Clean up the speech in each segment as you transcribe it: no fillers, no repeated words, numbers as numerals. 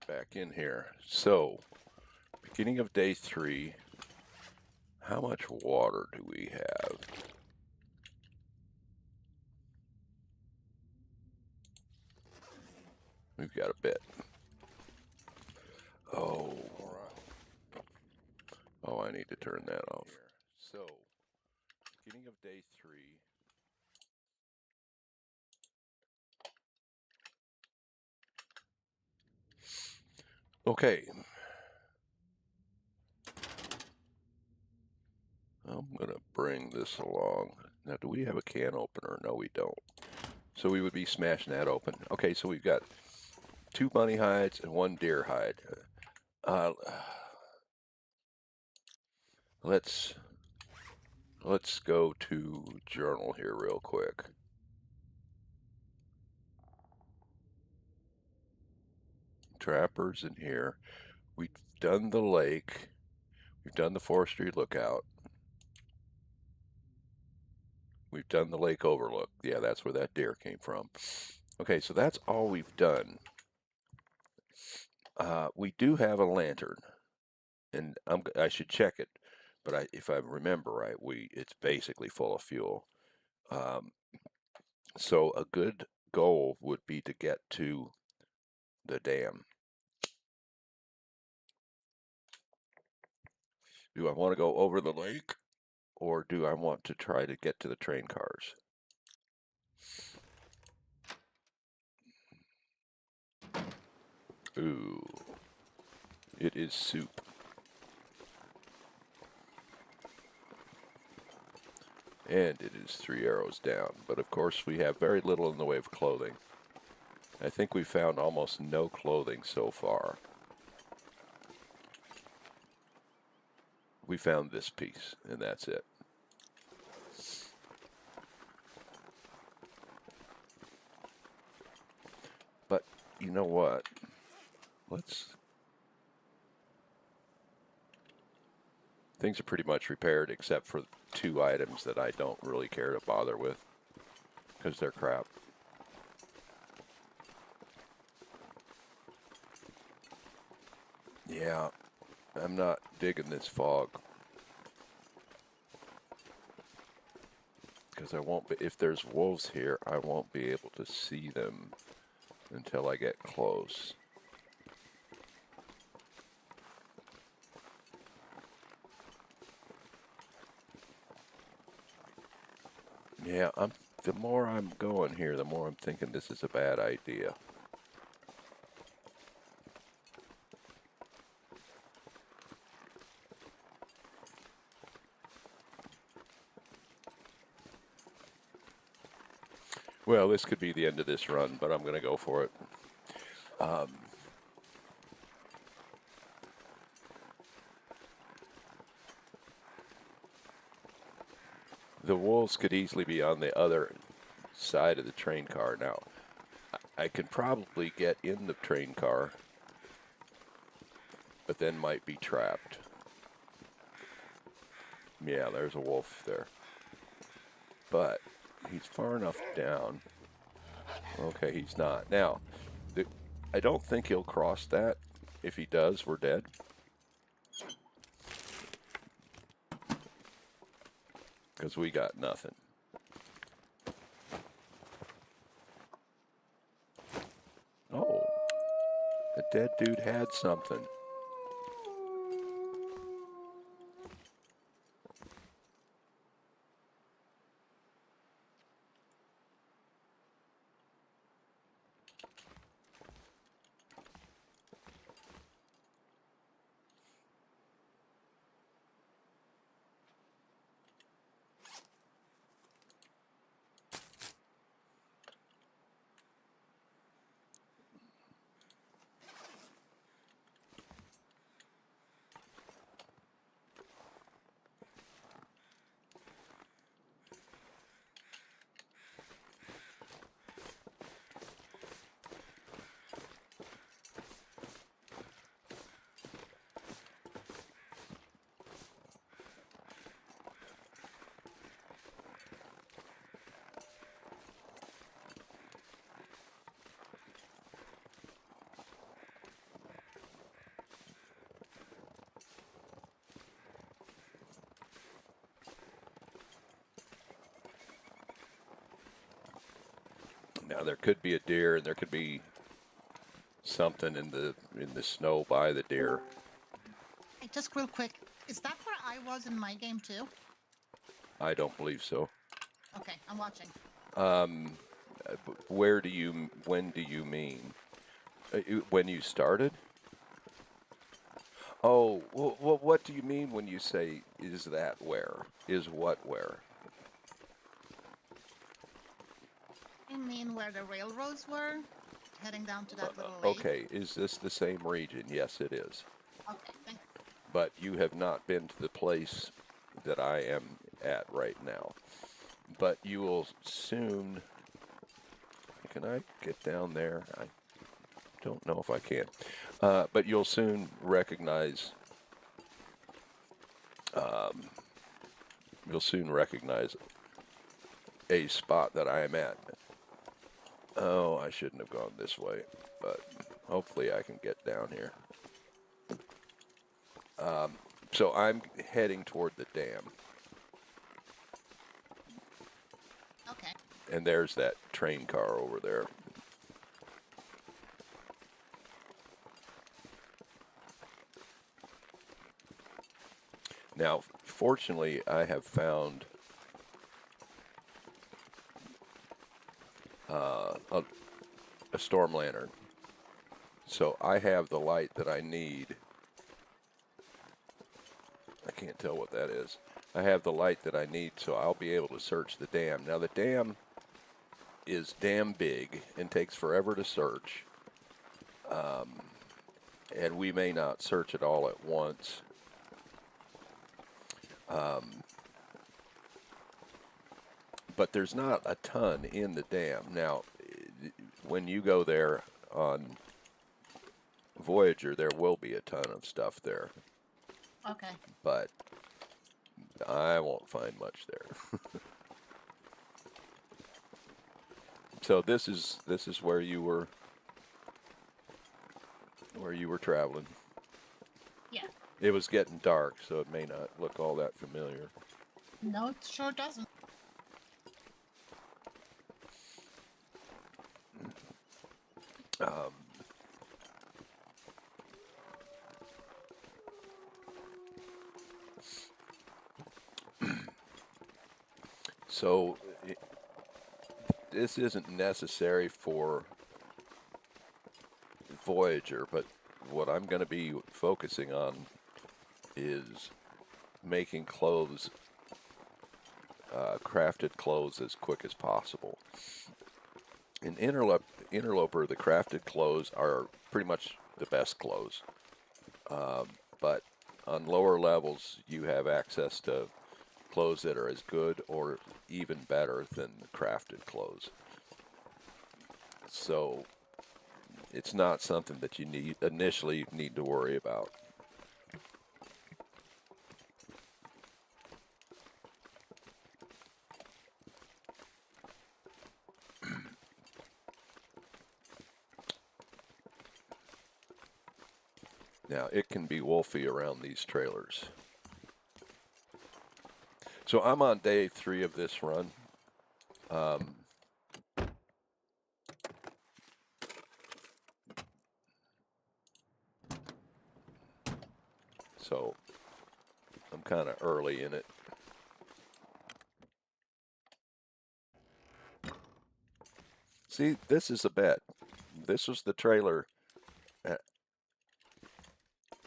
back in here. So, beginning of day 3, how much water do we have? We've got a bit. Oh, I need to turn that off. So, beginning of day 3. Okay. I'm going to bring this along. Now, do we have a can opener? No, we don't. So we would be smashing that open. Okay, so we've got 2 bunny hides and 1 deer hide. Let's go to journal here real quick. Trappers in here. We've done the lake. We've done the forestry lookout. We've done the lake overlook. Yeah, that's where that deer came from. Okay, so that's all we've done. We do have a lantern, and I should check it, but if I remember right, it's basically full of fuel. So a good goal would be to get to the dam. Do I want to go over the lake, or do I want to try to get to the train cars? Ooh, it is soup. And it is 3 arrows down, but of course we have very little in the way of clothing. I think we found almost no clothing so far. We found this piece, and that's it. But you know what? Things are pretty much repaired except for 2 items that I don't really care to bother with because they're crap. Yeah, I'm not digging this fog. Because I won't be, if there's wolves here, I won't be able to see them until I get close. Yeah, the more I'm going here, the more I'm thinking this is a bad idea. Well, this could be the end of this run, but I'm going to go for it. The wolves could easily be on the other side of the train car. Now, I can probably get in the train car, but then might be trapped. Yeah, there's a wolf there. But he's far enough down. Okay, he's not. Now, I don't think he'll cross that. If he does, we're dead. Because we got nothing. Oh, the dead dude had something. Now there could be a deer, and there could be something in the snow by the deer. Hey, just real quick, is that where I was in my game too? I don't believe so. Okay, I'm watching. When do you mean? When you started? Oh, well, what do you mean when you say, is that where? Is what where? I mean where the railroads were, heading down to that little lake. Okay, is this the same region? Yes, it is. Okay, thank you. But you have not been to the place that I am at right now. But you will soon. Can I get down there? I don't know if I can. But you'll soon recognize. You'll soon recognize a spot that I am at. Oh, I shouldn't have gone this way, but hopefully I can get down here. So I'm heading toward the dam. Okay. And there's that train car over there. Now, fortunately, I have found a storm lantern. So I have the light that I need. I can't tell what that is. I have the light that I need, so I'll be able to search the dam. Now, the dam is damn big and takes forever to search. And we may not search it all at once. But there's not a ton in the dam. Now, when you go there on Voyager, there will be a ton of stuff there. Okay. But I won't find much there. So this is where you were traveling. Yeah. It was getting dark, so it may not look all that familiar. No, it sure doesn't. So this isn't necessary for Voyager, but what I'm going to be focusing on is making clothes, crafted clothes as quick as possible. In Interloper, the crafted clothes are pretty much the best clothes. But on lower levels, you have access to clothes that are as good or even better than the crafted clothes. So it's not something that you initially need to worry about. Now, it can be wolfy around these trailers. So I'm on day 3 of this run. So I'm kind of early in it. See, this is a bed. This was the trailer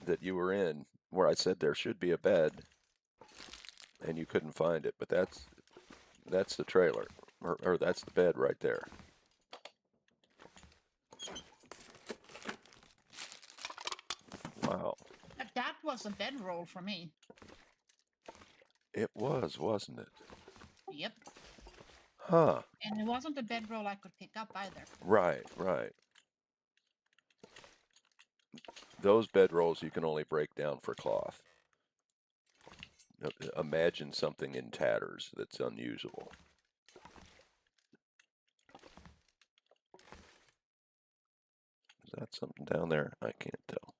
that you were in where I said there should be a bed and you couldn't find it, but that's the trailer, or that's the bed right there. Wow. That was a bedroll for me. It was, wasn't it? Yep. Huh. And it wasn't a bedroll I could pick up either. Right, right. Those bedrolls you can only break down for cloth. Imagine something in tatters that's unusable. Is that something down there? I can't tell.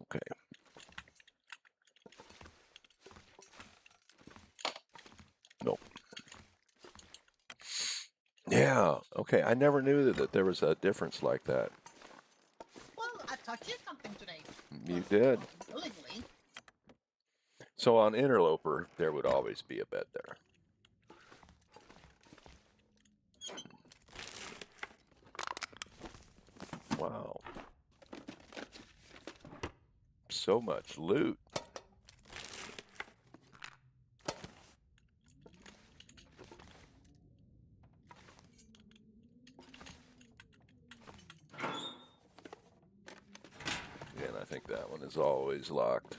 Okay. Nope. Yeah. Okay. I never knew that there was a difference like that. Well, I taught you something today. You Well, did. willingly. So on Interloper, there would always be a bed there. Wow. So much loot. And I think that one is always locked.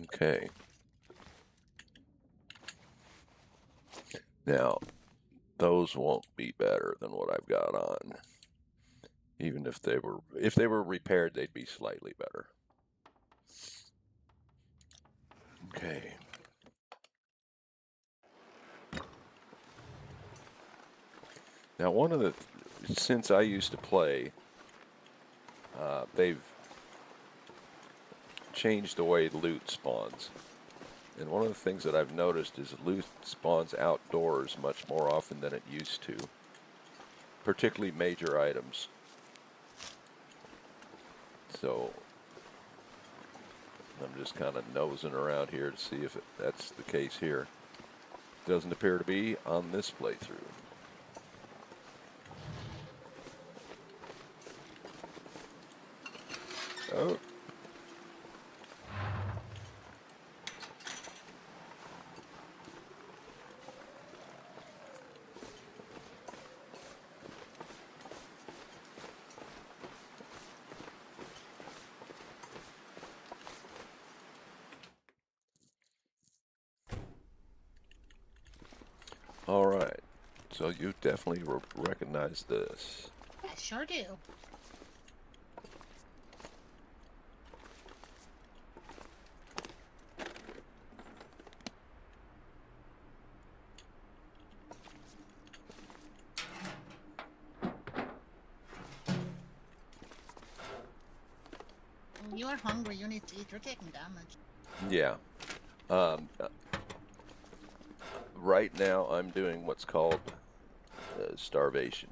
Okay. Now, those won't be better than what I've got on. Even if they were repaired, they'd be slightly better. Okay. Now, since I used to play, they've changed the way loot spawns. And one of the things that I've noticed is loot spawns outdoors much more often than it used to, particularly major items. So I'm just kind of nosing around here to see if that's the case here. Doesn't appear to be on this playthrough. Oh. All right. So you definitely recognize this. I sure do. When you are hungry, you need to eat. You're taking damage. Yeah. Um, uh, right now, I'm doing what's called starvation.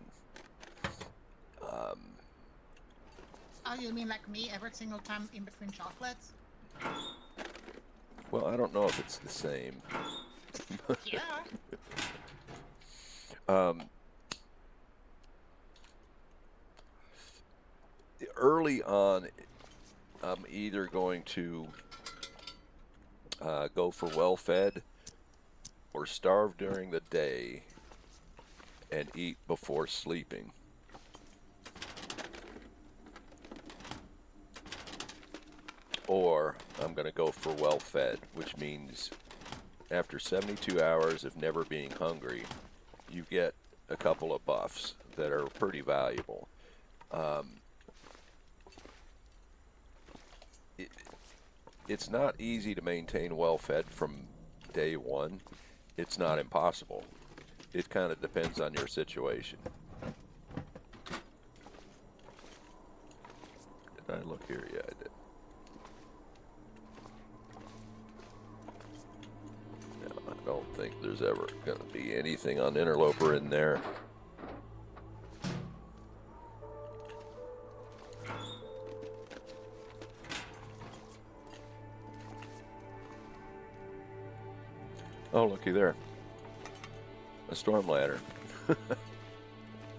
Oh, you mean like me every single time in between chocolates? Well, I don't know if it's the same. Yeah. Early on, I'm either going to go for well-fed or starve during the day and eat before sleeping. Or I'm going to go for well-fed, which means after 72 hours of never being hungry, you get a couple of buffs that are pretty valuable. It's not easy to maintain well-fed from day one. It's not impossible. It kind of depends on your situation. Did I look here? Yeah, I did. No, I don't think there's ever going to be anything on Interloper in there. Oh, looky there. A storm ladder.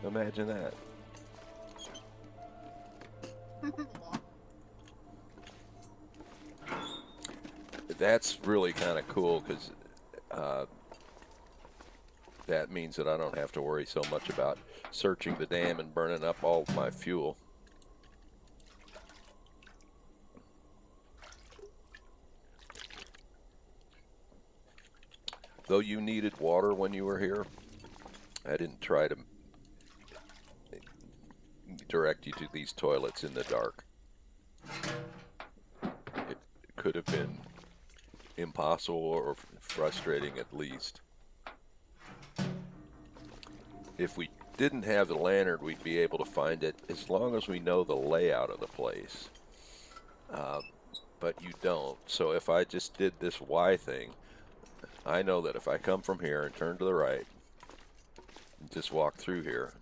Imagine that. That's really kind of cool because that means that I don't have to worry so much about searching the dam and burning up all my fuel. Though you needed water when you were here, I didn't try to direct you to these toilets in the dark. It could have been impossible or frustrating at least. If we didn't have the lantern, we'd be able to find it as long as we know the layout of the place. But you don't. So if I just did this Y thing, I know that if I come from here and turn to the right, and just walk through here,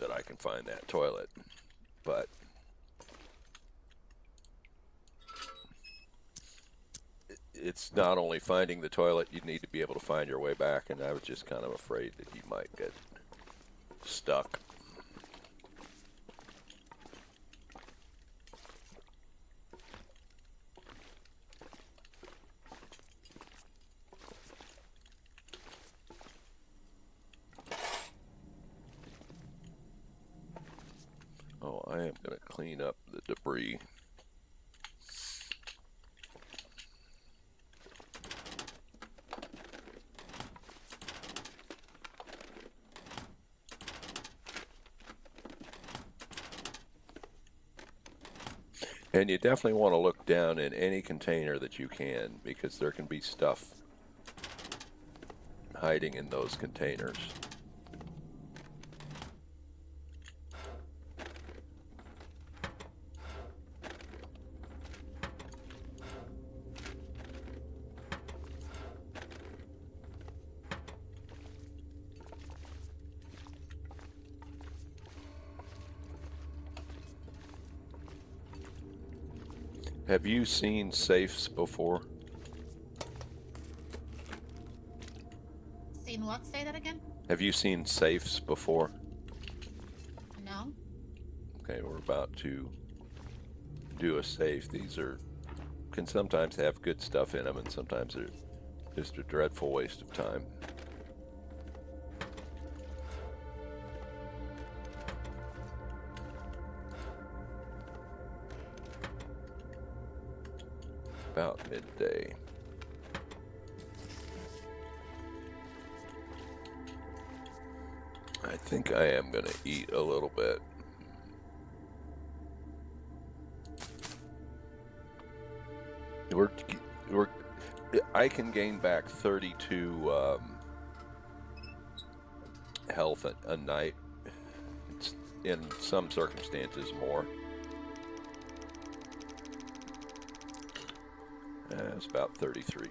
that I can find that toilet. But it's not only finding the toilet, you need to be able to find your way back, and I was just kind of afraid that you might get stuck. Oh, I am going to clean up the debris. And you definitely want to look down in any container that you can, because there can be stuff hiding in those containers. Have you seen safes before? Seen what? Say that again? Have you seen safes before? No. Okay, we're about to do a safe. These can sometimes have good stuff in them, and sometimes they're just a dreadful waste of time. About midday. I think I am going to eat a little bit. I can gain back 32 health a night. It's in some circumstances more. It's about 33.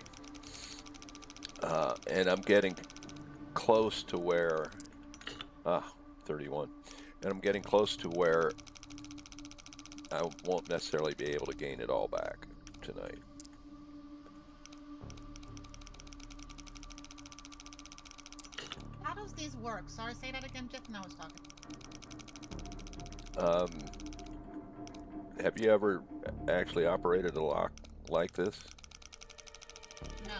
And I'm getting close to where 31. And I'm getting close to where I won't necessarily be able to gain it all back tonight. How does this work? Sorry, say that again, Jeff. No, I was talking. Have you ever actually operated a lock like this? No.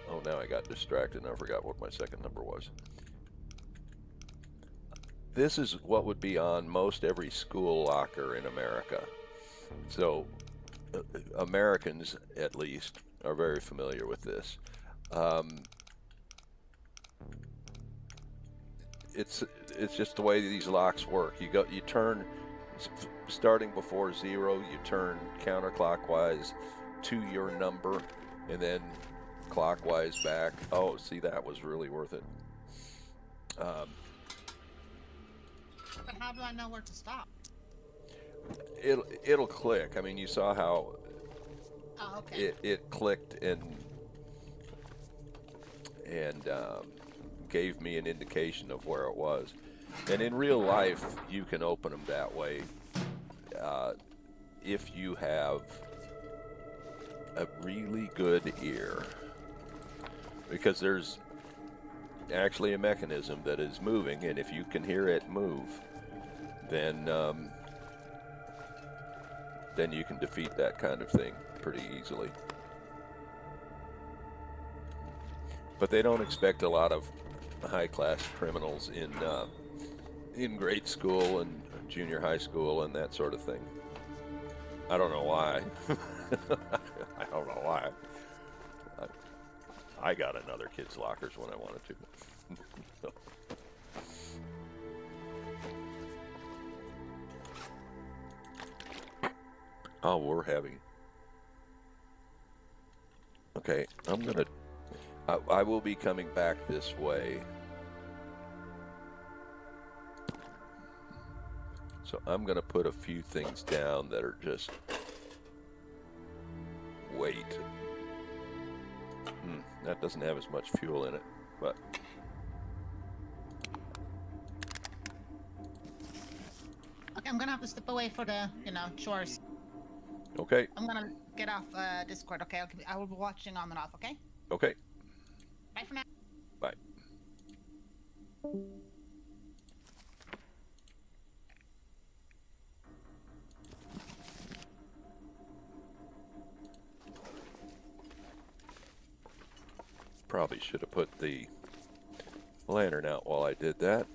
Oh, now I got distracted and I forgot what my second number was. This is what would be on most every school locker in America. So Americans, at least, are very familiar with this. It's just the way these locks work. You turn, starting before 0, you turn counterclockwise to your number, and then clockwise back. Oh, see, that was really worth it. But how do I know where to stop? It'll click. I mean, you saw how okay. it clicked and gave me an indication of where it was. And in real life, you can open them that way if you have a really good ear, because there's actually a mechanism that is moving, and if you can hear it move, then you can defeat that kind of thing pretty easily. But they don't expect a lot of high-class criminals in grade school and junior high school and that sort of thing. I don't know why. I don't know why. I got in other kids' lockers when I wanted to. So. Oh, we're having. Okay, I will be coming back this way So I'm going to put a few things down that are just weight. That doesn't have as much fuel in it, but Okay, I'm gonna have to step away for the, chores. okay. I'm gonna get off Discord, okay? I will be watching on and off, okay? Okay. Bye for now. Bye. Probably should have put the lantern out while I did that.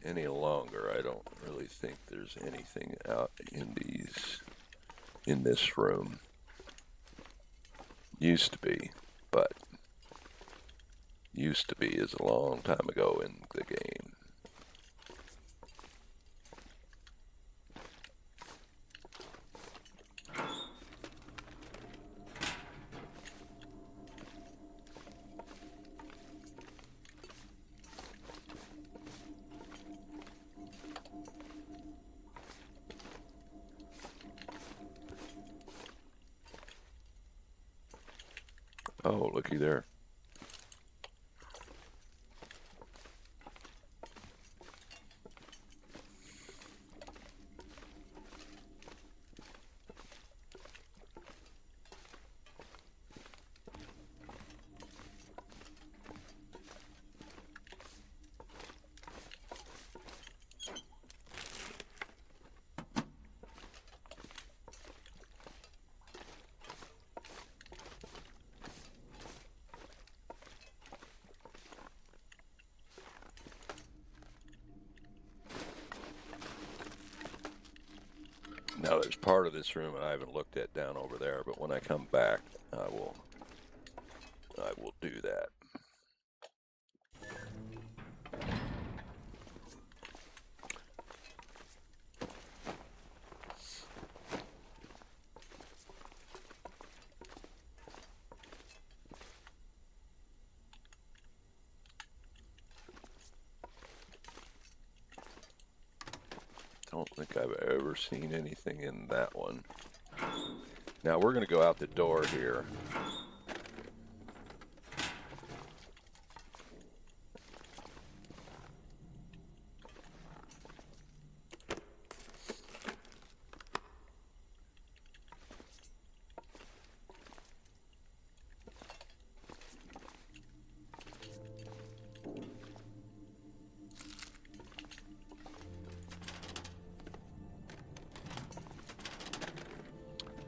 Any longer, I don't really think there's anything out in this room. Used to be, but used to be is a long time ago in the game. Oh, looky there. Now there's part of this room that I haven't looked at down over there, but when I come back, I will do that. Don't think I've ever seen anything in that one. Now we're going to go out the door here.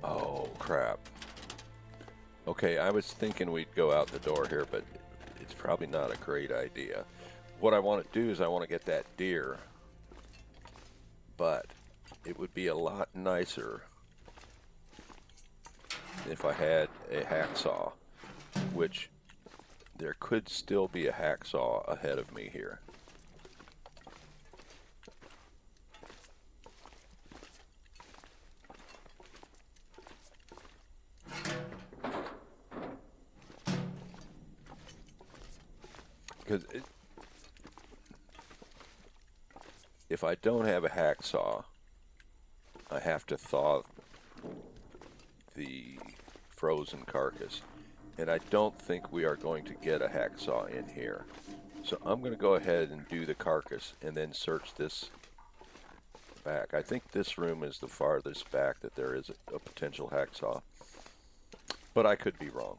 Oh, crap. Okay, I was thinking we'd go out the door here, but it's probably not a great idea. What I want to do is I want to get that deer, but it would be a lot nicer if I had a hacksaw, which there could still be a hacksaw ahead of me here. Because if I don't have a hacksaw, I have to thaw the frozen carcass. And I don't think we are going to get a hacksaw in here. So I'm going to go ahead and do the carcass and then search this back. I think this room is the farthest back that there is a potential hacksaw. But I could be wrong.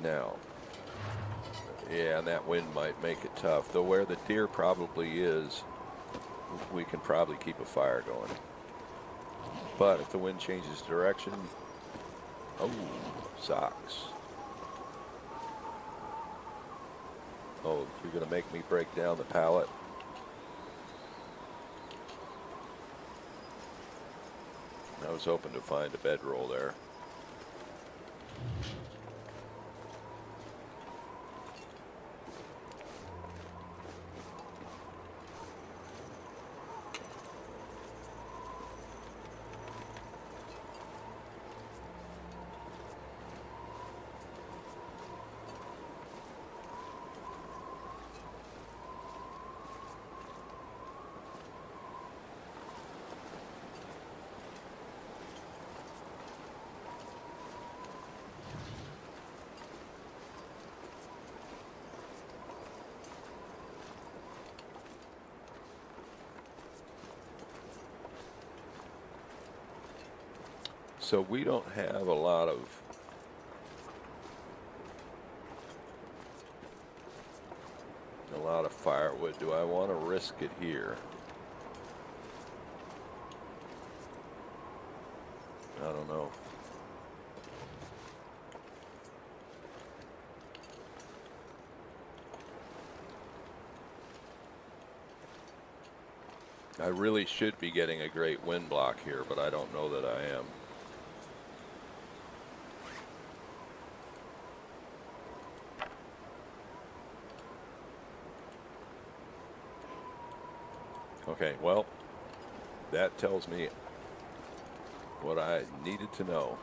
Now, yeah, and that wind might make it tough. Though where the deer probably is, we can probably keep a fire going. But if the wind changes direction, oh, socks. Oh, you're going to make me break down the pallet? I was hoping to find a bedroll there. So we don't have a lot of firewood. Do I want to risk it here? I don't know. I really should be getting a great wind block here, but I don't know that I am. Okay, well, that tells me what I needed to know.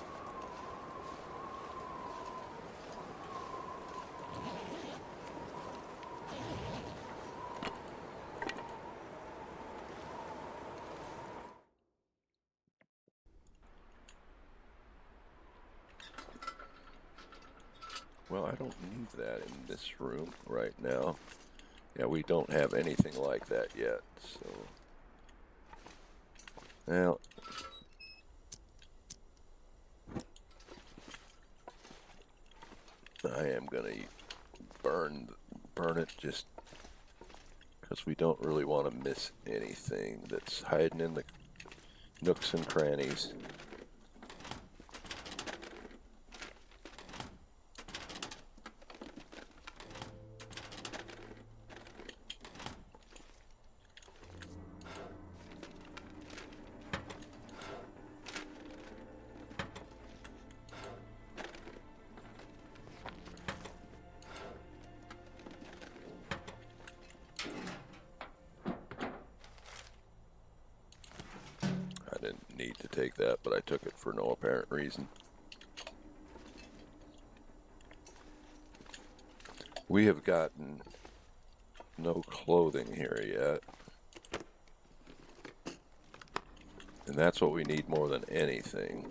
Well, I don't need that in this room right now. Yeah, we don't have anything like that yet, so. Well, I am gonna burn it just because we don't really want to miss anything that's hiding in the nooks and crannies. I didn't need to take that, but I took it for no apparent reason. We have gotten no clothing here yet. And that's what we need more than anything.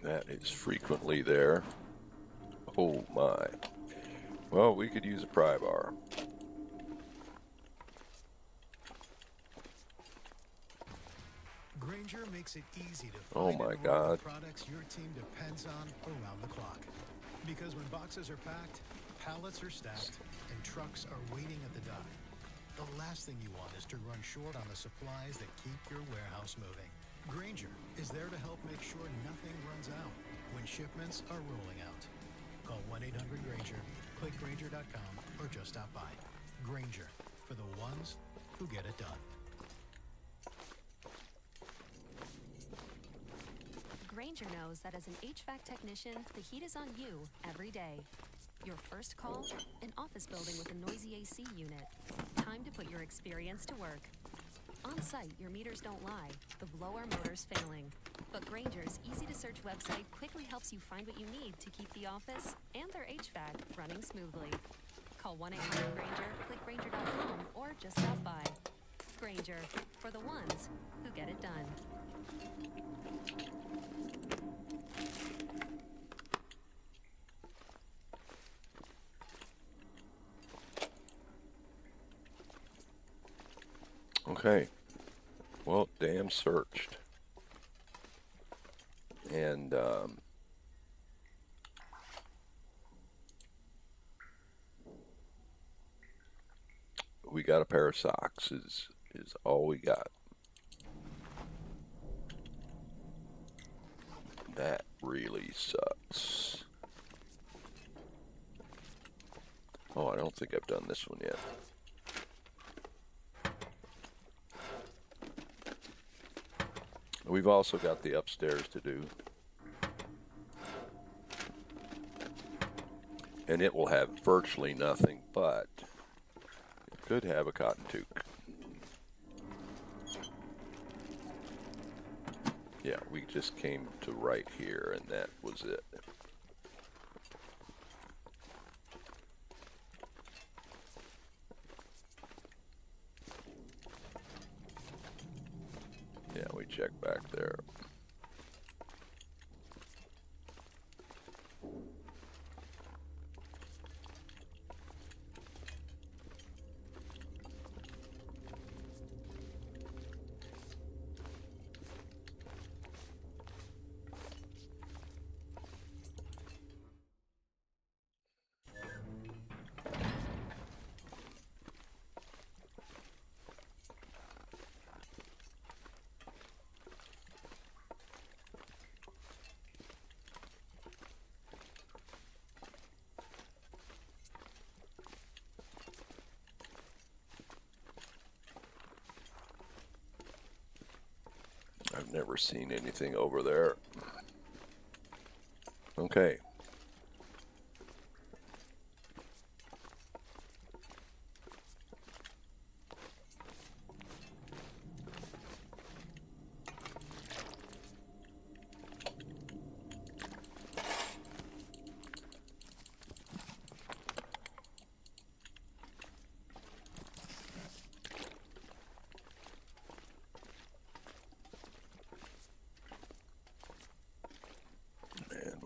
That is frequently there. Oh my. Well, we could use a pry bar. Grainger makes it easy to Oh find my and order God. the products your team depends on around the clock. Because when boxes are packed, pallets are stacked, and trucks are waiting at the dock, the last thing you want is to run short on the supplies that keep your warehouse moving. Grainger is there to help make sure nothing runs out when shipments are rolling out. Call 1-800-GRAINGER, click Grainger.com, or just stop by. Grainger, for the ones who get it done. Grainger knows that as an HVAC technician, the heat is on you every day. Your first call, an office building with a noisy AC unit. Time to put your experience to work. On site, your meters don't lie. The blower motor's failing. But Grainger's easy-to-search website quickly helps you find what you need to keep the office and their HVAC running smoothly. Call 1-800-GRAINGER, click Grainger.com, or just stop by. Grainger, for the ones who get it done. Okay. Well, damn searched. And we got a pair of socks is all we got. That really sucks. Oh, I don't don't think I've done this one yet. We've also got the upstairs to do. And it will have virtually nothing, but it could have a cotton toque. Yeah, we just came to right here, and that was it. Yeah, we checked back there. I've never seen anything over there. Okay.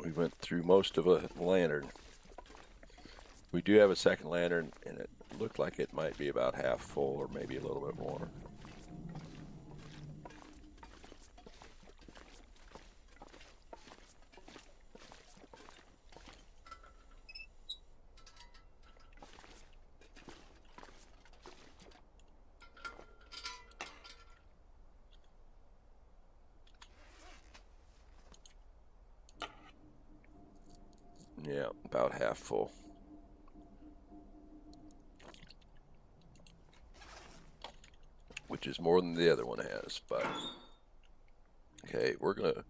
We went through most of a lantern. We do have a second lantern, and it looked like it might be about half full or maybe a little bit more. Yeah, about half full. Which is more than the other one has, but okay, we're gonna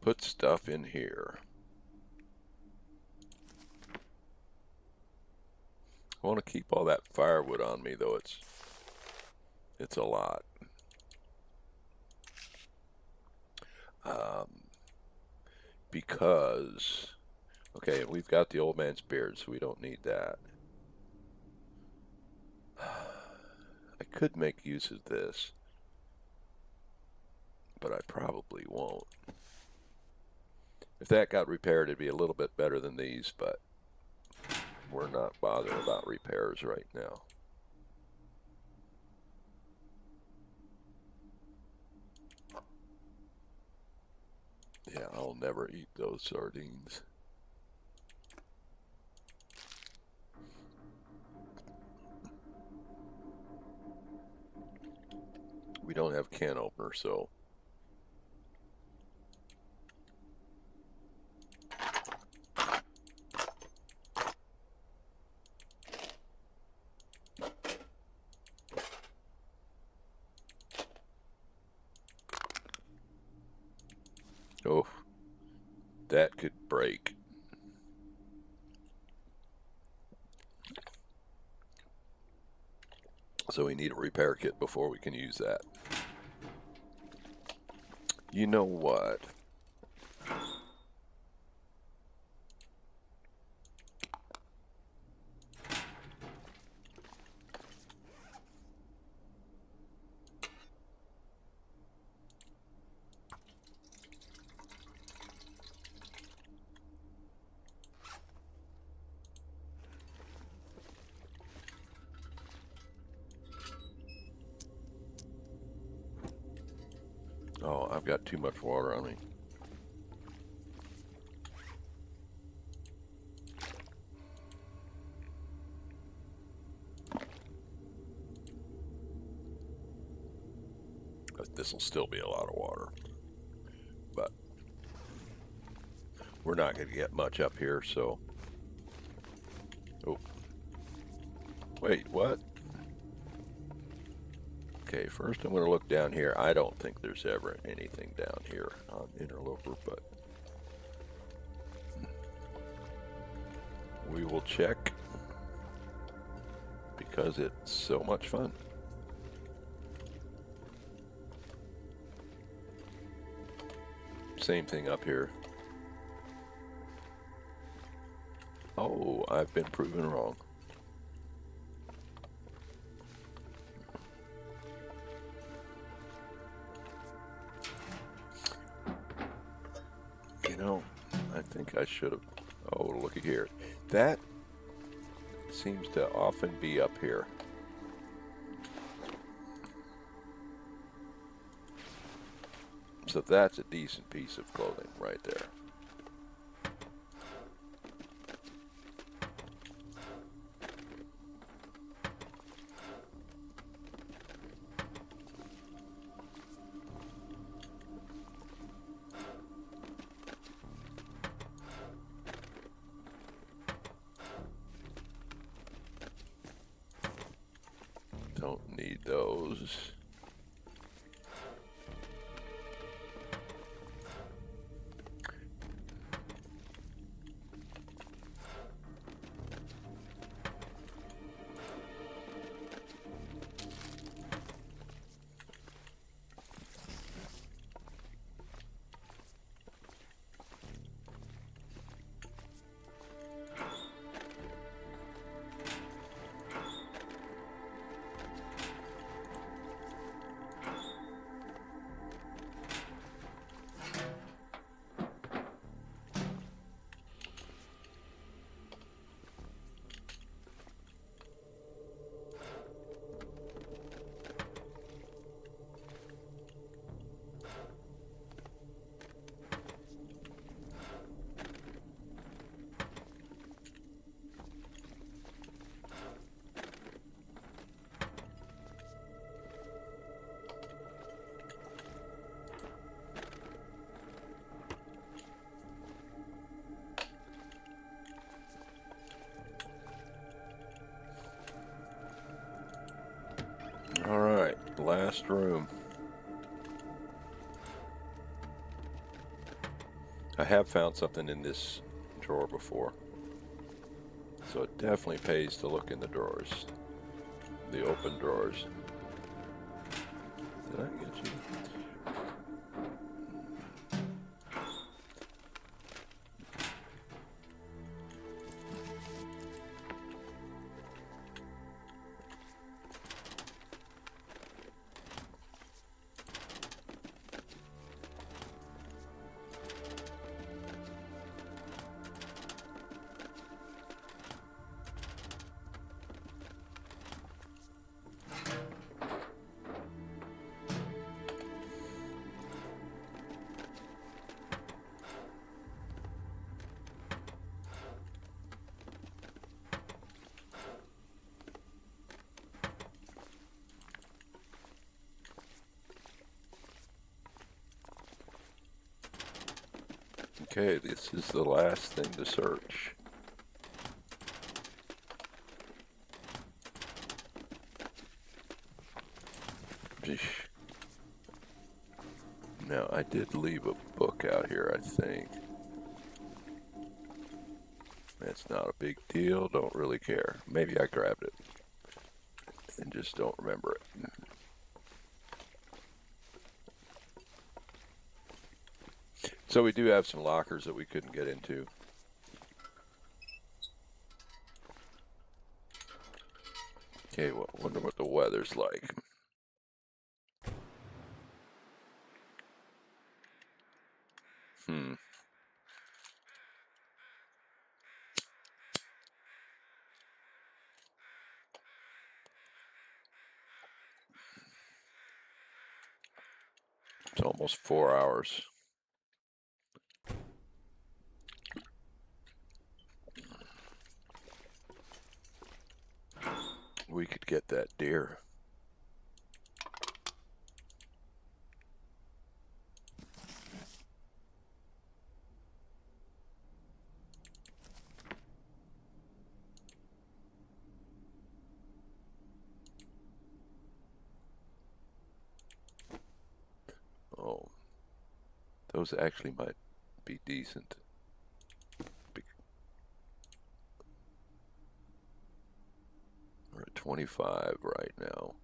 put stuff in here. I want to keep all that firewood on me, though it's a lot. Because, okay, we've got the old man's beard, so we don't need that. I could make use of this, but I probably won't. If that got repaired, it'd be a little bit better than these, but we're not bothering about repairs right now. Yeah, I'll never eat those sardines. We don't have can opener, so oh, that could break. So we need a repair kit before we can use that. You know what? Oh, I've got too much water on me. This will still be a lot of water, but we're not going to get much up here, so. Oh, Wait, what? Okay, first I'm going to look down here. I don't think there's ever anything down here on Interloper, but we will check because it's so much fun. Same thing up here. Oh, I've been proven wrong. You know, I think I should have. Oh, looky here. That seems to often be up here. So that's a decent piece of clothing right there. Don't need those. All right, last room. I have found something in this drawer before, so it definitely pays to look in the drawers, the open drawers. Did I get you? Okay, this is the last thing to search. Now, I did leave a book out here, I think. It's not a big deal, don't really care. Maybe I grabbed it and just don't remember it. So we do have some lockers that we couldn't get into. Okay, well, wonder what the weather's like. It's almost 4 hours. We could get that deer. Those actually might be decent. We're at 25 right now.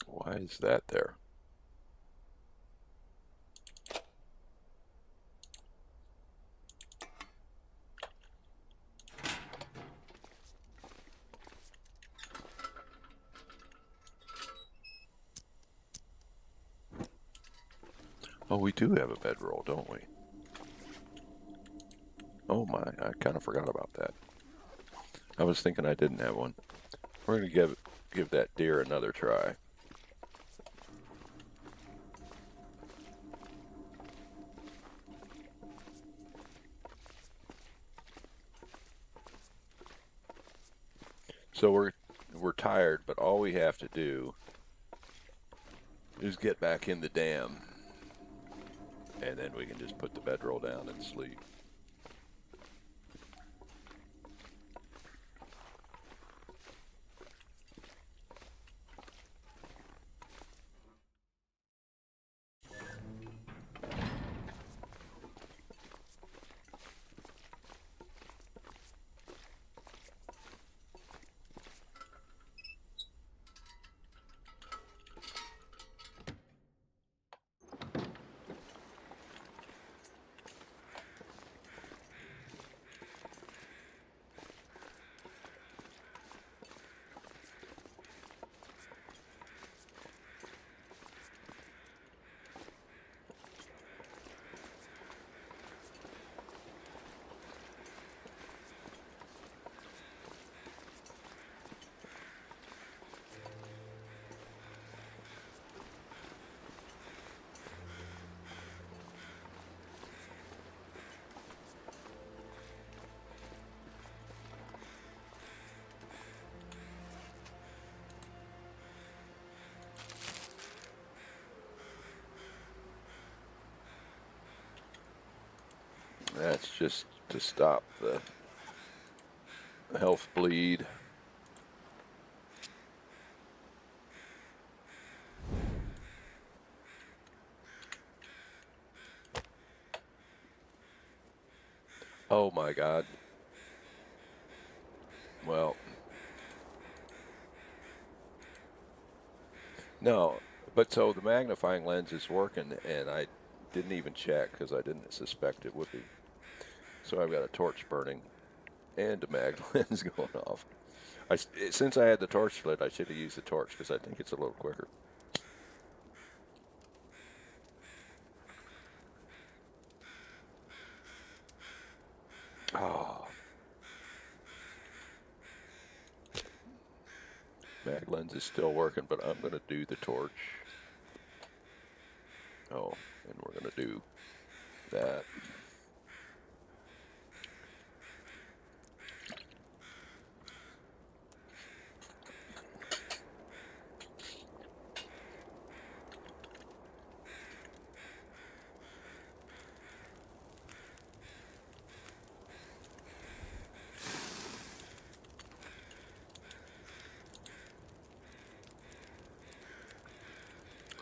Why is that there? Oh, we do have a bedroll, don't we? Oh my, I kind of forgot about that. I was thinking I didn't have one. We're going to give that deer another try. So we're tired, but all we have to do is get back in the dam, and then we can just put the bedroll down and sleep. That's just to stop the health bleed. Oh my God. Well, no, but so the magnifying lens is working, and I didn't even check because I didn't suspect it would be. So I've got a torch burning and a mag lens going off. Since I had the torch lit, I should have used the torch because I think it's a little quicker. Oh. Mag lens is still working, but I'm going to do the torch. Oh, and we're going to do that.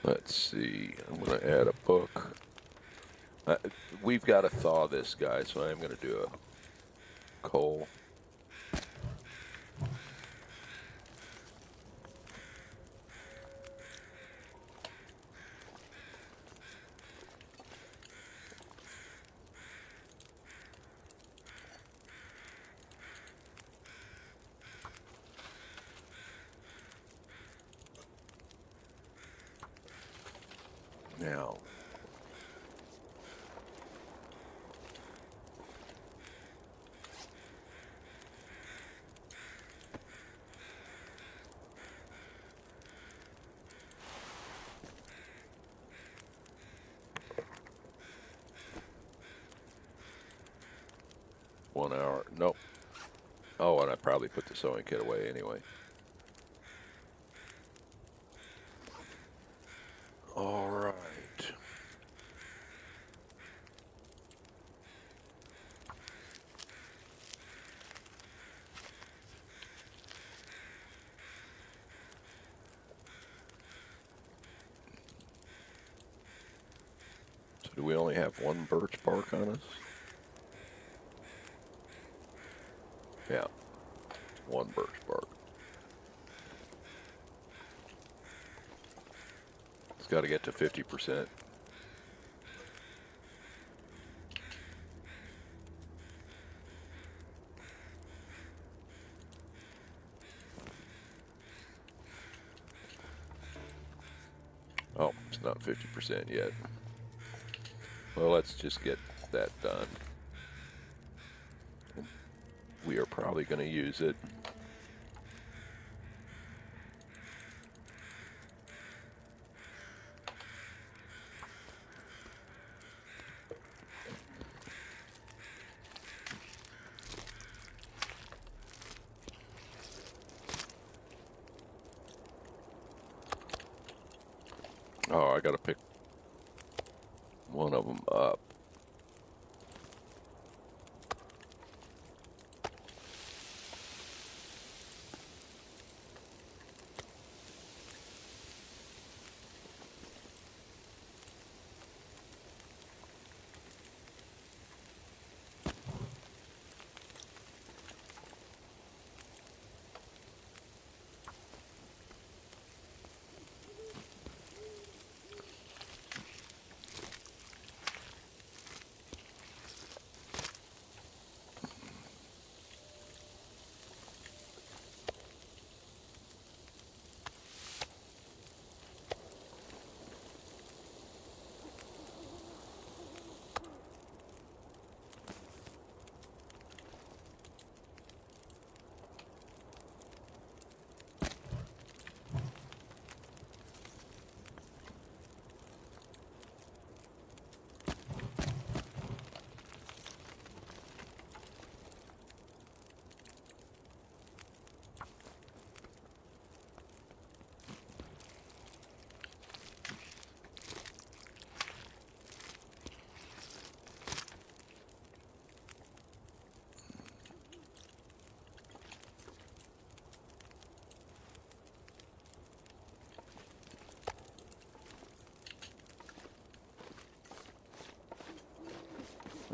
Let's see, I'm going to add a book. We've got to thaw this guy, so I'm going to do a coal. Now, one hour. Nope. Oh, and I probably put the sewing kit away anyway. Oh, Do we only have one birch bark on us? Yeah, one birch bark. It's got to get to 50%. Oh, it's not 50% yet. Well, let's just get that done. We are probably going to use it. Oh, I got to pick one of them up.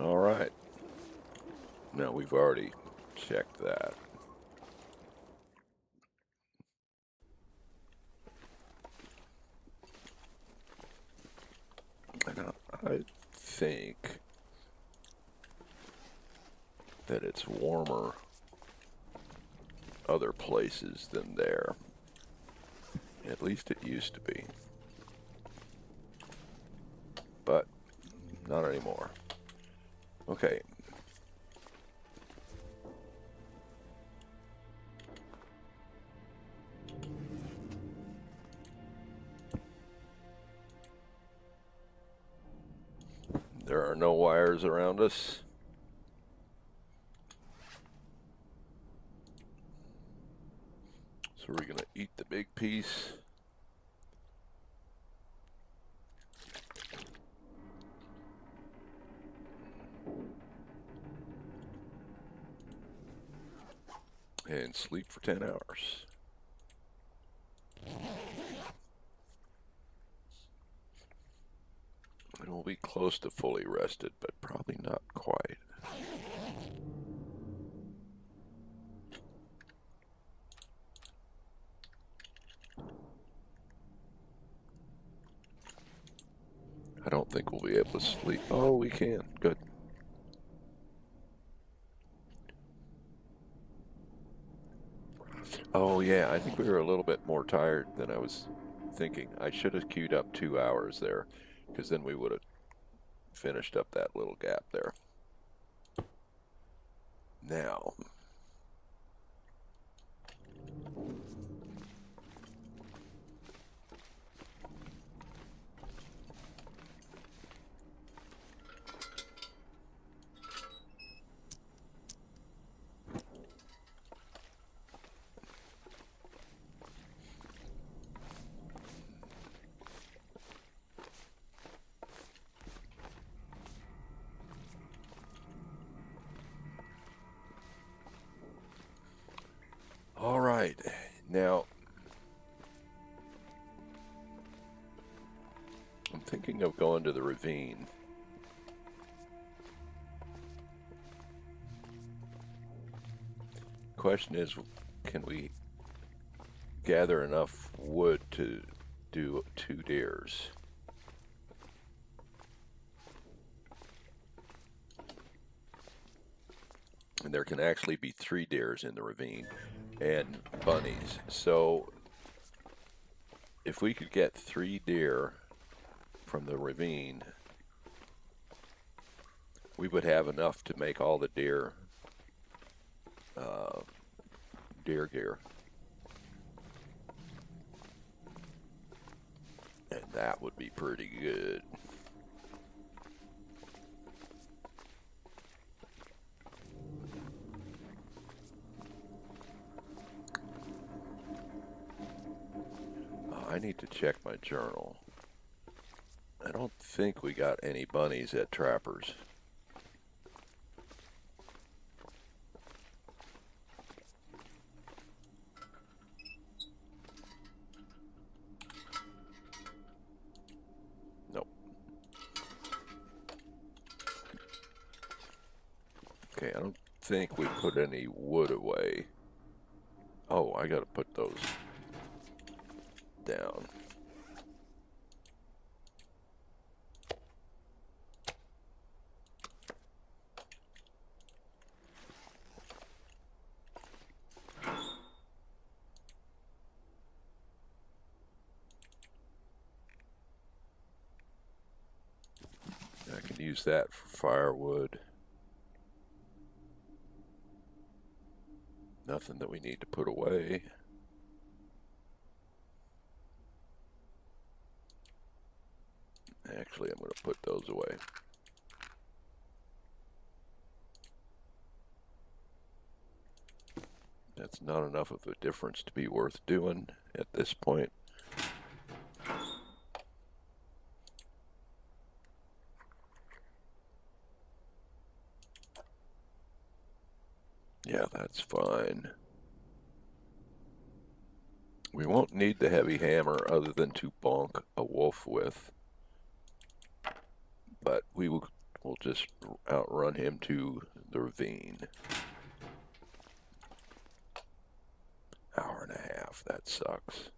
All right. Now we've already checked that. And I think that it's warmer other places than there. At least it used to be. But not anymore. Okay. There are no wires around us. So we're going to eat the big piece. And sleep for 10 hours. And we'll be close to fully rested, but probably not quite. I don't think we'll be able to sleep. Oh, we can. Good. Oh, yeah, I think we were a little bit more tired than I was thinking. I should have queued up 2 hours there, because then we would have finished up that little gap there. Now, all right. Now, I'm thinking of going to the ravine question is, can we gather enough wood to do 2 deers? And there can actually be 3 deers in the ravine and bunnies. So if we could get 3 deer from the ravine, we would have enough to make all the deer gear. And that would be pretty good. I need to check my journal. I don't think we got any bunnies at Trappers. Nope. Okay, I don't think we put any wood away. Oh, I gotta put those down. I can use that for firewood. Nothing that we need to put away. Actually, I'm going to put those away. That's not enough of a difference to be worth doing at this point. Yeah, that's fine. We won't need the heavy hammer other than to bonk a wolf with. But we'll just outrun him to the ravine. Hour and a half, that sucks.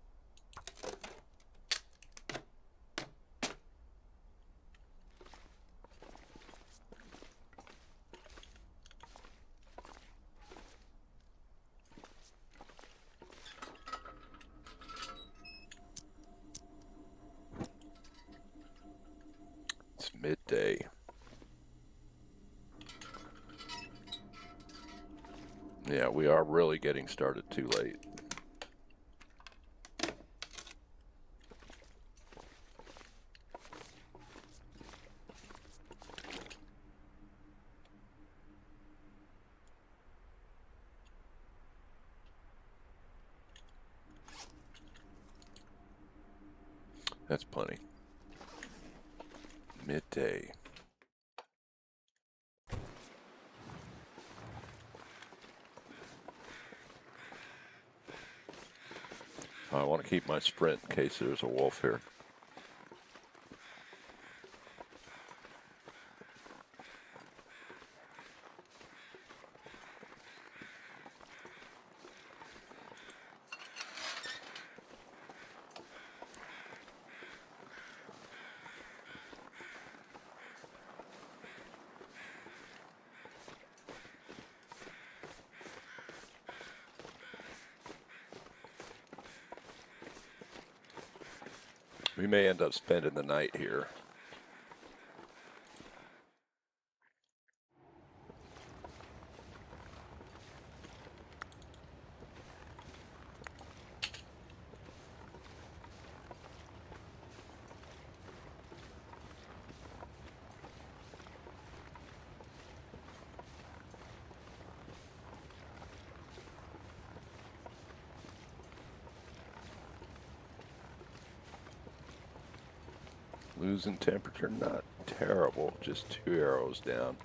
It's midday. Yeah, we are really getting started too late. That's plenty. Midday. I want to keep my sprint in case there's a wolf here. We may end up spending the night here. Losing temperature, not terrible, just 2 arrows down.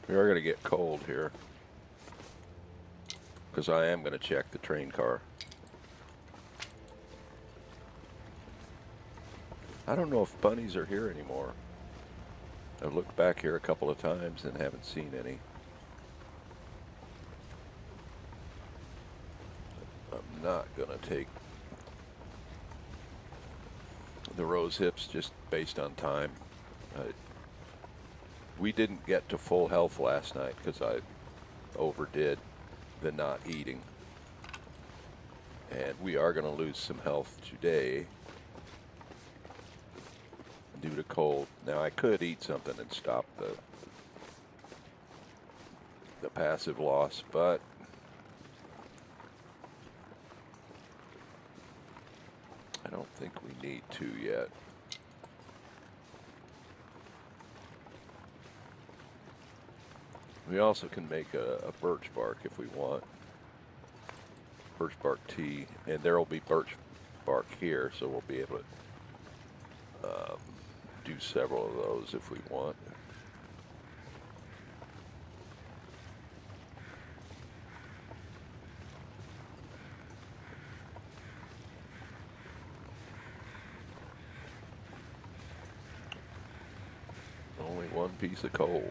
We are going to get cold here because I am going to check the train car. I don't know if bunnies are here anymore. I've looked back here a couple of times and haven't seen any. not gonna take the rose hips just based on time. We didn't get to full health last night because I overdid the not eating. And we are going to lose some health today due to cold. Now I could eat something and stop the passive loss, but I don't think we need to yet. We also can make a birch bark if we want. Birch bark tea, and there will be birch bark here, so we'll be able to do several of those if we want. Only one piece of coal.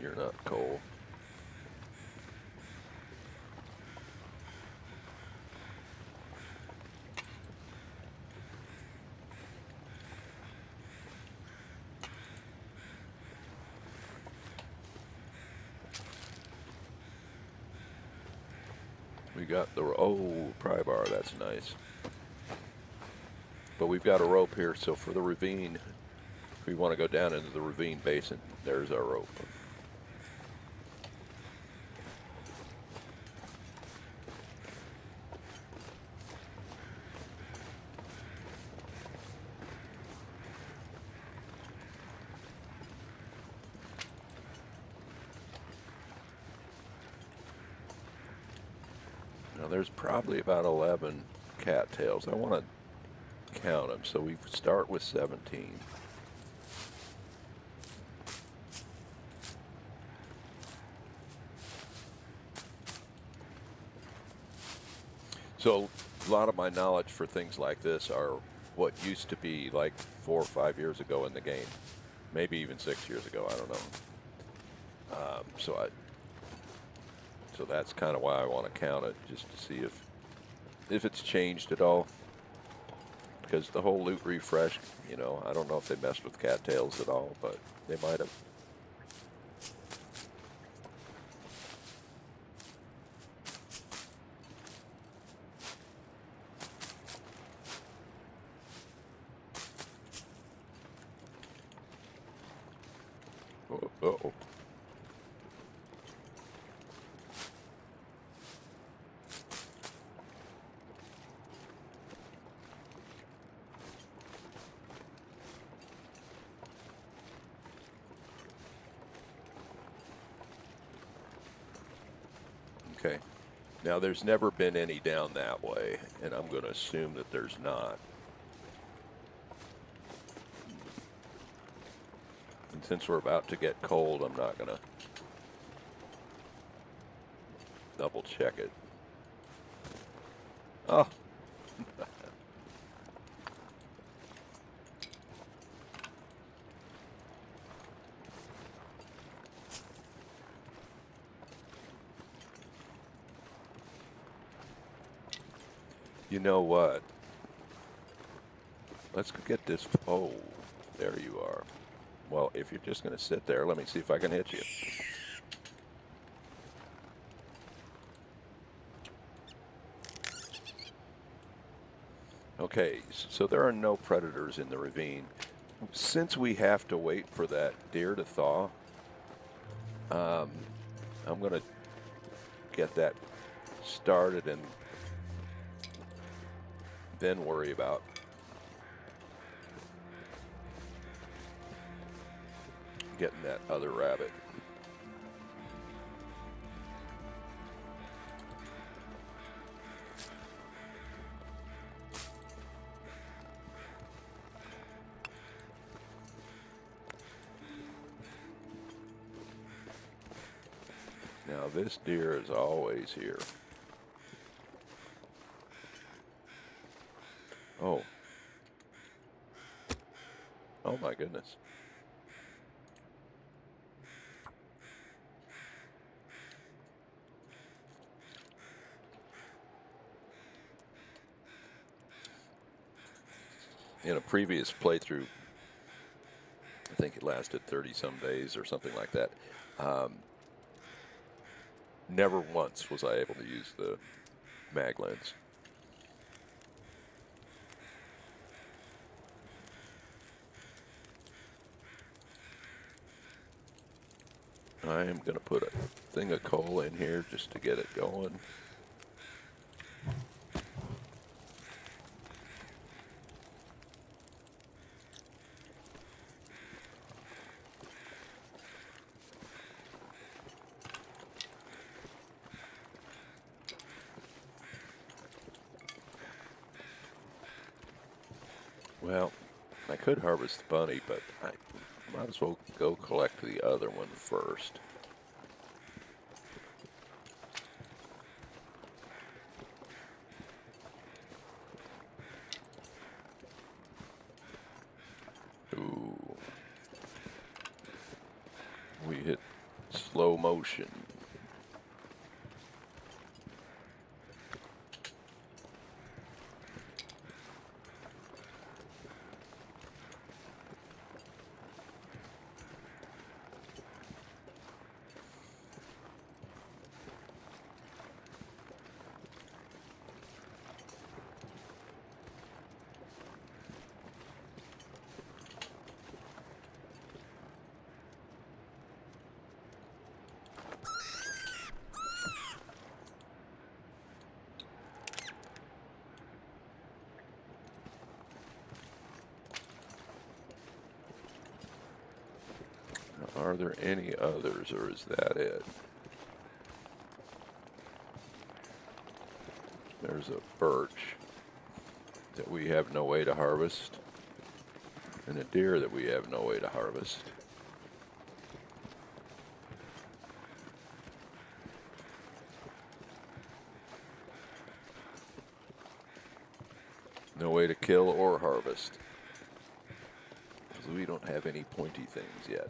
You're not coal. We got the, oh, pry bar, that's nice. But we've got a rope here, so for the ravine, if we want to go down into the ravine basin, there's our rope. Now there's probably about 11 cattails. I want to count them, so we start with 17. So a lot of my knowledge for things like this are what used to be like 4 or 5 years ago in the game, maybe even 6 years ago. I don't know. So that's kind of why I want to count it, just to see if it's changed at all. Because the whole loot refresh, you know, I don't know if they messed with cattails at all, but they might have. Uh-oh. Okay. Now, there's never been any down that way, and I'm going to assume that there's not. And since we're about to get cold, I'm not going to double check it. Oh. You know what? Let's go get this. Oh, there you are. Well, if you're just going to sit there, let me see if I can hit you. Okay, so there are no predators in the ravine. Since we have to wait for that deer to thaw, I'm going to get that started and then worry about getting that other rabbit. Now this deer is always here. Oh. Oh my goodness. in a previous playthrough, I think it lasted 30 some days or something like that. Never once was I able to use the mag lens. I am going to put a thing of coal in here just to get it going. Well, I could harvest the bunny, but I might as well go collect the other one first. Ooh. We hit slow motion. Are there any others, or is that it? There's a birch that we have no way to harvest, and a deer that we have no way to harvest. No way to kill or harvest, because we don't have any pointy things yet.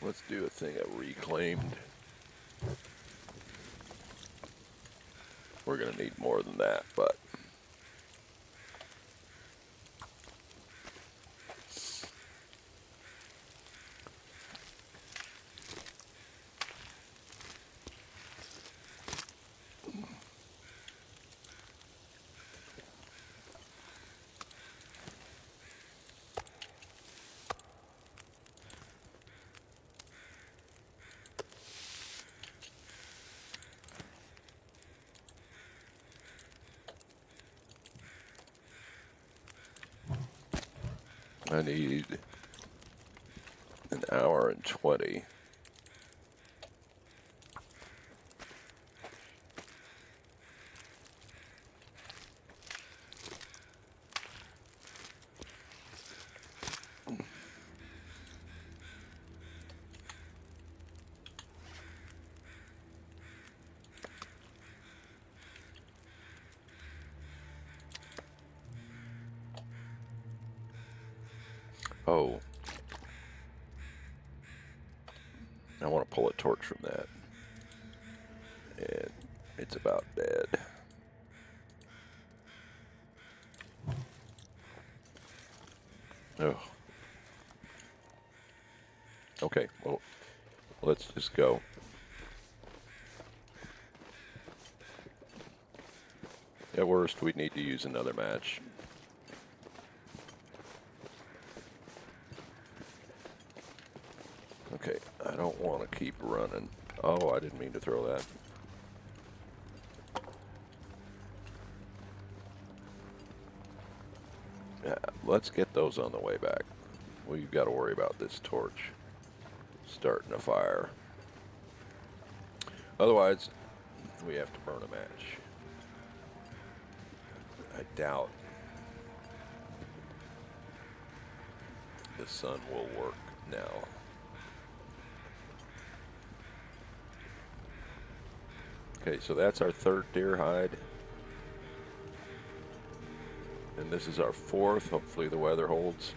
Let's do a thing of reclaimed. We're going to need more than that, but I need an hour and 20. Oh, I want to pull a torch from that. It's about dead. Oh. Okay, well, let's just go. At worst, we need to use another match. Okay, I don't want to keep running. Oh, I didn't mean to throw that. Yeah, let's get those on the way back. We've got to worry about this torch starting a fire. Otherwise, we have to burn a match. I doubt the sun will work now. Okay, so that's our third deer hide. And this is our fourth. Hopefully the weather holds.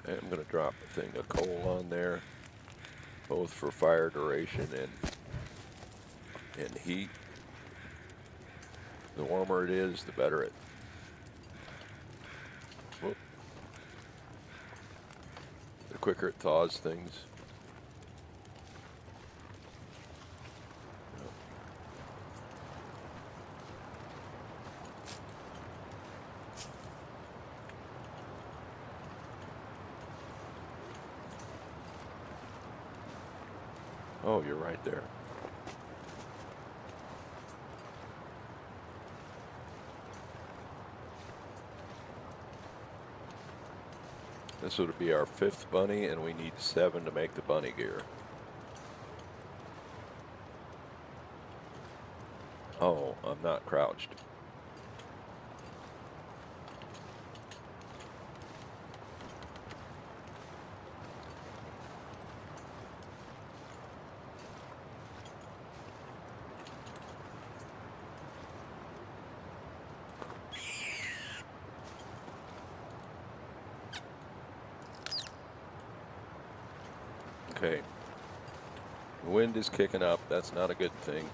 I'm going to drop a thing of coal on there, both for fire duration and heat. The warmer it is, the better it. Whoop. The quicker it thaws things. Oh, you're right there. This would be our fifth bunny, and we need 7 to make the bunny gear. Oh, I'm not crouched. Okay. The wind is kicking up. That's not a good thing.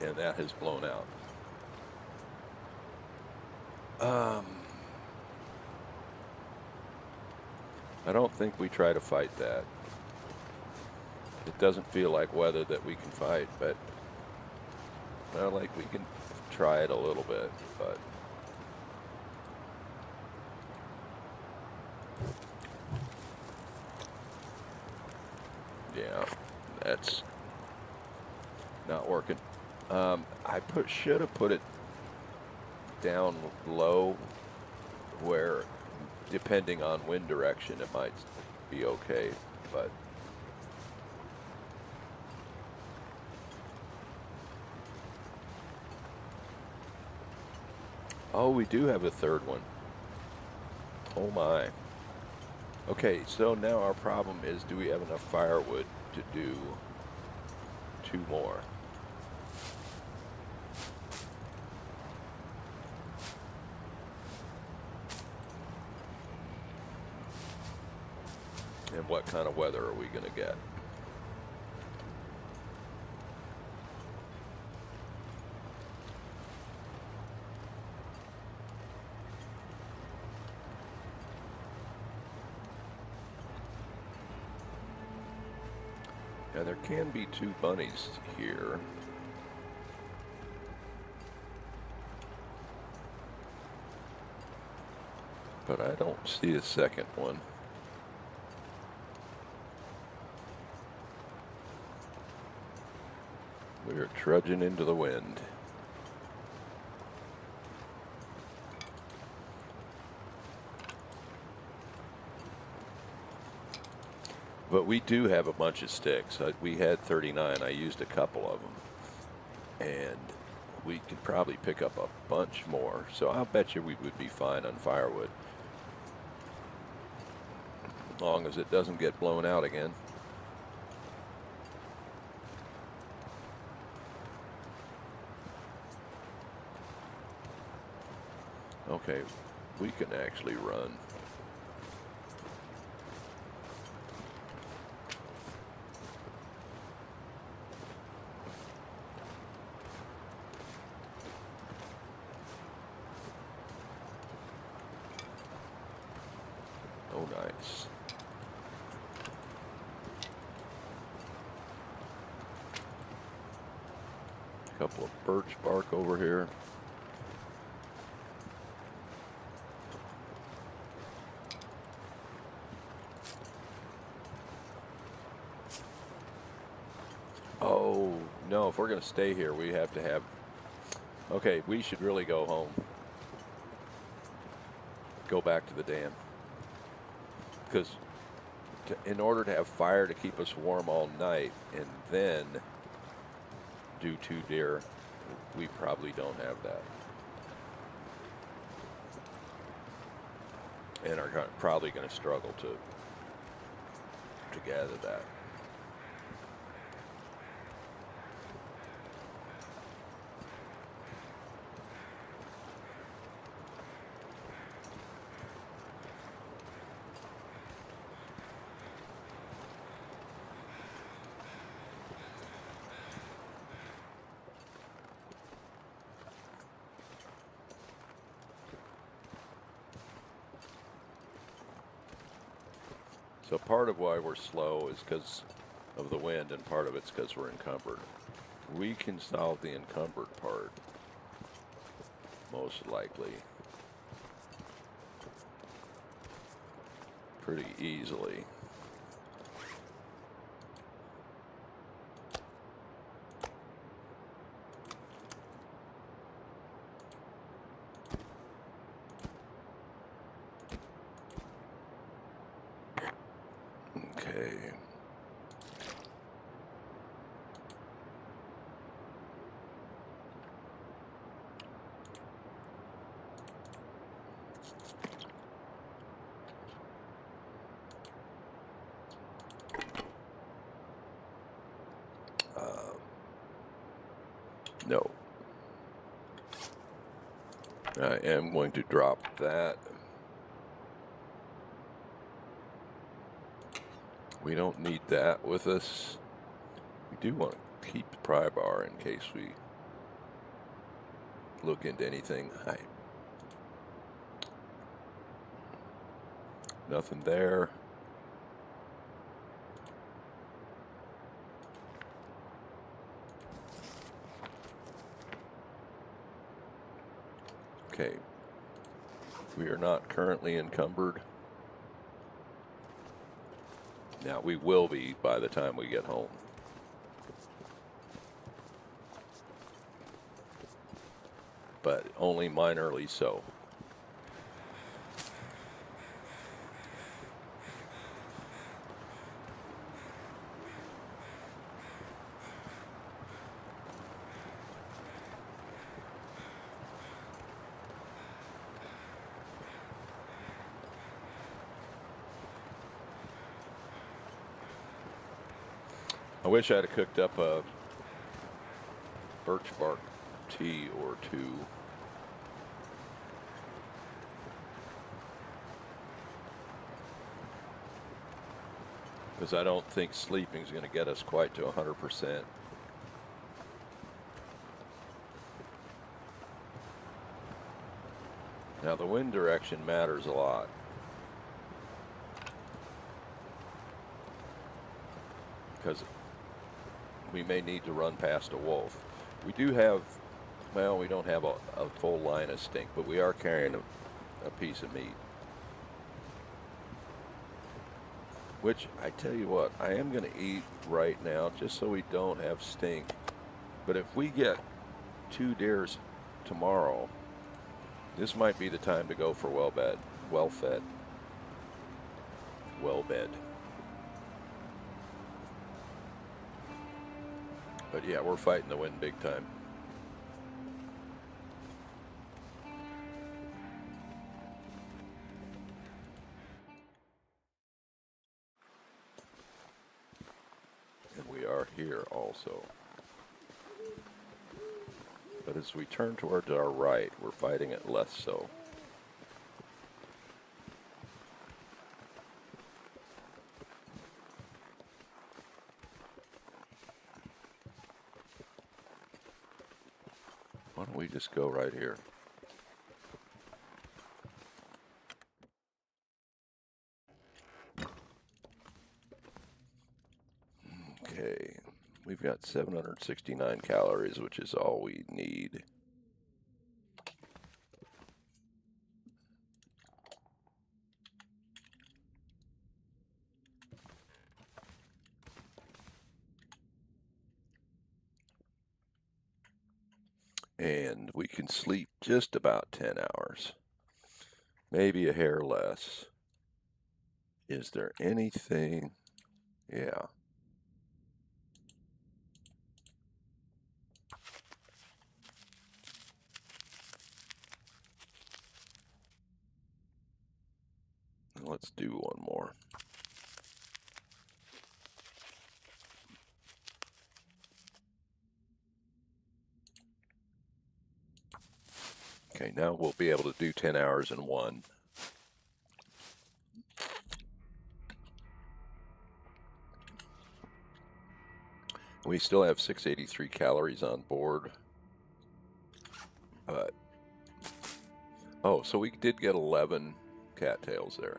And that has blown out. I don't think we try to fight that. It doesn't feel like weather that we can fight, but well, like we can try it a little bit, but yeah, that's not working. I should have put it down low where, depending on wind direction, it might be okay, but oh, we do have a third one. Oh my. Okay, so now our problem is, do we have enough firewood to do 2 more? And what kind of weather are we going to get? Now there can be 2 bunnies here. But I don't see a second one. We're trudging into the wind. But we do have a bunch of sticks. We had 39. I used a couple of them. And we could probably pick up a bunch more. So I'll bet you we would be fine on firewood. As long as it doesn't get blown out again. Okay, we can actually run. Oh, nice. Couple of birch bark over here. Oh, no, if we're going to stay here, we have to have... Okay, we should really go home. Go back to the dam. Because in order to have fire to keep us warm all night and then do 2 deer, we probably don't have that. And are probably going to struggle to gather that. So part of why we're slow is because of the wind, and part of it's because we're encumbered. We can solve the encumbered part, most likely, pretty easily. Okay. No. I am going to drop that. We don't need that with us. We do want to keep the pry bar in case we look into anything. Nothing there. Okay. We are not currently encumbered. Now, we will be by the time we get home. But only minorly so. I wish I'd have cooked up a birch bark tea or two. Because I don't think sleeping is going to get us quite to 100%. Now the wind direction matters a lot. Because we may need to run past a wolf. We do have, well, we don't have a full line of stink, but we are carrying a piece of meat. Which, I tell you what, I am going to eat right now just so we don't have stink But if we get 2 deers tomorrow, this might be the time to go for well-fed. Well-bed. But yeah, we're fighting the wind big time. And we are here also. But as we turn towards our right, we're fighting it less so. Why don't we just go right here? Okay, we've got 769 calories, which is all we need. And we can sleep just about 10 hours, maybe a hair less. Is there anything? Yeah. Let's do one more. Okay, now we'll be able to do 10 hours in one. We still have 683 calories on board. But, oh, so we did get 11 cattails there.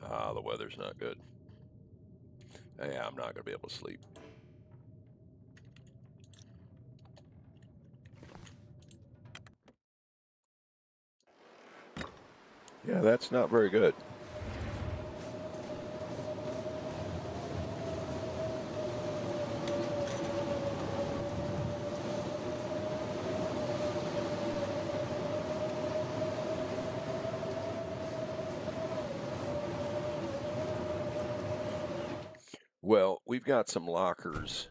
Ah, the weather's not good. Yeah, I'm not going to be able to sleep. Yeah, that's not very good. Well, we've got some lockers.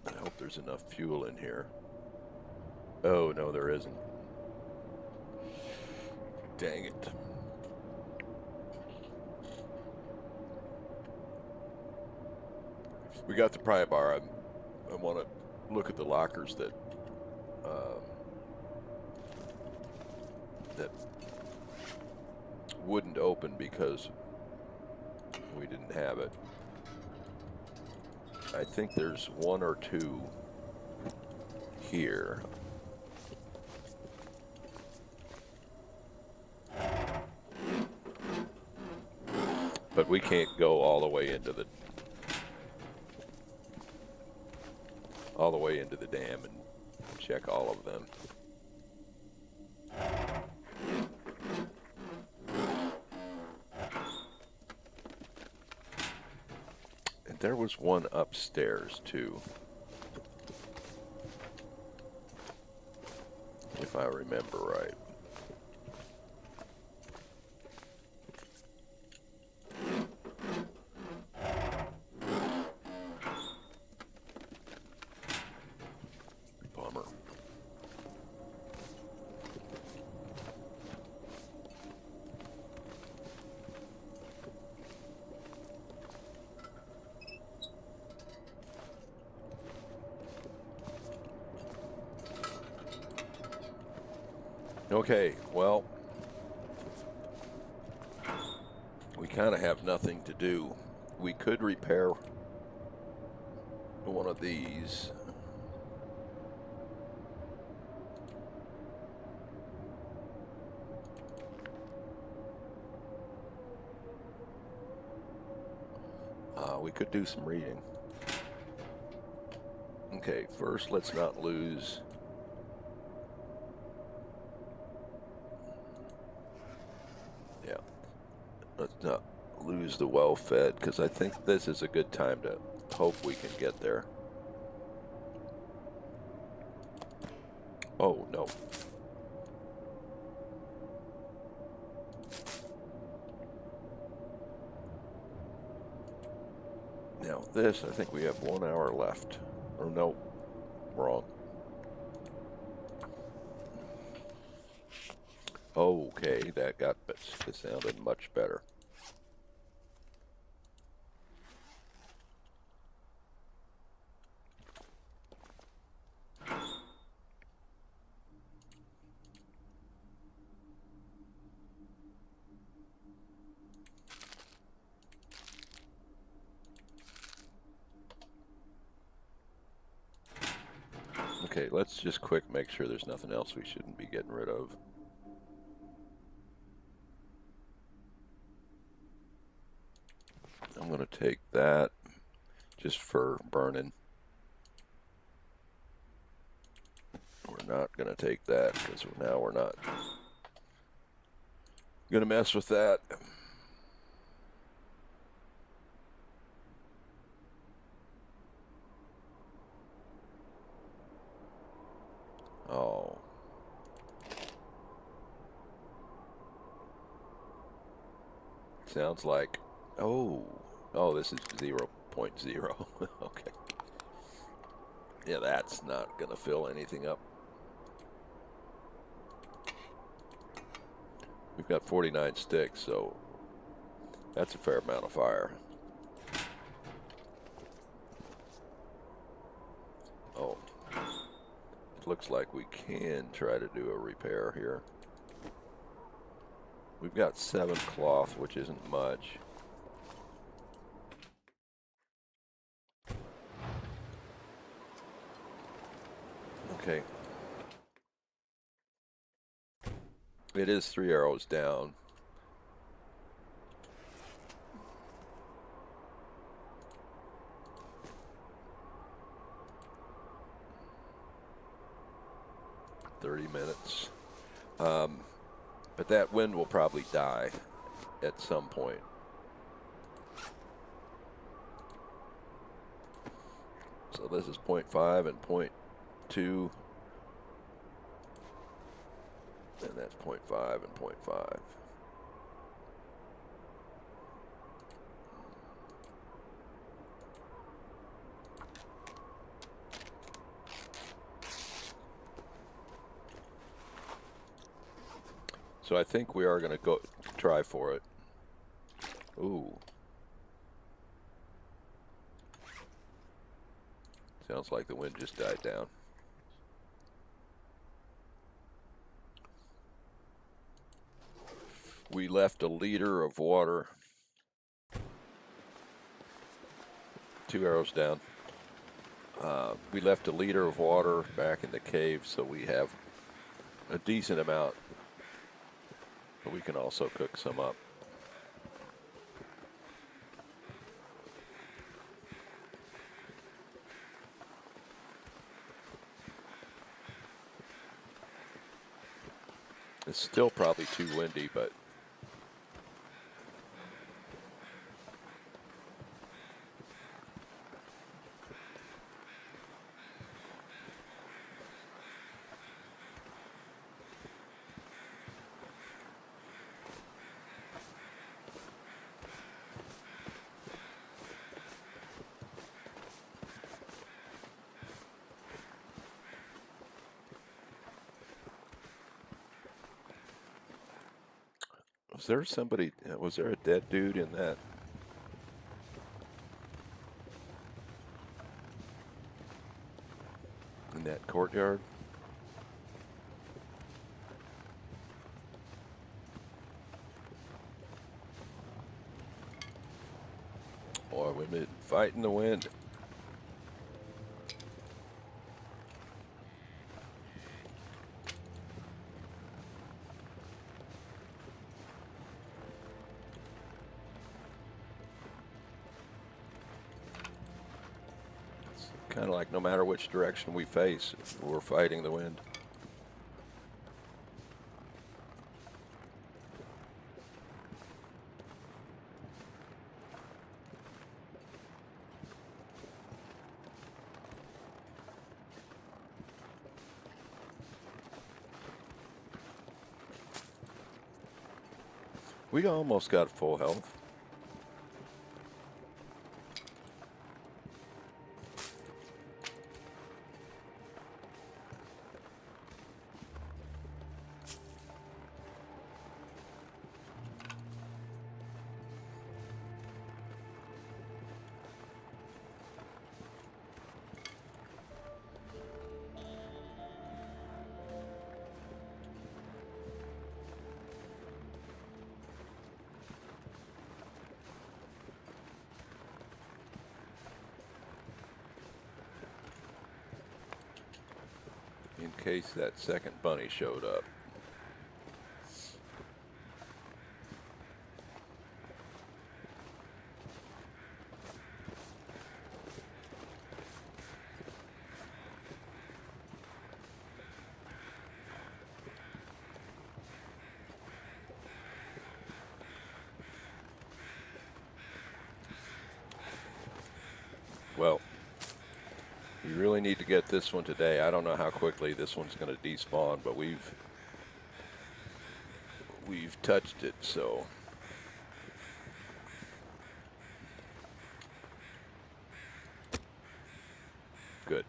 I hope there's enough fuel in here. Oh, no, there isn't. Dang it. We got the pry bar. I want to look at the lockers that wouldn't open because we didn't have it. I think there's 1 or 2 here. But we can't go all the way into the dam and check all of them. And there was one upstairs too, if I remember right. Bummer. Okay, well, we kind of have nothing to do we could repair one of these. We could do some reading. Okay, first let's not lose. Yeah, let's not lose the well-fed, because I think this is a good time to hope we can get there. Oh, no. Now this, I think we have 1 hour left. Or no, wrong. Okay, that sounded much better. Okay, let's just quick make sure there's nothing else we shouldn't be getting rid of. I'm going to take that just for burning. We're not going to take that because now we're not going to mess with that. Oh. Sounds like, oh, this is 0.0. Okay. Yeah, that's not going to fill anything up. We've got 49 sticks, so that's a fair amount of fire. Oh, it looks like we can try to do a repair here. We've got 7 cloth, which isn't much. Okay. It is 3 arrows down. $30. But that wind will probably die at some point. So this is 0.5 and 0.2. And that's 0.5 and 0.5. So I think we are going to go try for it. Ooh. Sounds like the wind just died down. We left a liter of water. 2 arrows down. We left a liter of water back in the cave, so we have a decent amount. But we can also cook some up. It's still probably too windy, but was there a dead dude in that? In that courtyard? Fighting the wind. It's kind of like no matter which direction we face, we're fighting the wind. We almost got full health. In case that second bunny showed up. Well, we really need to get this one today. I don't know how quickly this one's going to despawn, but we've touched it, so good.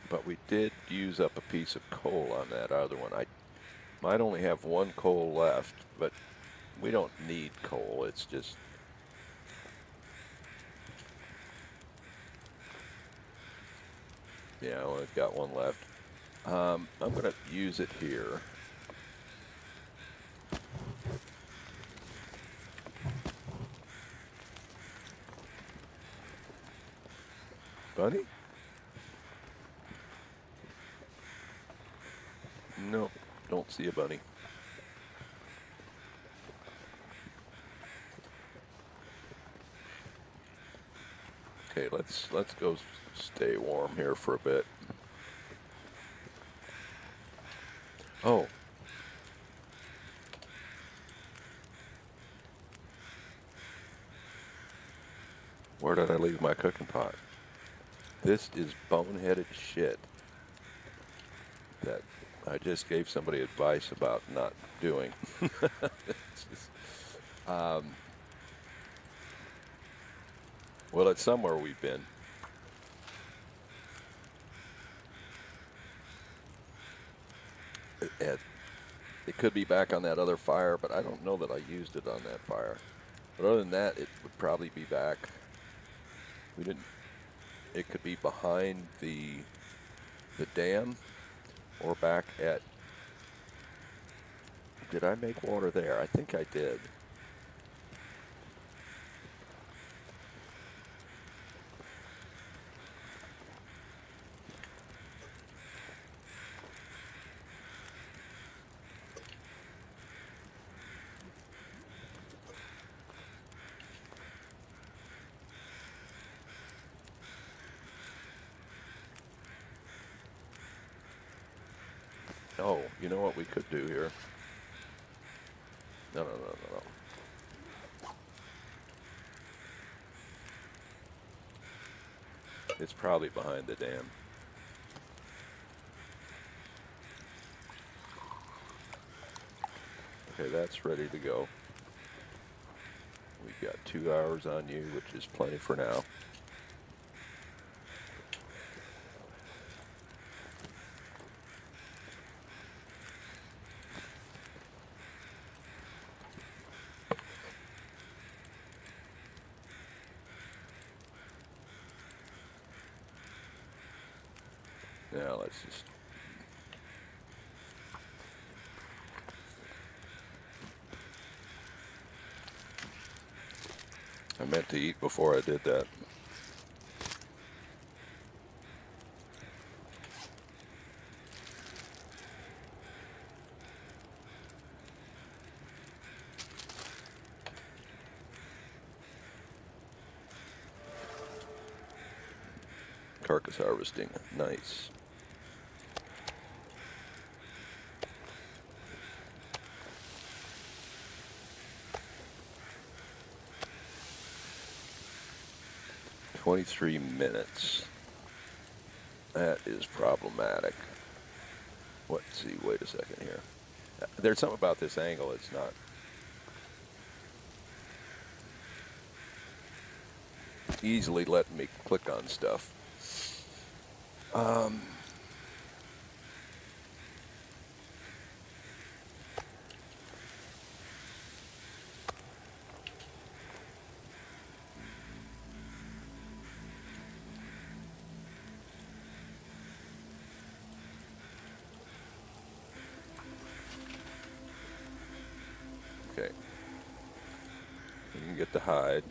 But we did use up a piece of coal on that other one. I might only have one coal left, but we don't need coal. It's just yeah, I only got one left. I'm going to use it here. Bunny? Nope, don't see a bunny. Okay, let's go stay warm here for a bit. Oh. Where did I leave my cooking pot? This is boneheaded shit that I just gave somebody advice about not doing. It's just, well, it's somewhere we've been. It could be back on that other fire, but I don't know that I used it on that fire. But other than that, it would probably be back. We didn't. It could be behind the dam, or back at. Did I make water there? I think I did. Oh, you know what we could do here? No. It's probably behind the dam. Okay, that's ready to go. We've got 2 hours on you, which is plenty for now. Now let's just. I meant to eat before I did that. Carcass harvesting, nice. $23 minutes. That is problematic. Let's see, wait a second here. There's something about this angle, it's not. Easily letting me click on stuff. Okay. You can get the hide.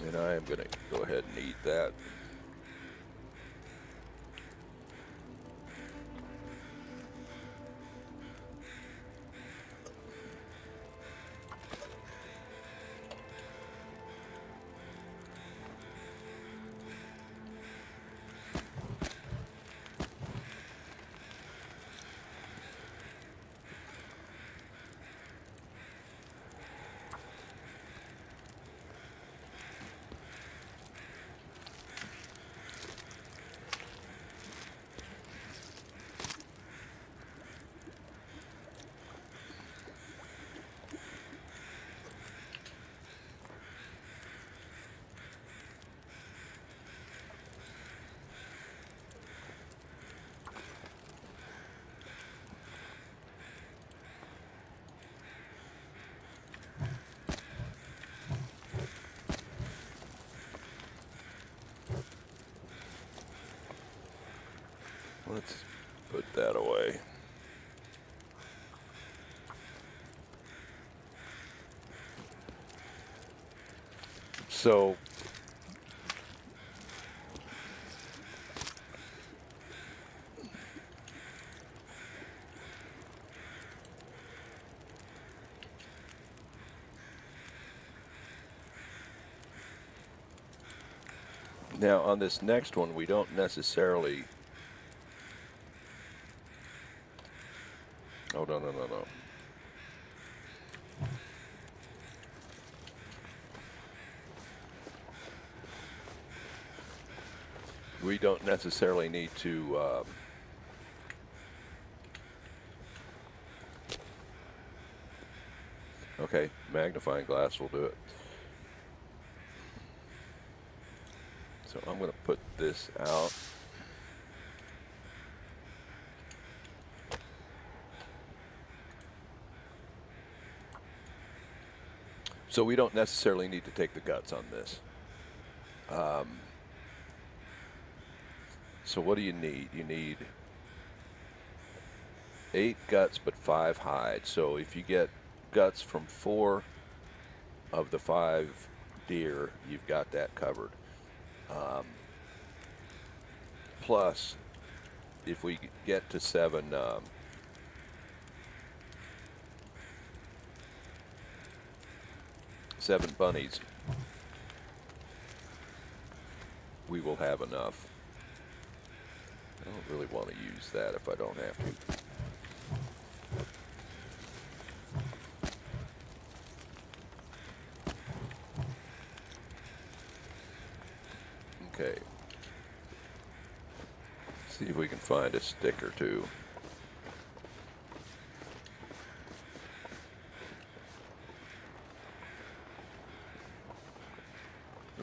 And I am going to go ahead and eat that. Let's put that away. So now on this next one, we don't necessarily. Oh, no. We don't necessarily need to okay, magnifying glass will do it. So I'm going to put this out. So we don't necessarily need to take the guts on this. So what do you need? You need 8 guts but 5 hides. So if you get guts from 4 of the 5 deer, you've got that covered. Plus, if we get to 7 bunnies, we will have enough. I don't really want to use that if I don't have to. Okay. See if we can find a stick or two.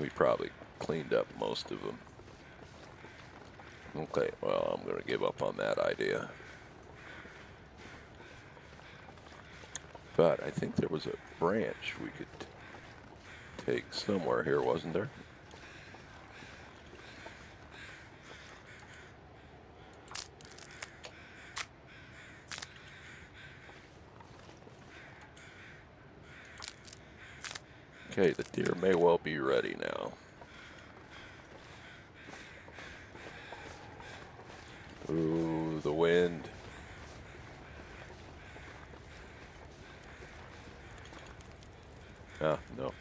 We probably cleaned up most of them. Okay, well, I'm going to give up on that idea. But I think there was a branch we could take somewhere here, wasn't there? Okay, the deer may well be ready now. Ooh, the wind. Ah, no.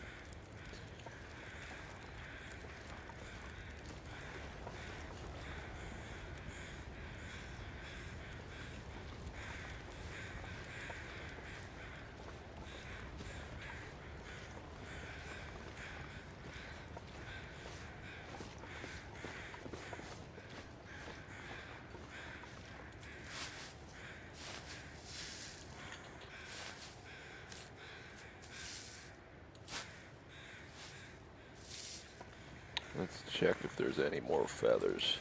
Let's check if there's any more feathers.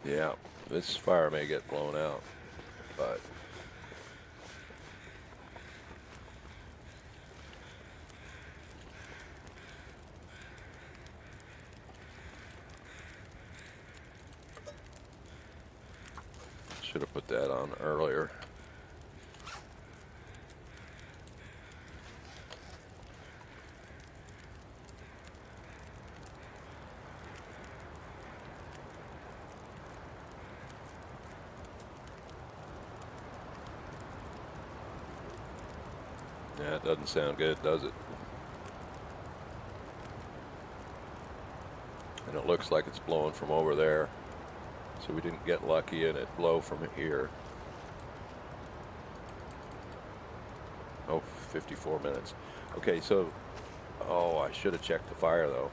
Yeah, this fire may get blown out, but should have put that on earlier. Yeah, it doesn't sound good, does it? And it looks like it's blowing from over there. So we didn't get lucky and it blow from here. Oh, 54 minutes. Okay, so, oh, I should have checked the fire though.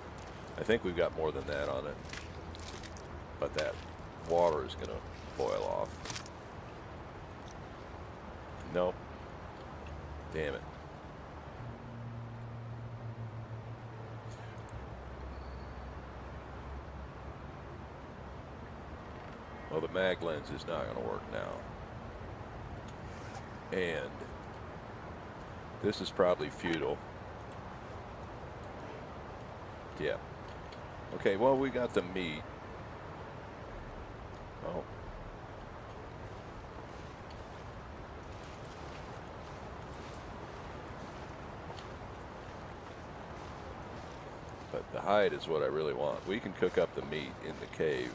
I think we've got more than that on it. But that water is gonna boil off. Nope. Damn it. Well, the mag lens is not going to work now. And this is probably futile. Yeah. Okay, well, we got the meat. Oh. But the hide is what I really want. We can cook up the meat in the cave.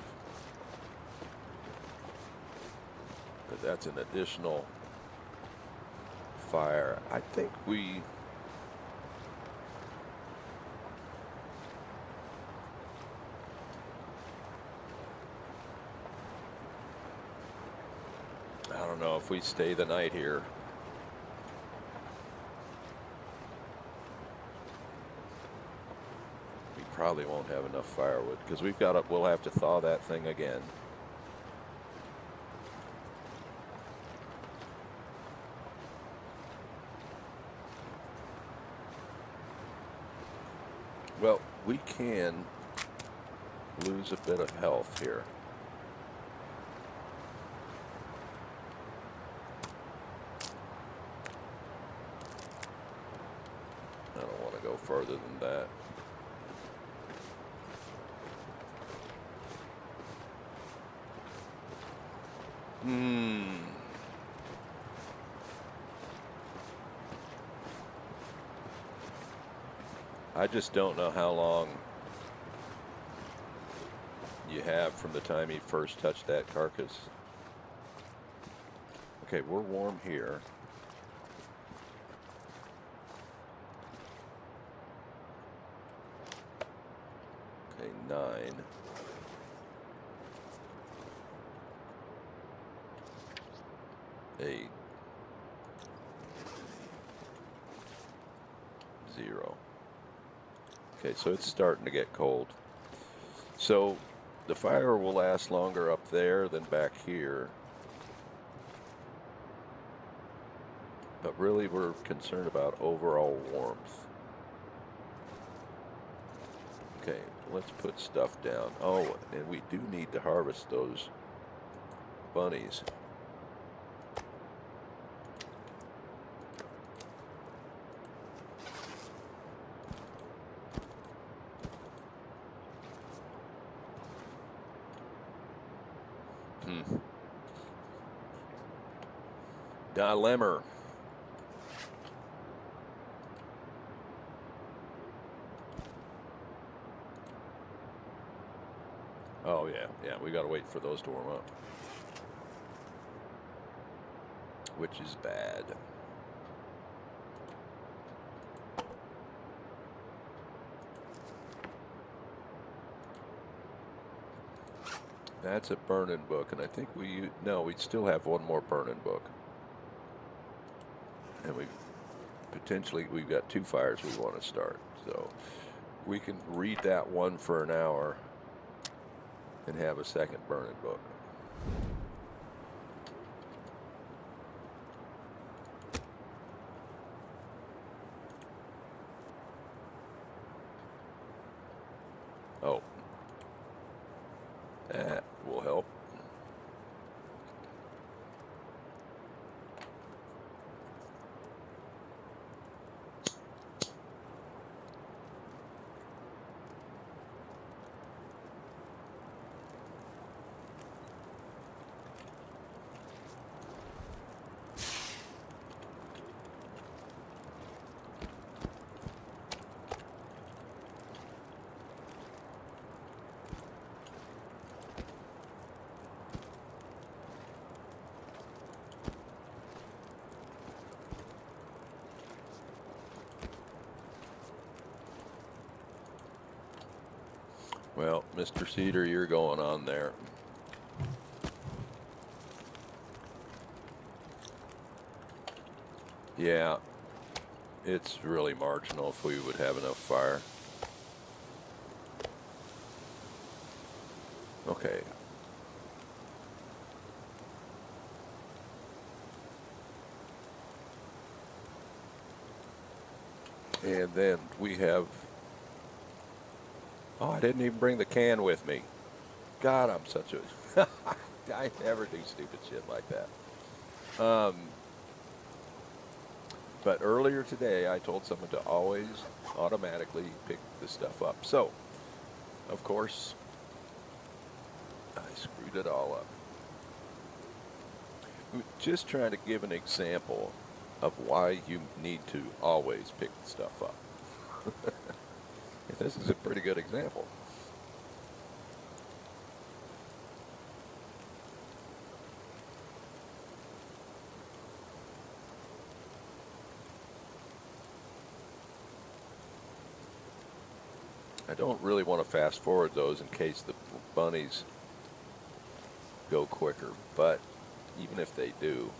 But that's an additional fire. I think we... I don't know if we stay the night here. We probably won't have enough firewood because we'll have to thaw that thing again. Well, we can lose a bit of health here. I don't want to go further than that. I just don't know how long you have from the time he first touched that carcass. Okay, we're warm here. Okay, 9. 8. 0. Okay, so it's starting to get cold. So the fire will last longer up there than back here. Really, we're concerned about overall warmth. Okay, let's put stuff down. Oh, and we do need to harvest those bunnies. Dilemma. Oh yeah, we got to wait for those to warm up, which is bad. That's a burning book, and I think we still have one more burning book, and we've got 2 fires we want to start, so we can read that one for an hour and have a second burning book. Oh, that will help. Well, Mr. Cedar, you're going on there. Yeah, it's really marginal if we would have enough fire. Okay. And then we have... Oh, I didn't even bring the can with me. God, I'm such a... I never do stupid shit like that. But earlier today, I told someone to always automatically pick the stuff up. So, of course, I screwed it all up. Just trying to give an example of why you need to always pick stuff up. This is a pretty good example. I don't really want to fast forward those in case the bunnies go quicker, but even if they do,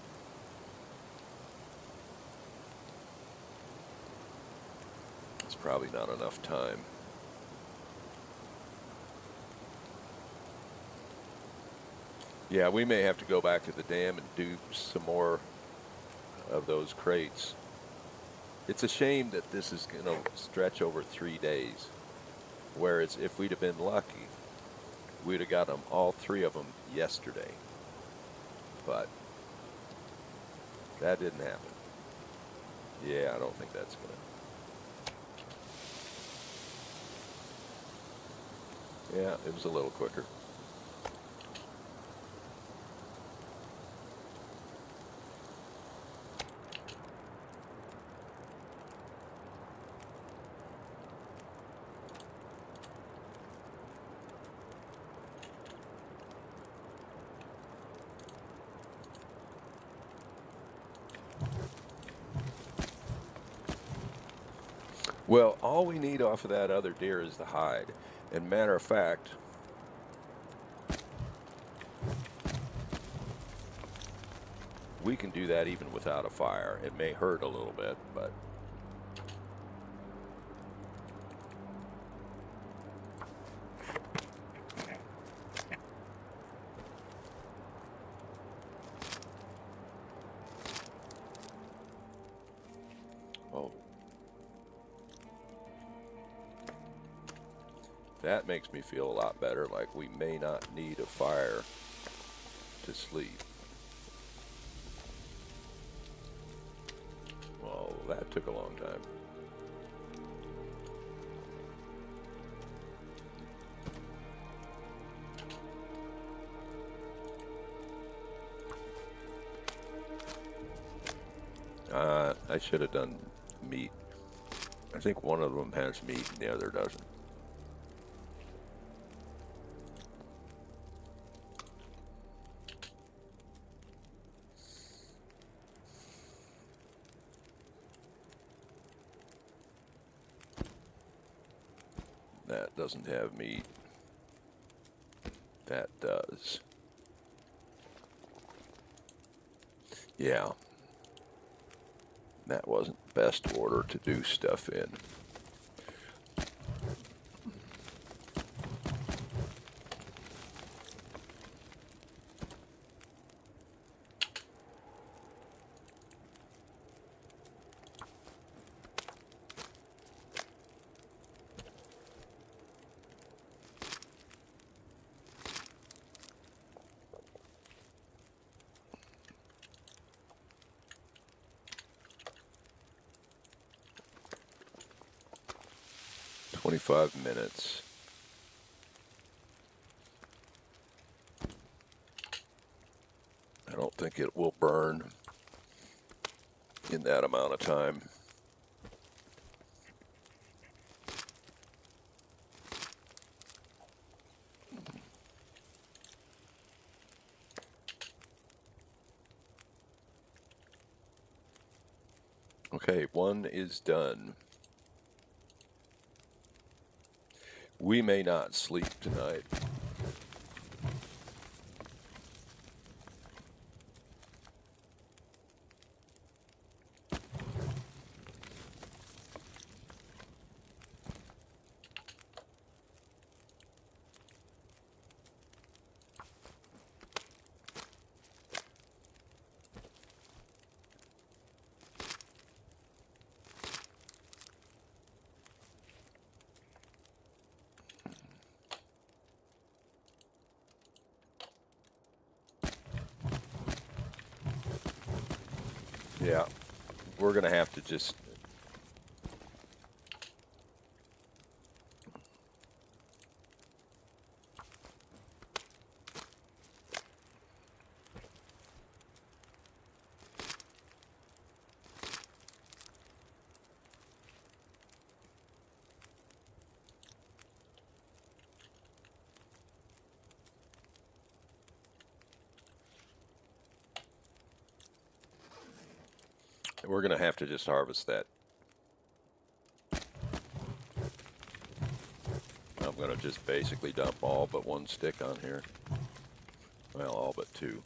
it's probably not enough time. Yeah, we may have to go back to the dam and do some more of those crates. It's a shame that this is going to stretch over 3 days. Whereas if we'd have been lucky, we'd have got them, all 3 of them, yesterday. But that didn't happen. Yeah, I don't think that's going to. Yeah, it was a little quicker. Well, all we need off of that other deer is the hide. And matter of fact, we can do that even without a fire. It may hurt a little bit, but... That makes me feel a lot better, like we may not need a fire to sleep. Well, that took a long time. I should have done meat. I think one of them has meat and the other doesn't. That doesn't have meat. That does. Yeah. That wasn't the best order to do stuff in. $25. I don't think it will burn in that amount of time. Okay, one is done. We may not sleep tonight. Yeah, we're going to have to just... We're going to have to just harvest that. I'm going to just basically dump all but one stick on here. Well, all but two.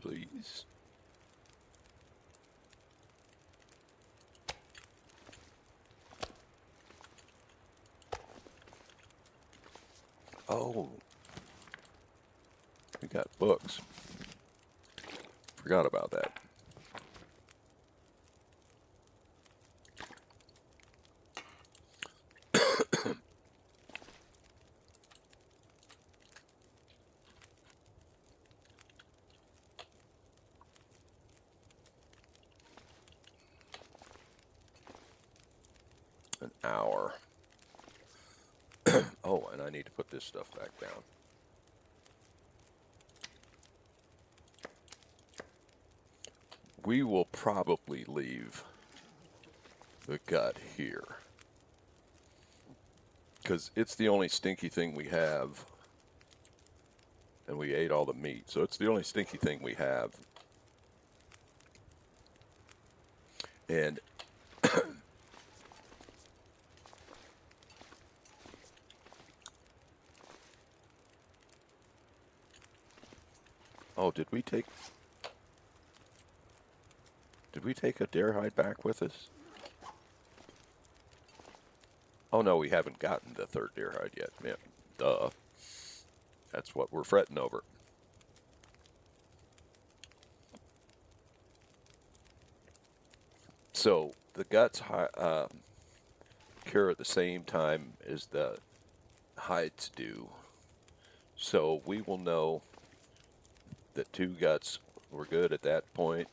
Please. Oh, we got books. Forgot about that. An hour. Oh, and I need to put this stuff back down. We will probably leave the gut here, because it's the only stinky thing we have, and we ate all the meat, so it's the only stinky thing we have. And Oh, did we take a deer hide back with us? Oh no, we haven't gotten the third deer hide yet. Yeah, duh. That's what we're fretting over. So the guts cure at the same time as the hides do. So we will know that 2 guts were good at that point,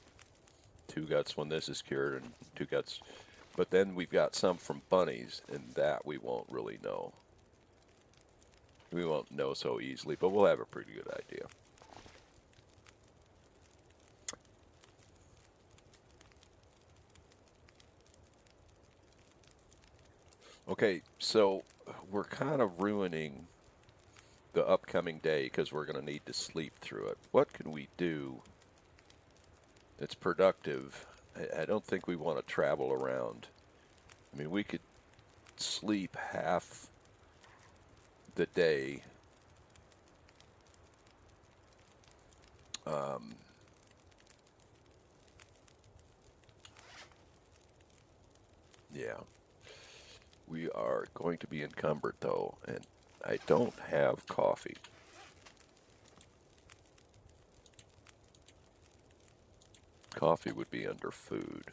2 guts when this is cured, and 2 guts. But then we've got some from bunnies, and that we won't really know. We won't know so easily, but we'll have a pretty good idea. Okay, so we're kind of ruining the upcoming day because we're going to need to sleep through it. What can we do that's productive? I don't think we want to travel around. I mean, we could sleep half the day. Yeah. We are going to be encumbered, though, and I don't have coffee. Coffee would be under food.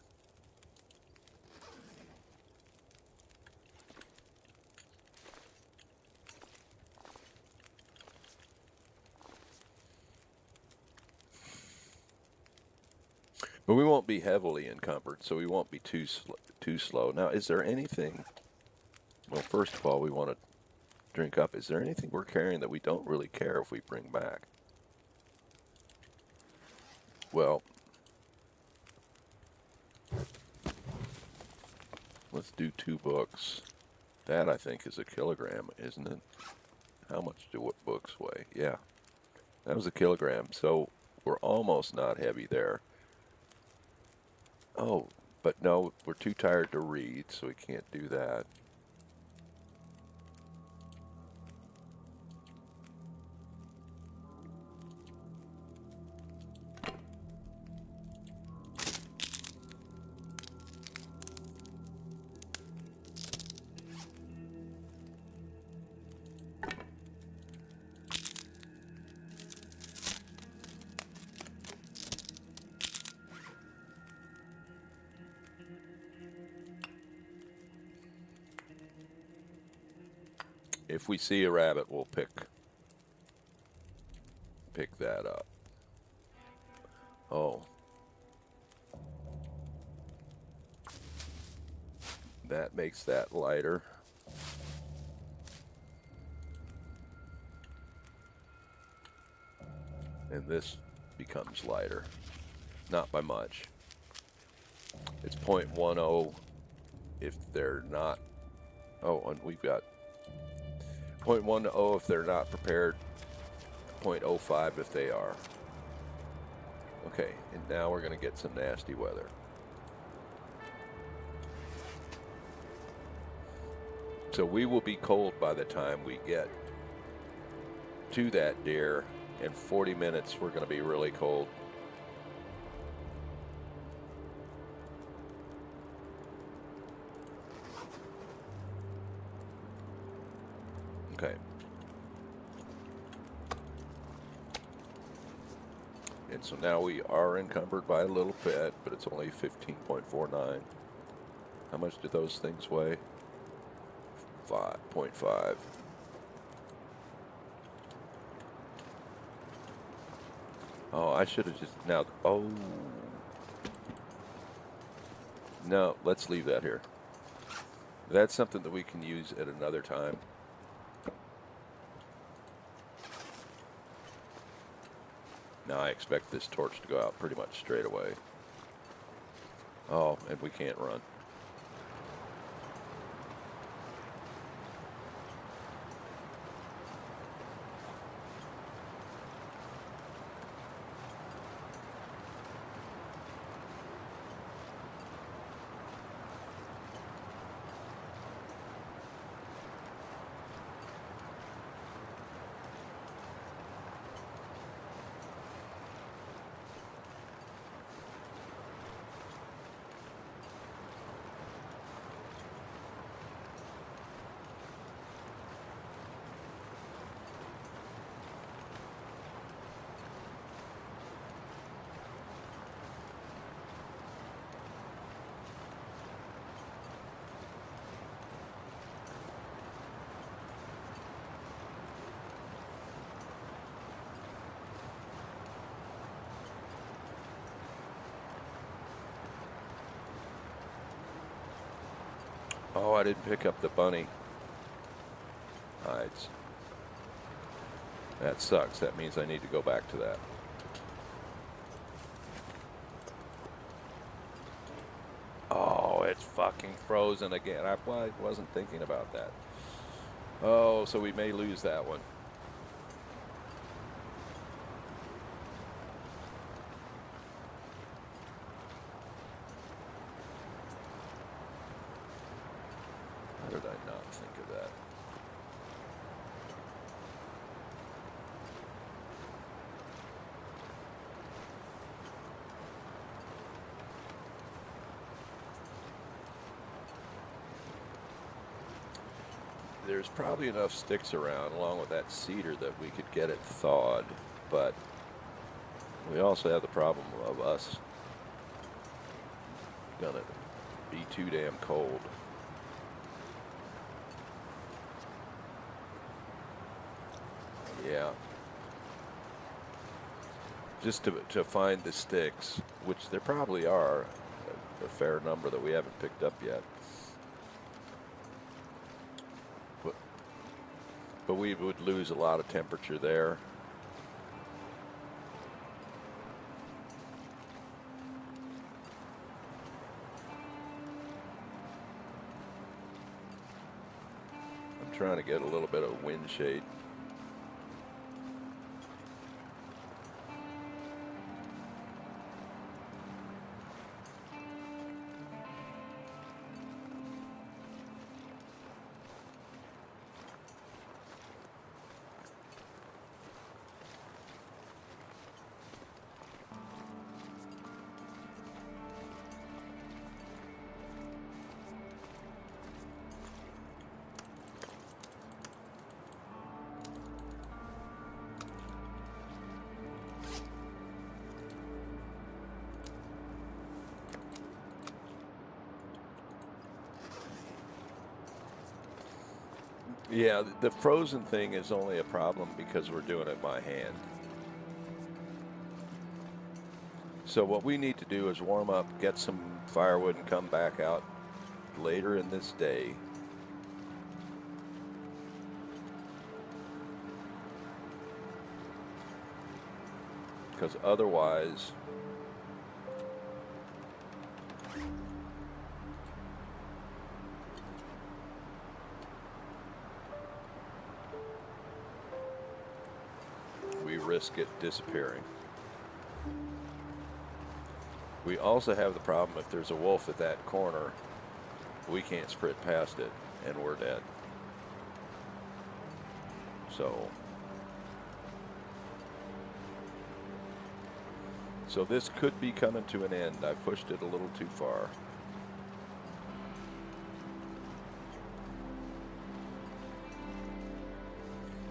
But we won't be heavily encumbered, so we won't be too slow. Now, is there anything... Well, first of all, we want to drink up. Is there anything we're carrying that we don't really care if we bring back? Well, let's do 2 books. That, I think, is a kilogram, isn't it? How much do what books weigh? Yeah, that was a kilogram. So we're almost not heavy there. Oh, but no, we're too tired to read, so we can't do that. If we see a rabbit, we'll pick that up. Oh. That makes that lighter. And this becomes lighter. Not by much. It's 0.10 if they're not... Oh, and we've got 0.10 if they're not prepared, 0.05 if they are. Okay, and now we're going to get some nasty weather. So we will be cold by the time we get to that deer. In 40 minutes, we're going to be really cold. Okay. And so now we are encumbered by a little bit, but it's only 15.49. How much do those things weigh? 5.5. Oh, I should have just now. Oh. No, let's leave that here. That's something that we can use at another time. Now I expect this torch to go out pretty much straight away. Oh, and we can't run. Oh, I didn't pick up the bunny hides. That sucks. That means I need to go back to that. Oh, it's fucking frozen again. I wasn't thinking about that. Oh, so we may lose that one. How did I not think of that? There's probably enough sticks around along with that cedar that we could get it thawed, but we also have the problem of us gonna be too damn cold. Yeah. Just to find the sticks, which there probably are a fair number that we haven't picked up yet. But we would lose a lot of temperature there. I'm trying to get a little bit of wind shade. Yeah, the frozen thing is only a problem because we're doing it by hand. So what we need to do is warm up, get some firewood, and come back out later in this day. Because otherwise, we risk it disappearing. We also have the problem if there's a wolf at that corner, we can't sprint past it and we're dead. So this could be coming to an end. I pushed it a little too far.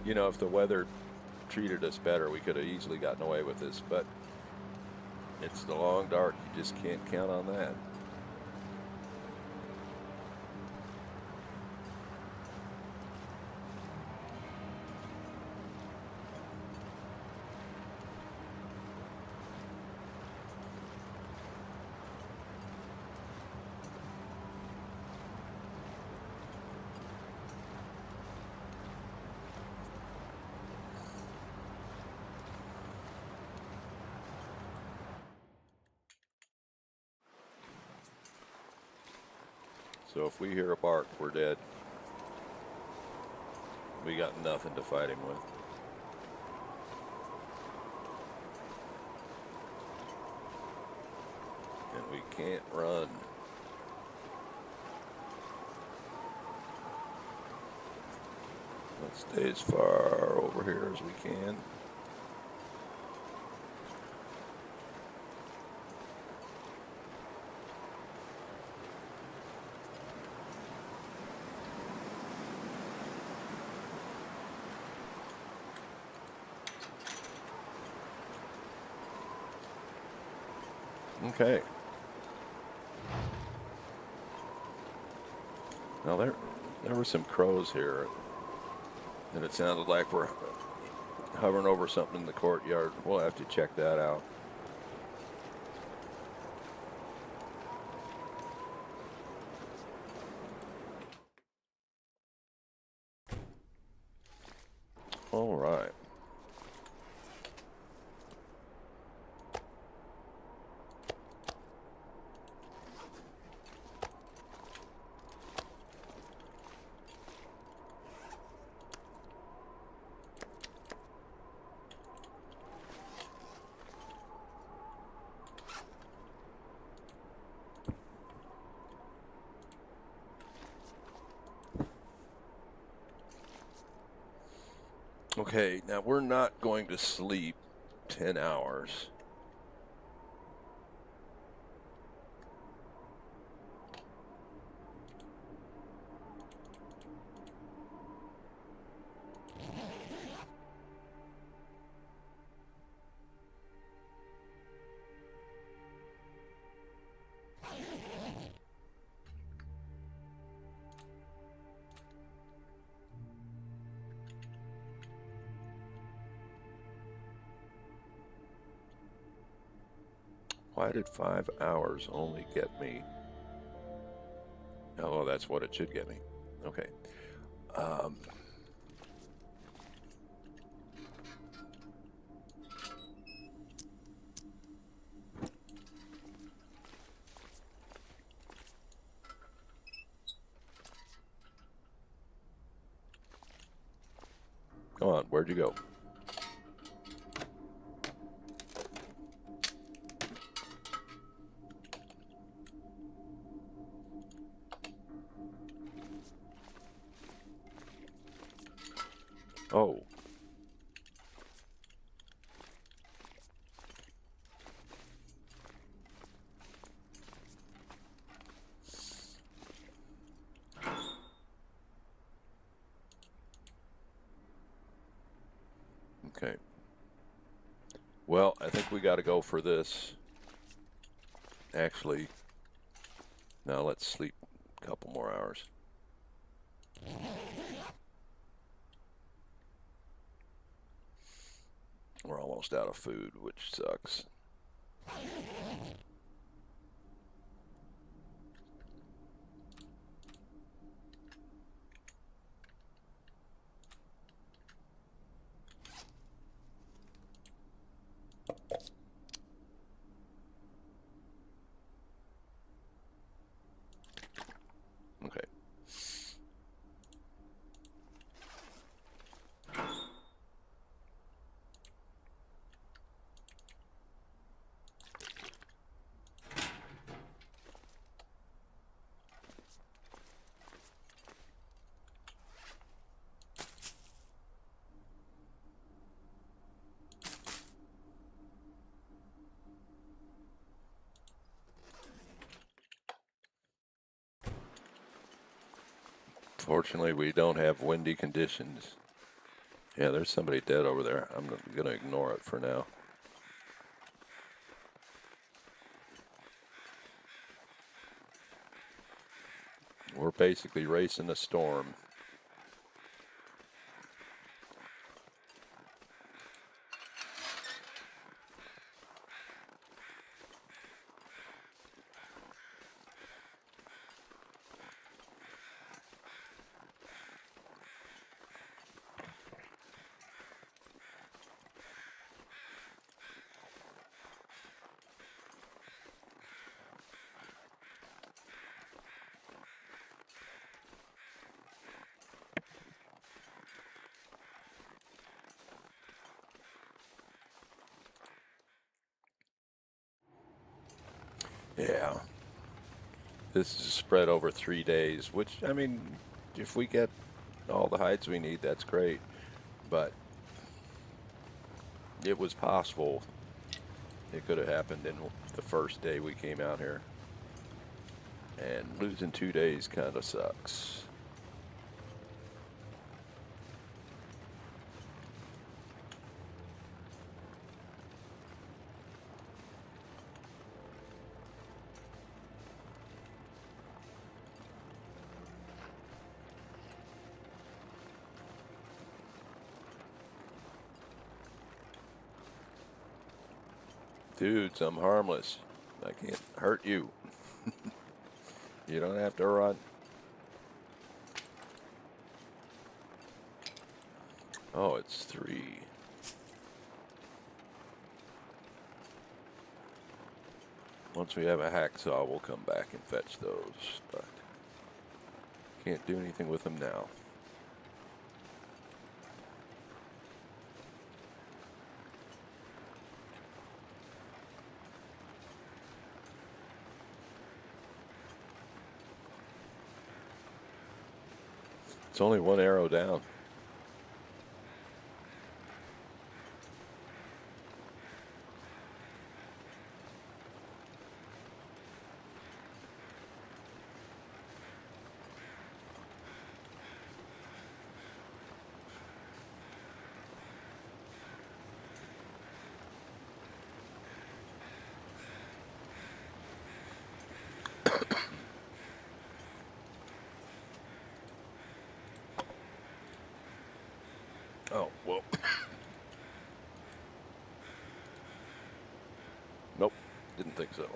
You know, if the weather treated us better, we could have easily gotten away with this, but it's the long dark. You just can't count on that. So if we hear a bark, we're dead. We got nothing to fight him with. And we can't run. Let's stay as far over here as we can. Okay. Now there were some crows here, and it sounded like we're hovering over something in the courtyard. We'll have to check that out. Okay, now we're not going to sleep 10 hours. Why did 5 hours only get me? Oh, that's what it should get me. Okay. Come on, where'd you go? Oh. Okay. Well, I think we got to go for this. Actually, now let's sleep a couple more hours. We're almost out of food, which sucks. Okay. Fortunately, we don't have windy conditions. Yeah, there's somebody dead over there. I'm going to ignore it for now. We're basically racing a storm. Yeah. This is spread over 3 days, which, I mean, if we get all the hides we need, that's great. But it was possible it could have happened in the first day we came out here. And losing 2 days kind of sucks. Dudes, I'm harmless. I can't hurt you. You don't have to run. Oh, it's 3. Once we have a hacksaw, we'll come back and fetch those, but can't do anything with them now. It's only 1 arrow down. Didn't think so.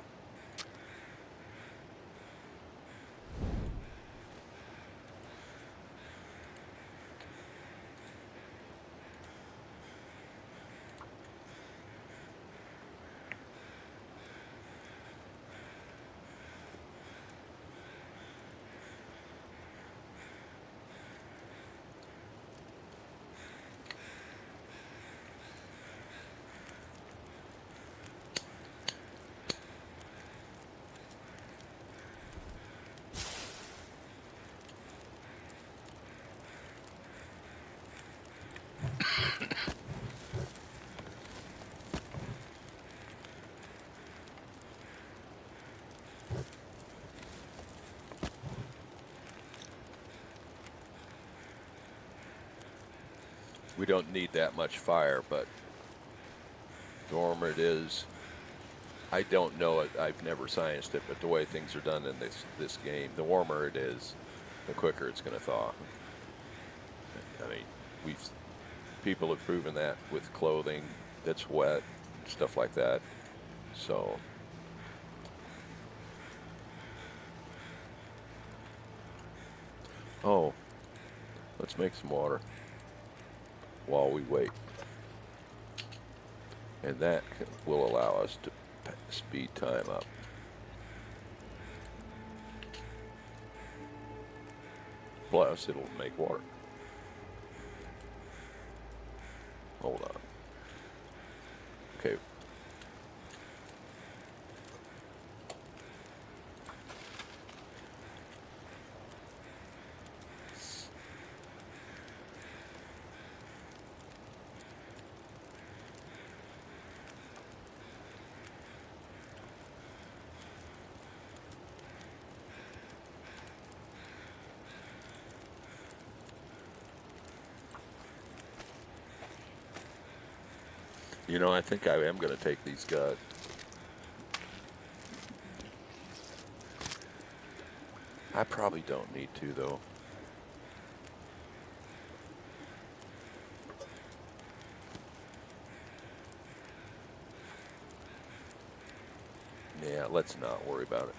We don't need that much fire, but the warmer it is, I don't know it. I've never scienced it, but the way things are done in this game, the warmer it is, the quicker it's going to thaw. I mean, people have proven that with clothing that's wet, stuff like that. So, oh, let's make some water while we wait. And that will allow us to speed time up. Plus, it'll make water. Hold on. Okay. You know, I think I am going to take these guys. I probably don't need to, though. Yeah, let's not worry about it.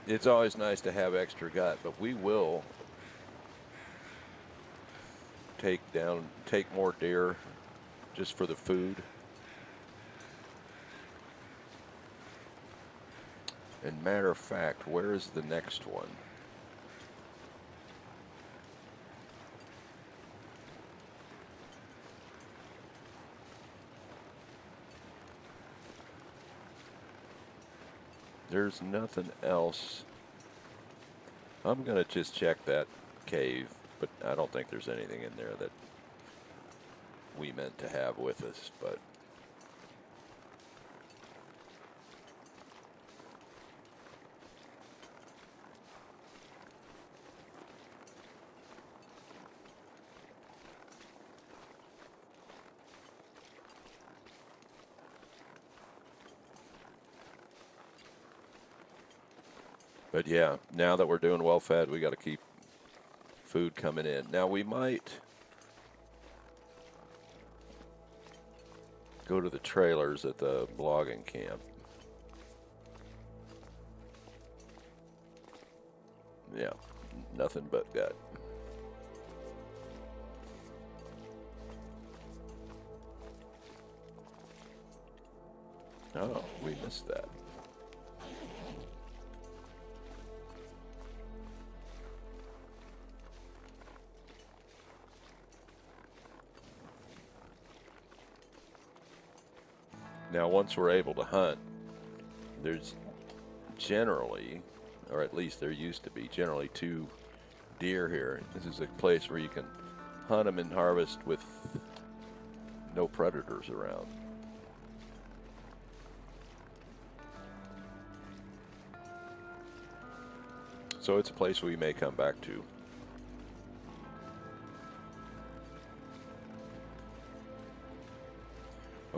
It's always nice to have extra gut, but we will take more deer just for the food. And matter of fact, where is the next one? There's nothing else. I'm going to just check that cave, but I don't think there's anything in there that we meant to have with us, but yeah, now that we're doing well fed, we got to keep food coming in. Now we might go to the trailers at the logging camp. Yeah, nothing but gut. Oh, we missed that. Now, once we're able to hunt, there's generally, or at least there used to be, generally 2 deer here. This is a place where you can hunt them and harvest with no predators around. So it's a place we may come back to.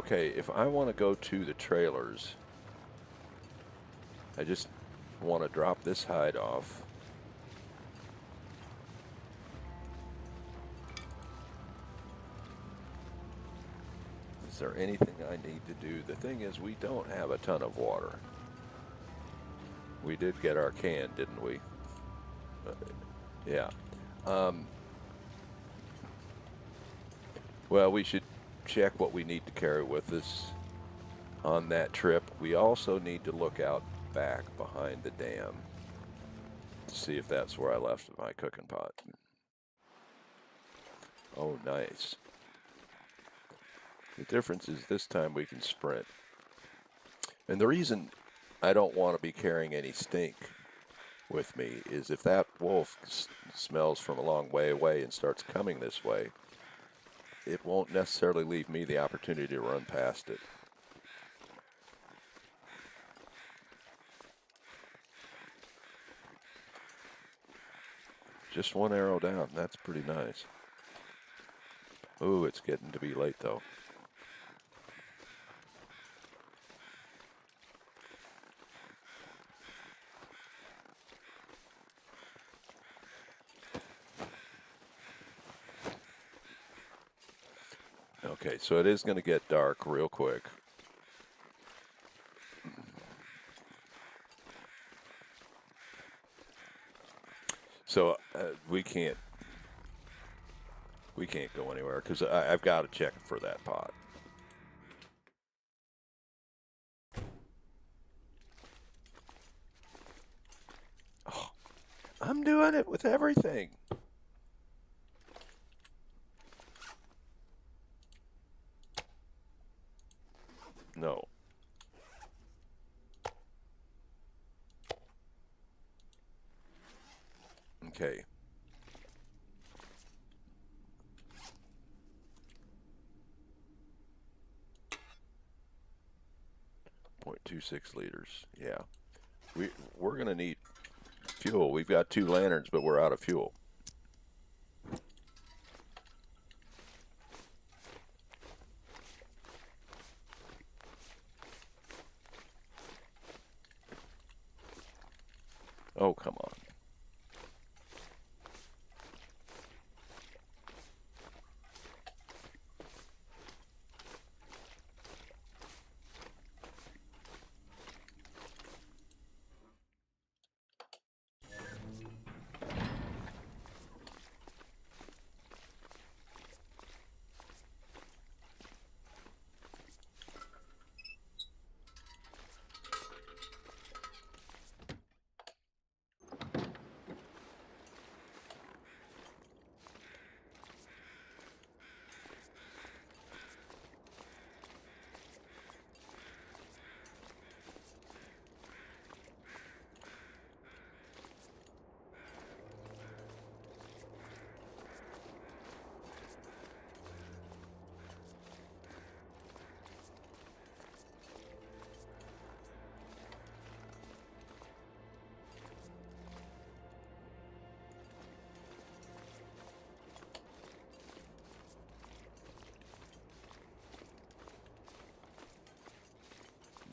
Okay, if I want to go to the trailers, I just want to drop this hide off. Is there anything I need to do? The thing is, we don't have a ton of water. We did get our can, didn't we? Yeah. Well, we should check what we need to carry with us on that trip. We also need to look out back behind the dam to see if that's where I left my cooking pot. Oh, nice. The difference is this time we can sprint. And the reason I don't want to be carrying any stink with me is if that wolf smells from a long way away and starts coming this way, it won't necessarily leave me the opportunity to run past it. Just one arrow down. That's pretty nice. Ooh, it's getting to be late though. Okay, so it is going to get dark real quick. So we can't go anywhere because I've got to check for that pot. Oh, I'm doing it with everything. No. Okay. 0.26 liters. Yeah. We're going to need fuel. We've got 2 lanterns, but we're out of fuel. Oh, come on.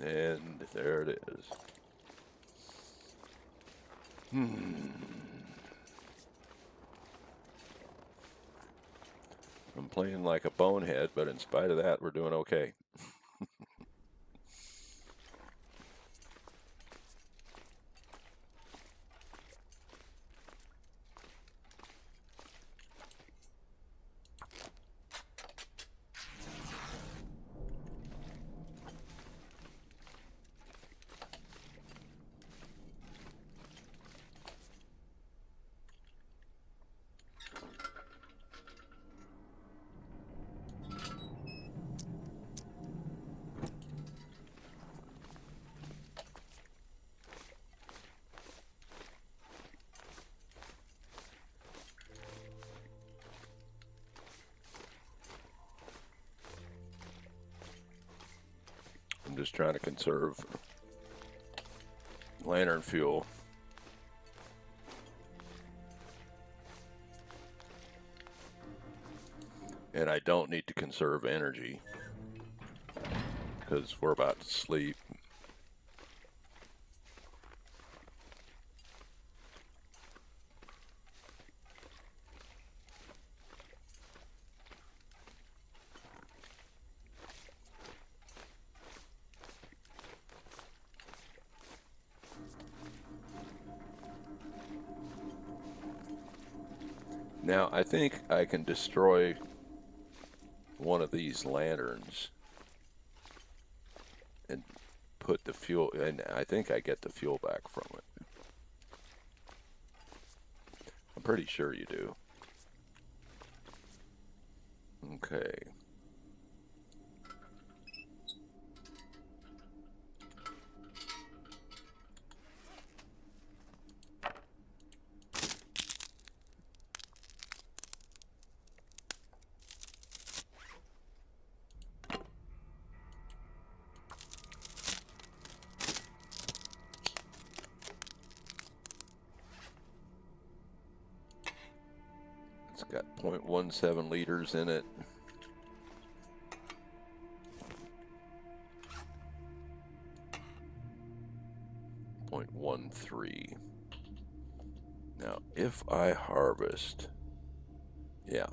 And there it is. I'm playing like a bonehead, but in spite of that, we're doing okay. I'm just trying to conserve lantern fuel. And I don't need to conserve energy. because we're about to sleep. Now, I think I can destroy one of these lanterns and put the fuel, and I think I get the fuel back from it. I'm pretty sure you do. Okay. It's got 0.17 liters in it. .13. Now, if I harvest, yeah.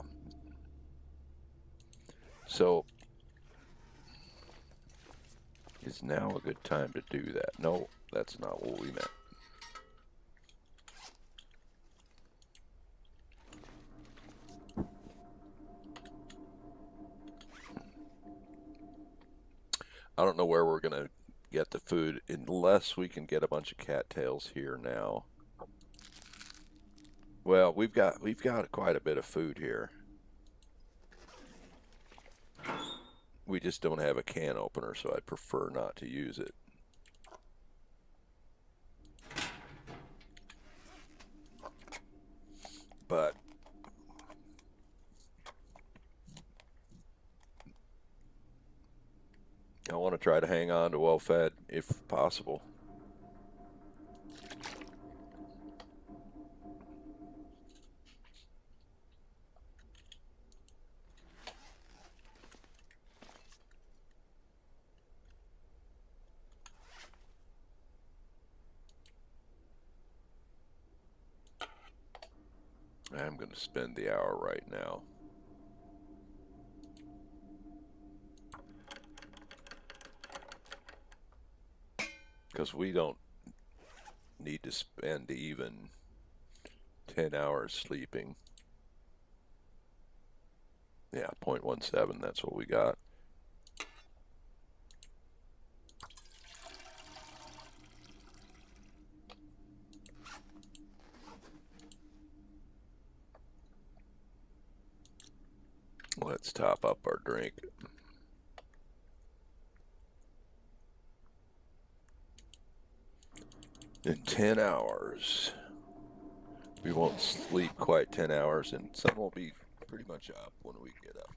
So, is now a good time to do that? No, that's not what we meant. I don't know where we're gonna get the food unless we can get a bunch of cattails here now. Well, we've got quite a bit of food here. We just don't have a can opener, so I'd prefer not to use it. But I want to try to hang on to well-fed if possible. I'm going to spend the hour right now. Because we don't need to spend even 10 hours sleeping. Yeah, 0.17, that's what we got. Let's top up our drink. In 10 hours. We won't sleep quite 10 hours, and sun will be pretty much up when we get up.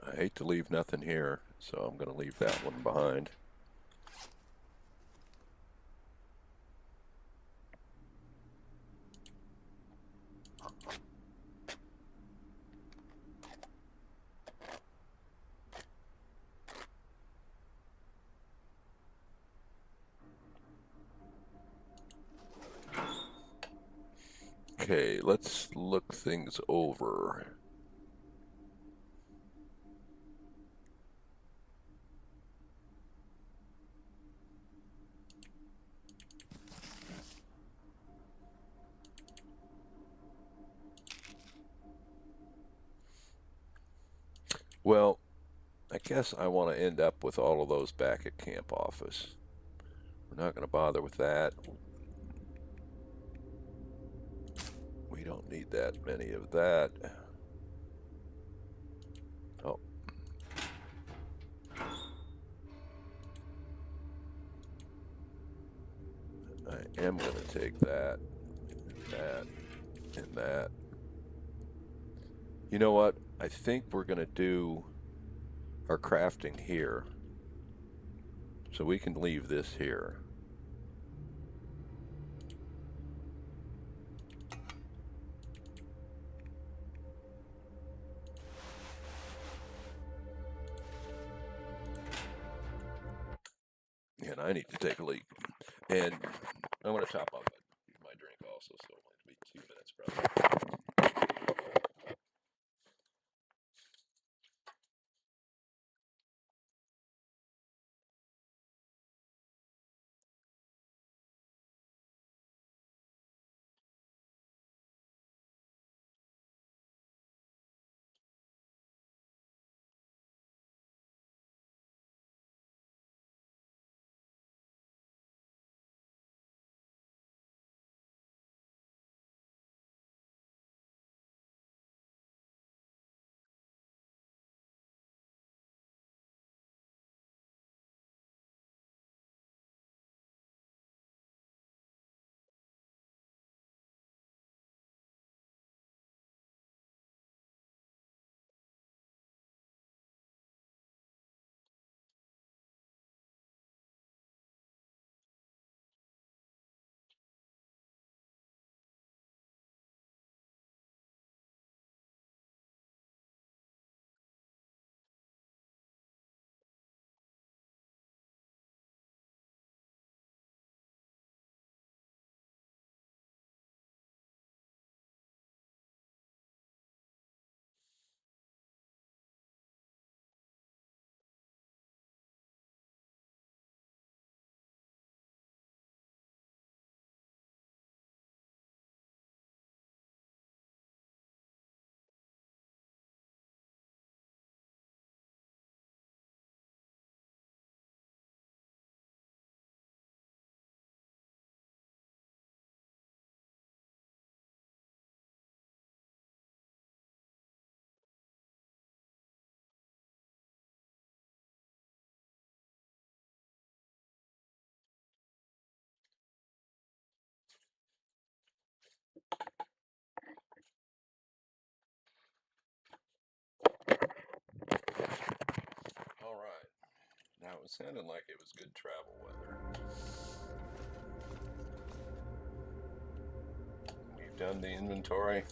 I hate to leave nothing here, so I'm going to leave that one behind. Okay, let's look things over. Well, I guess I want to end up with all of those back at camp office. We're not going to bother with that. We don't need that many of that. Oh. I am going to take that, that, and that. You know what? I think we're going to do our crafting here. So we can leave this here. And I need to take a leak. And I'm going to top off my drink also, so it'll be 2 minutes probably. All right. Now it sounded like it was good travel weather. We've done the inventory.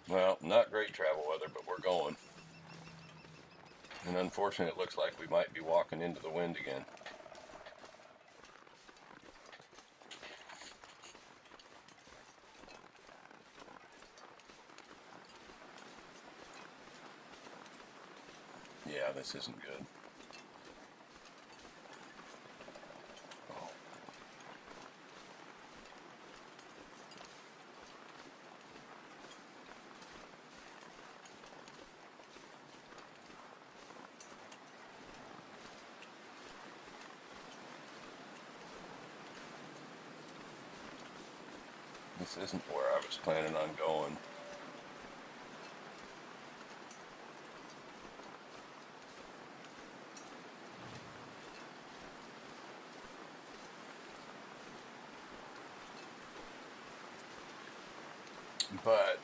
Well, not great travel weather, but we're going. And unfortunately, it looks like we might be walking into the wind again. Yeah, this isn't good. Oh. This isn't where I was planning on going. But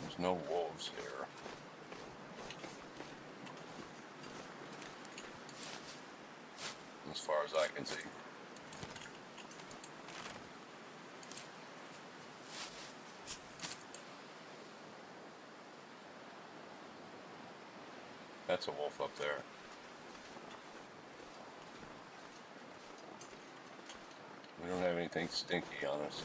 there's no wolves here. As far as I can see. That's a wolf up there. We don't have anything stinky on us.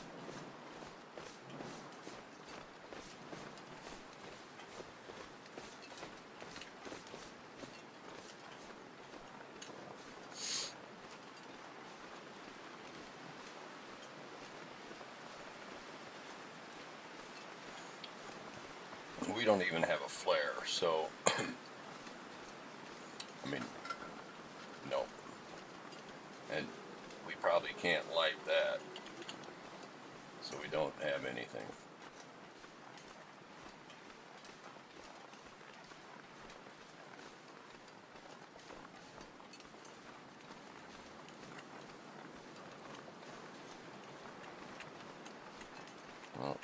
We don't even have a flare, so I mean, no. And we probably can't light that, so we don't have anything.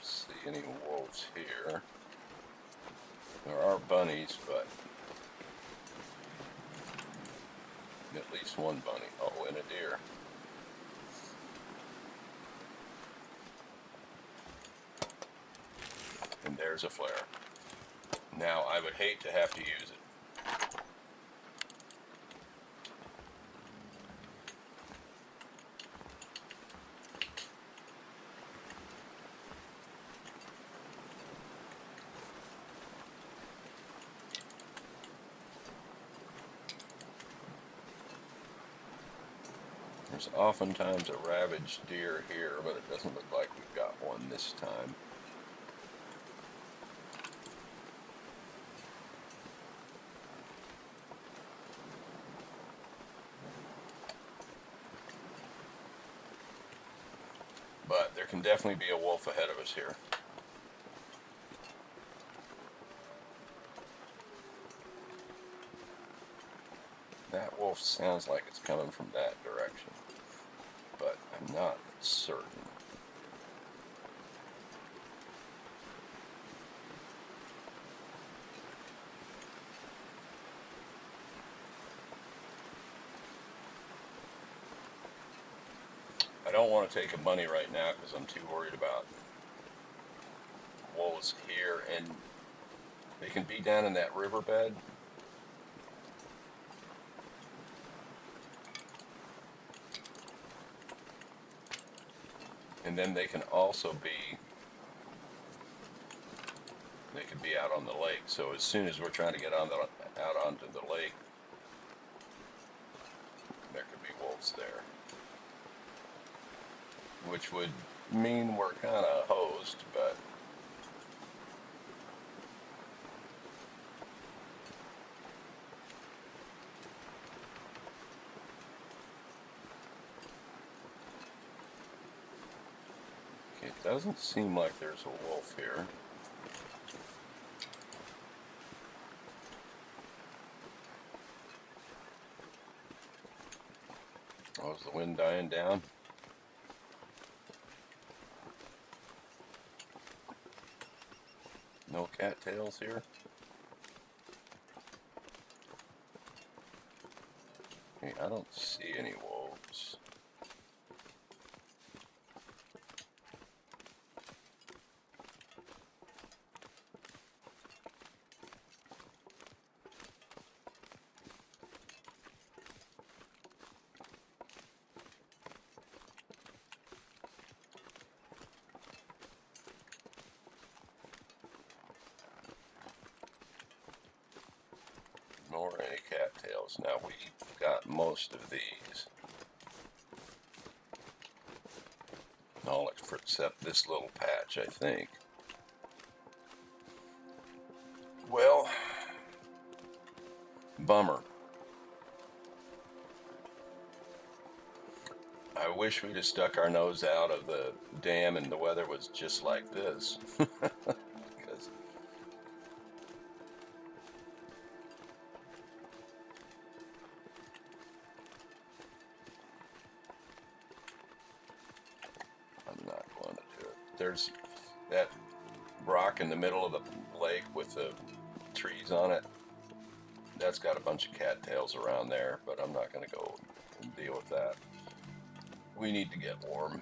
see any wolves here. There are bunnies, but at least one bunny. Oh, and a deer. And there's a flare. Now, I would hate to have to use it. There's oftentimes a ravaged deer here, but it doesn't look like we've got one this time. But there can definitely be a wolf ahead of us here. That wolf sounds like it's coming from that direction, but I'm not certain. I don't want to take a bunny right now because I'm too worried about wolves here, and they can be down in that riverbed. And then they can also be, they could be out on the lake. So as soon as we're trying to get on out onto the lake, there could be wolves there. Which would mean we're kind of hosed, but it doesn't seem like there's a wolf here. Oh, is the wind dying down? No cattails here? Hey, I don't see any wolves. Nor any cattails. Now we got most of these. All except this little patch, I think. Well, bummer. I wish we'd have stuck our nose out of the dam and the weather was just like this. Because I'm not going to do it. There's that rock in the middle of the lake with the trees on it. That's got a bunch of cattails around there, but I'm not going to go and deal with that. We need to get warm.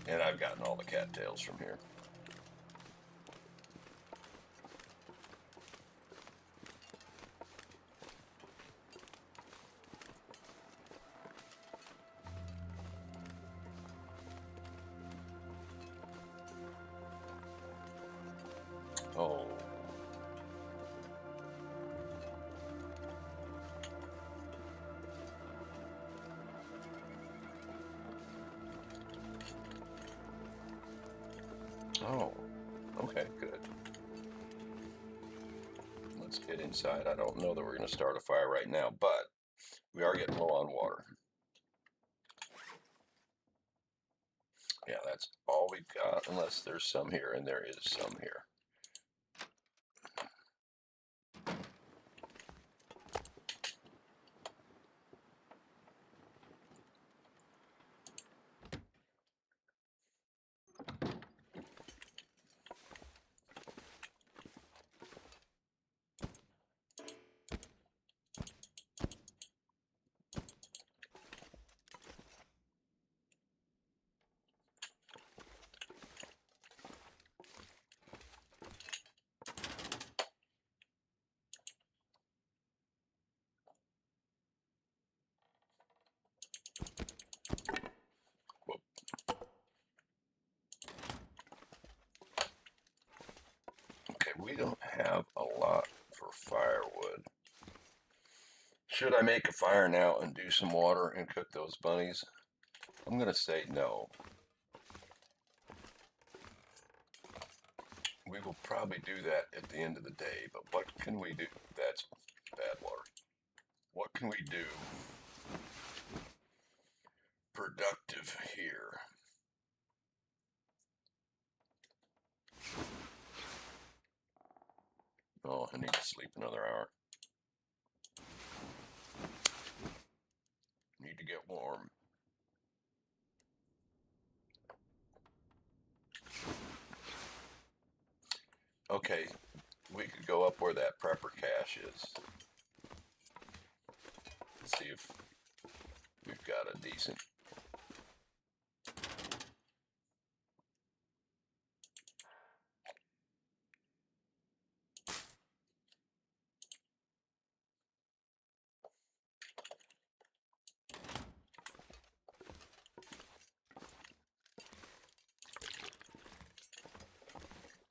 And I've gotten all the cattails from here. Oh. Oh, okay, good. Let's get inside. I don't know that we're going to start a fire right now, but we are getting low on water. Yeah, that's all we've got, unless there's some here, and there is some here. firewood. Should I make a fire now and do some water and cook those bunnies? I'm going to say no. We will probably do that at the end of the day, but what can we do? That's bad water. What can we do productive here? Oh, I need to sleep another hour. Need to get warm. Okay, we could go up where that prepper cache is. See if we've got a decent.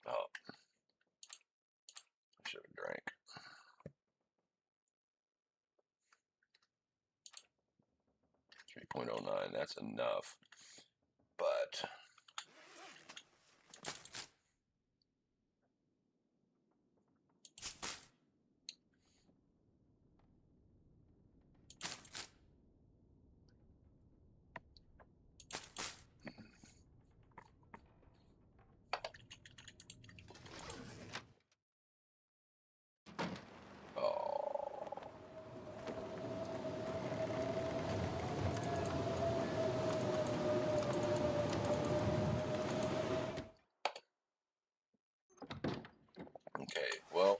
Oh, I should have drank. .09, that's enough. But oh, okay, well,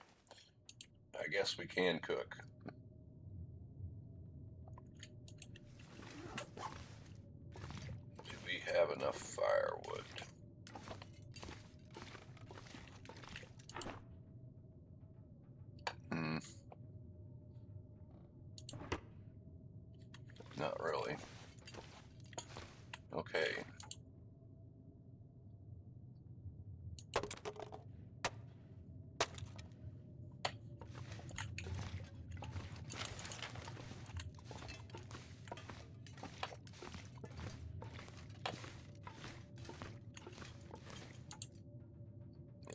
I guess we can cook. Do we have enough firewood? Not really. Okay.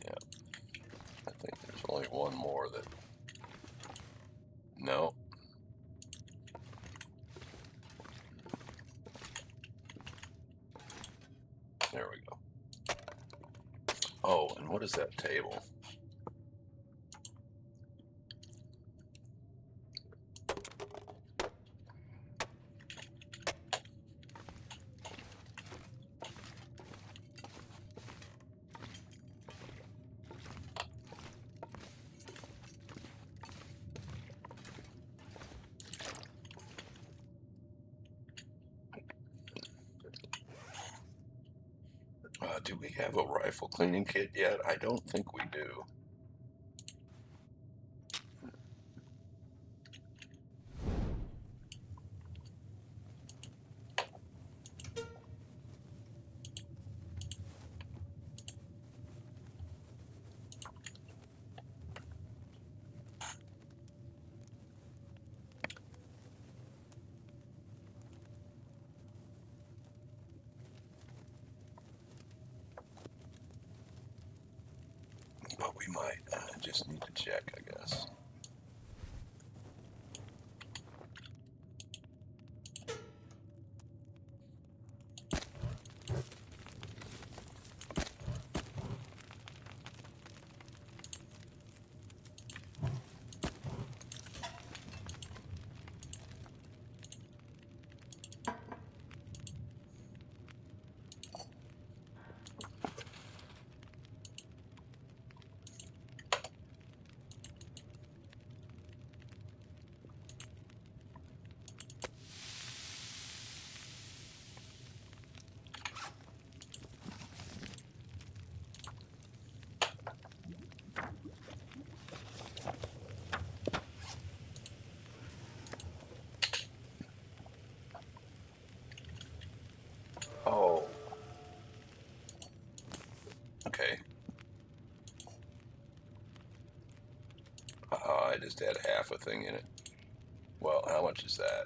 Yeah. I think there's only one more that. No. There we go. Oh, and what is that table? Do we have a rifle cleaning kit yet? I don't think we do. But we might. Just need to check, I guess. Oh. Okay. I just had half a thing in it. Well, how much is that?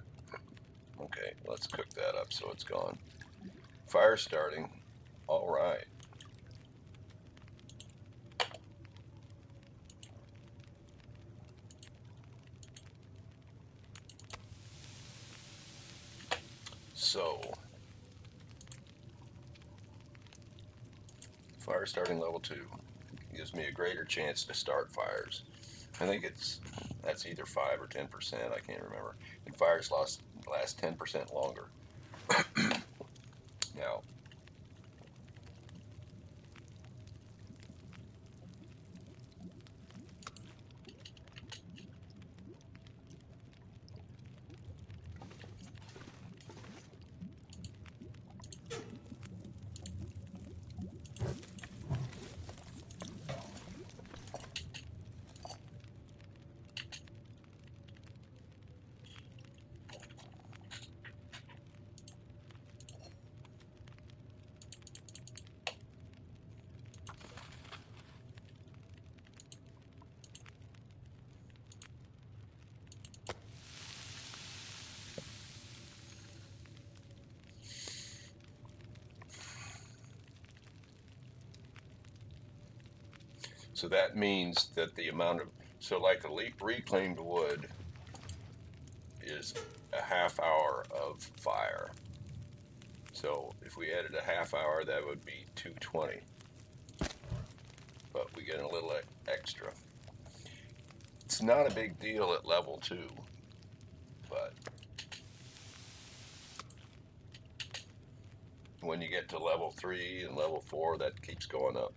Okay, let's cook that up so it's gone. Fire starting. All right. So, fire starting level 2 gives me a greater chance to start fires. I think that's either 5 or 10%, I can't remember. And fires last 10% longer. Now, so that means that the amount of, so like the reclaimed wood is a half hour of fire. So if we added a half hour, that would be 220. But we get a little extra. It's not a big deal at level 2, but when you get to level 3 and level 4, that keeps going up.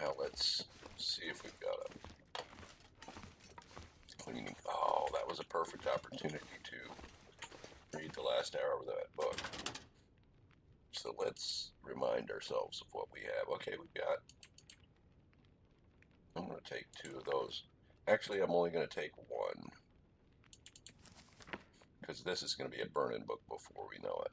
Now let's see if we've got a cleaning. Oh, that was a perfect opportunity to read the last hour of that book. So let's remind ourselves of what we have. Okay, we've got, I'm going to take 2 of those. Actually, I'm only going to take 1, because this is going to be a burn-in book before we know it.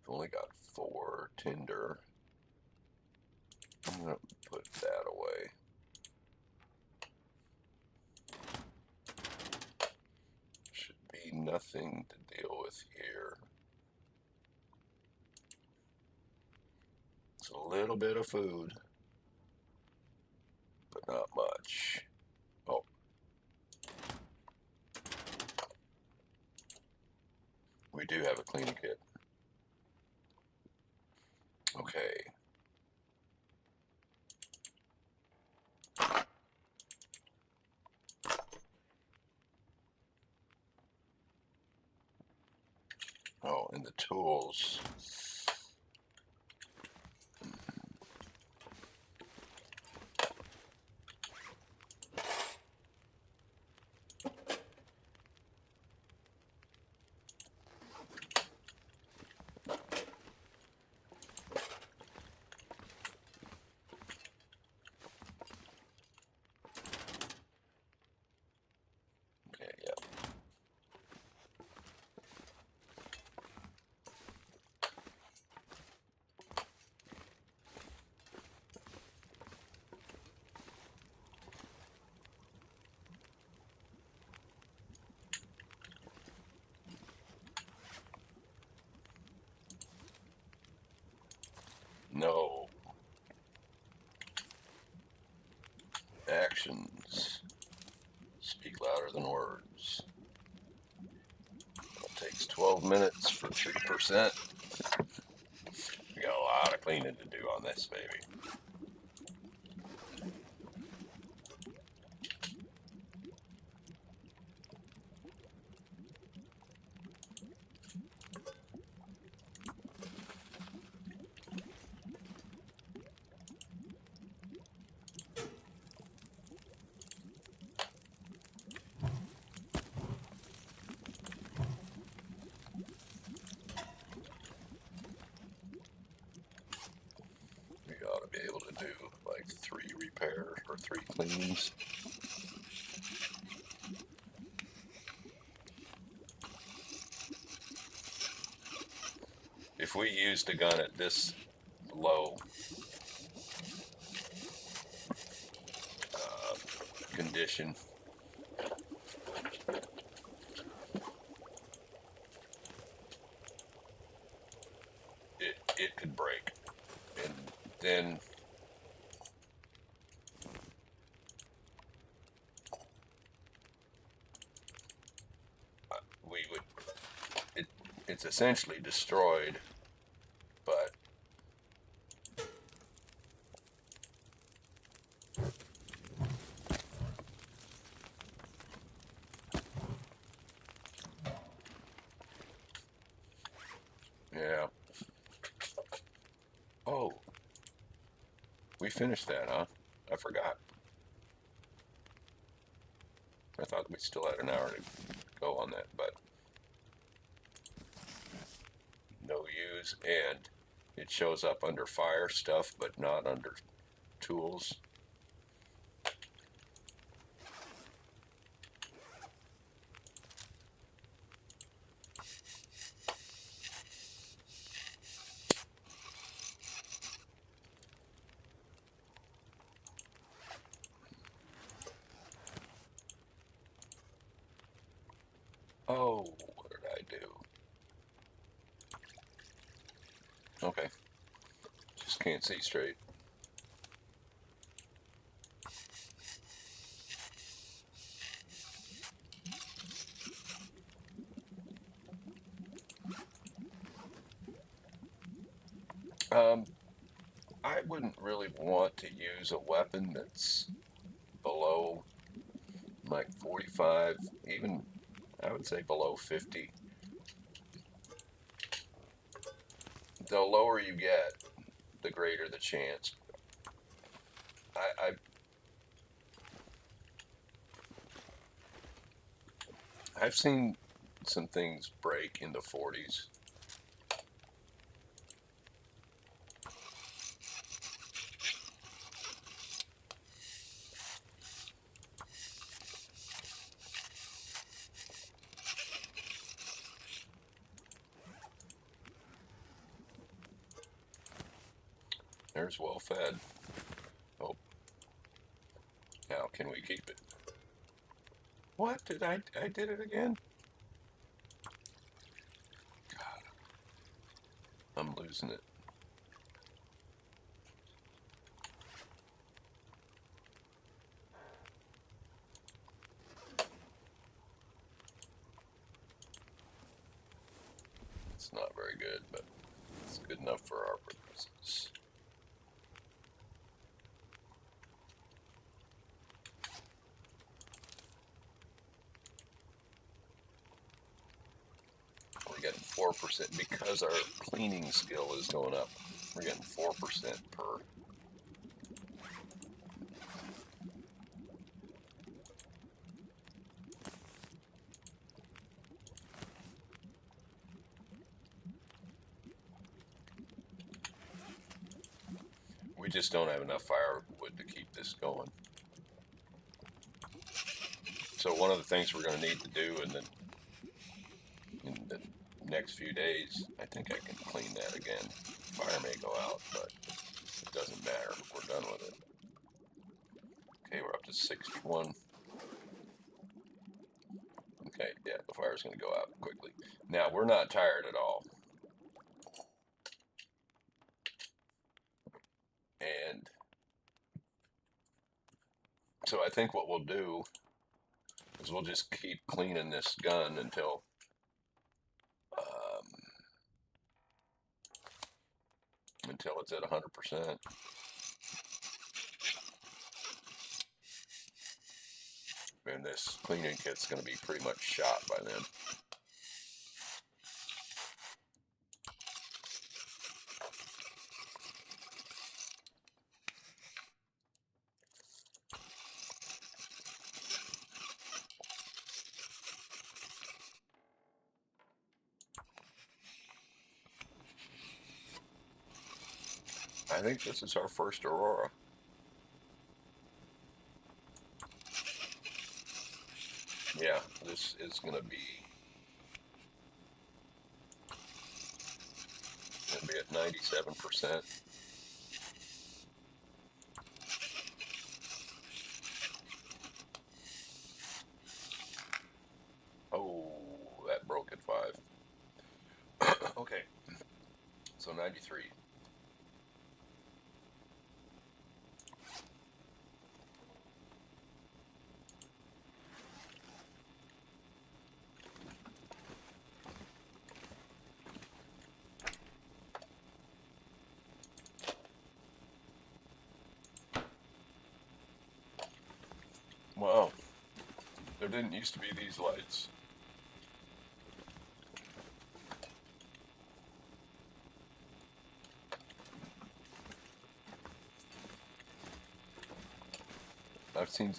I've only got 4 tinder. I'm going to put that away. Should be nothing to deal with here. It's a little bit of food, but not much. Oh. We do have a cleaning kit. Okay. Oh, and the tools. Okay, yeah. No. Actions speak louder than words. It takes 12 minutes for 3%. We got a lot of cleaning to do on this baby. We ought to be able to do like 3 repairs or 3 cleans. If we used a gun at this low condition, it could break, and then we would it's essentially destroyed, but yeah. Oh, we finished that, huh? I forgot. I thought we still had an hour to go on that, but no use, and it shows up under fire stuff, but not under tools. Oh, what did I do? Okay, just can't see straight. I wouldn't really want to use a weapon that's below like 45, even I would say below 50. The lower you get, the greater the chance. I've seen some things break in the 40s. There's well fed. Oh, now can we keep it? What did I did it again? God, I'm losing it. It's not very good, but it's good enough for our purposes. We're getting 4% because our cleaning skill is going up. We're getting 4% per. We just don't have enough firewood to keep this going. So one of the things we're going to need to do in the next few days, I think I can clean that again. Fire may go out, but it doesn't matter. We're done with it. Okay, we're up to 61. Okay, yeah, the fire's going to go out quickly. Now, we're not tired at all. And so I think what we'll do is we'll just keep cleaning this gun until until it's at 100%. And this cleaning kit's going to be pretty much shot by then. I think this is our first Aurora. Yeah, this is going to be at 97%. Oh, that broke at 5. Okay, so 93. Wow, there didn't used to be these lights. I've seen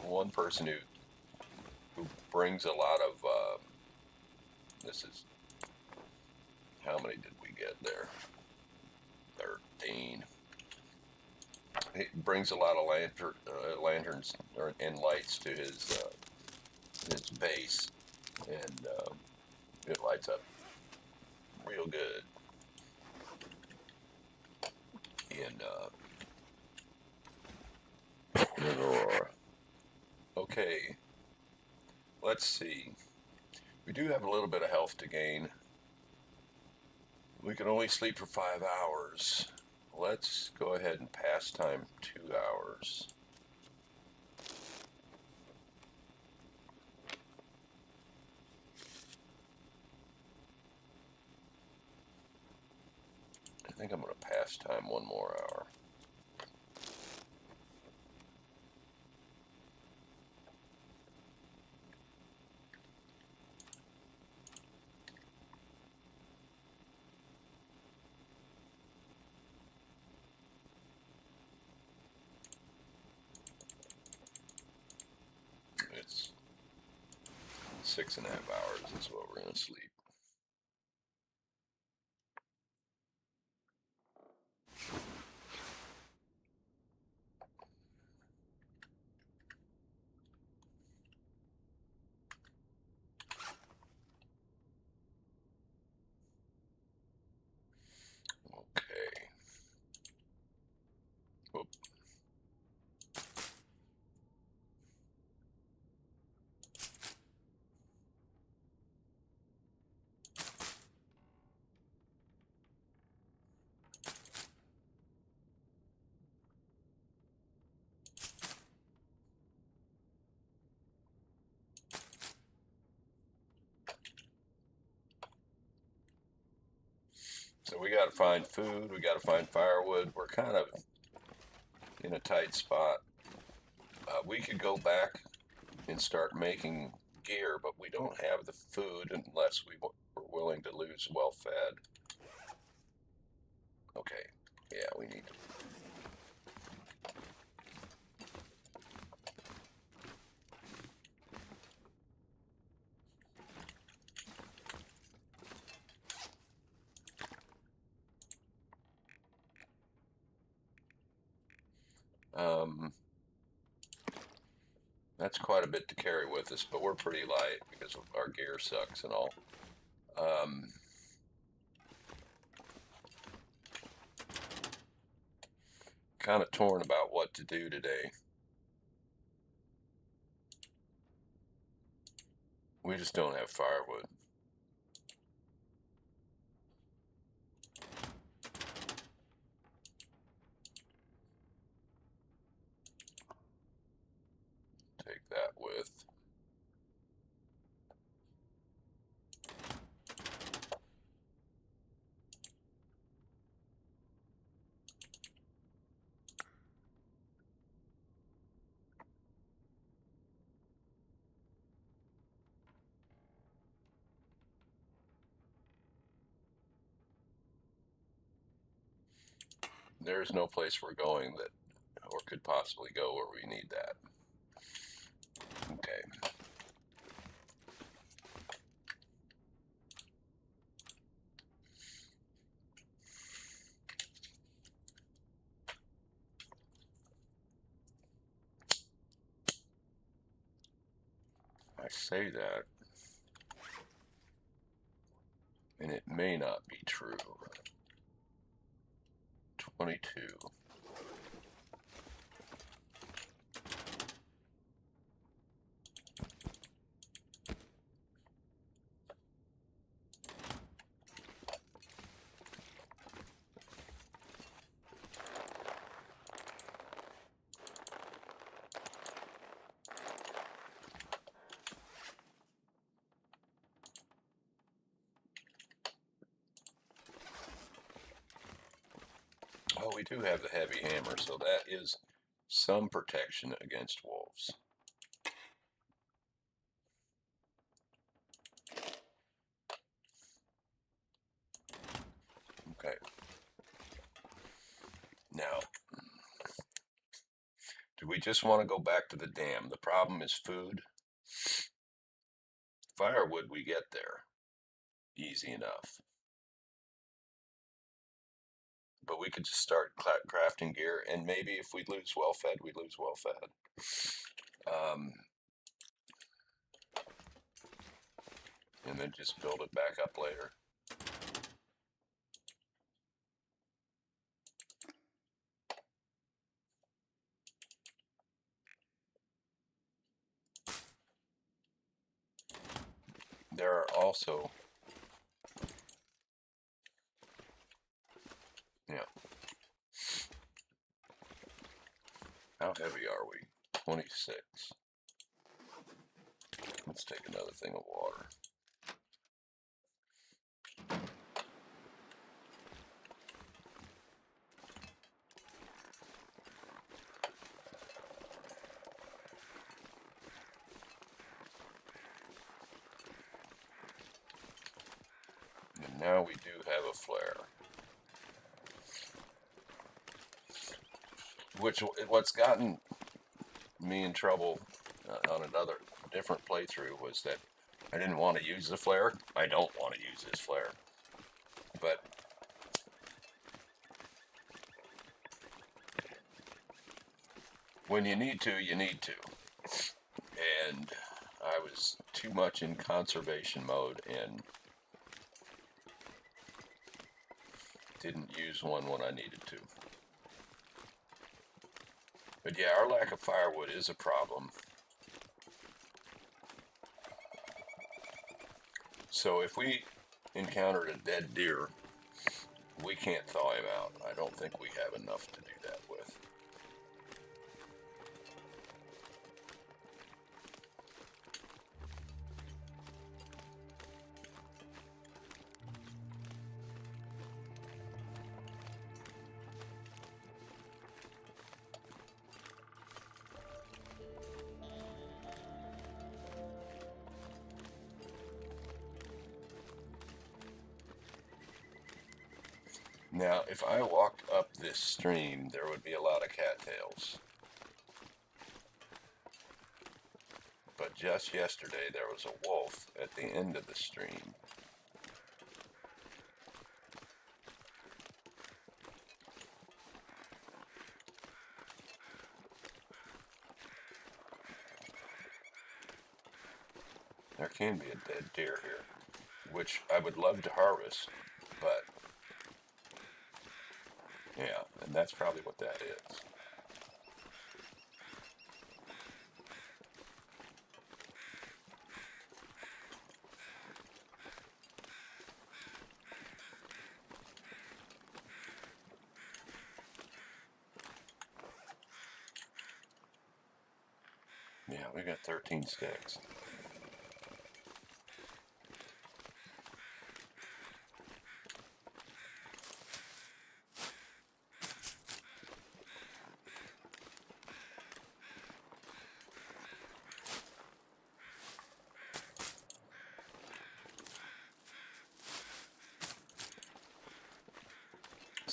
one person who brings a lot of, this is, how many did we get there? 13. He brings a lot of lanterns and lights to his base, and it lights up real good. And Aurora. Okay, let's see. We do have a little bit of health to gain. We can only sleep for 5 hours. Let's go ahead and pass time 2 hours. I think I'm going to pass time 1 more hour. It's 6.5 hours is what we're going to sleep. Okay. Oop. So we got to find food, we got to find firewood. We're kind of in a tight spot. We could go back and start making gear, but we don't have the food unless we're willing to lose well-fed. Okay, yeah, we need to. That's quite a bit to carry with us, but we're pretty light because our gear sucks and all. Kind of torn about what to do today. We just don't have firewood. Take that with. There's no place we're going that, or could possibly go where we need that. Okay. I say that, and it may not be true. 22. Oh, we do have the heavy hammer, so that is some protection against wolves. Okay. Now, do we just want to go back to the dam? The problem is food. Firewood we get there easy enough. But we could just start crafting gear, and maybe if we lose well fed, we lose well fed. And then just build it back up later. There are also, yeah. How heavy are we? 26. Let's take another thing of water. And now we do have a flare. What's gotten me in trouble on another different playthrough was that I didn't want to use the flare. I don't want to use this flare. But when you need to, you need to. And I was too much in conservation mode and didn't use one when I needed to. But yeah, our lack of firewood is a problem. So if we encountered a dead deer, we can't thaw him out. I don't think we have enough to do that with. Now, if I walked up this stream, there would be a lot of cattails. But just yesterday, there was a wolf at the end of the stream. There can be a dead deer here, which I would love to harvest, but yeah, and that's probably what that is. Yeah, we got 13 sticks.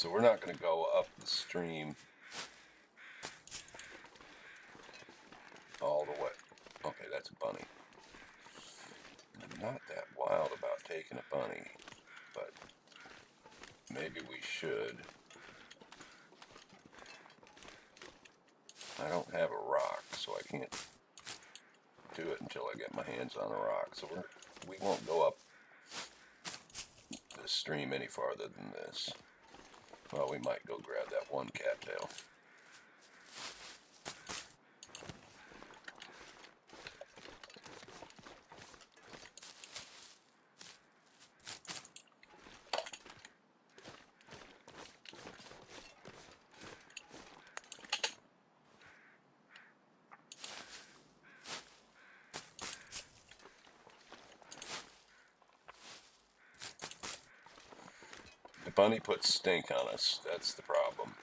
So we're not going to go up the stream all the way. Okay, that's a bunny. I'm not that wild about taking a bunny, but maybe we should. I don't have a rock, so I can't do it until I get my hands on a rock. So we won't go up the stream any farther than this. Well, we might go grab that one cattail. The bunny puts stink on us. That's the problem.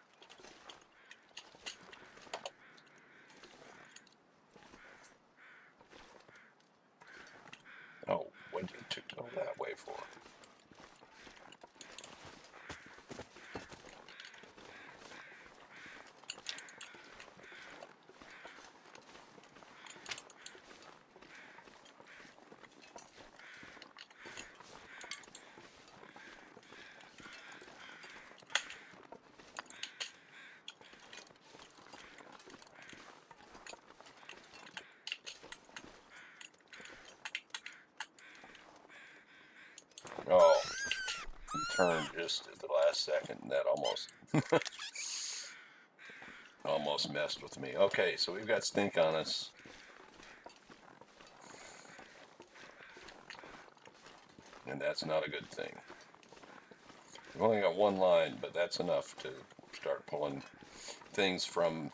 Oh, what did you go that way for? Oh, you turned just at the last second, and that almost messed with me. Okay, so we've got stink on us. And that's not a good thing. We've only got one line, but that's enough to start pulling things from,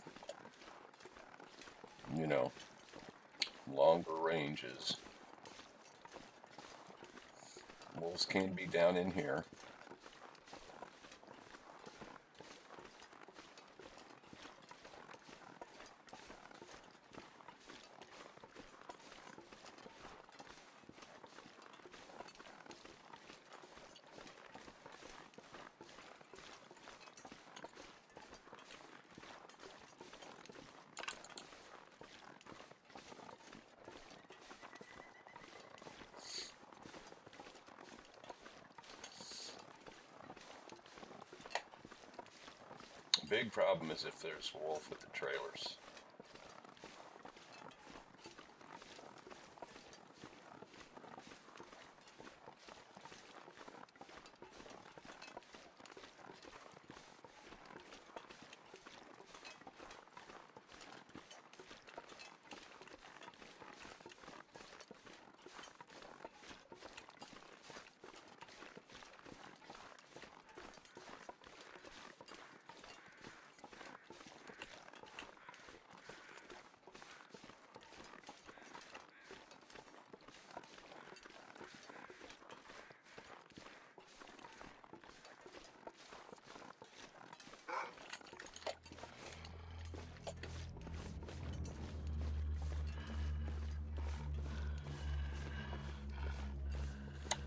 you know, longer ranges. Wolves can be down in here. Big problem is if there's a wolf at the trailers.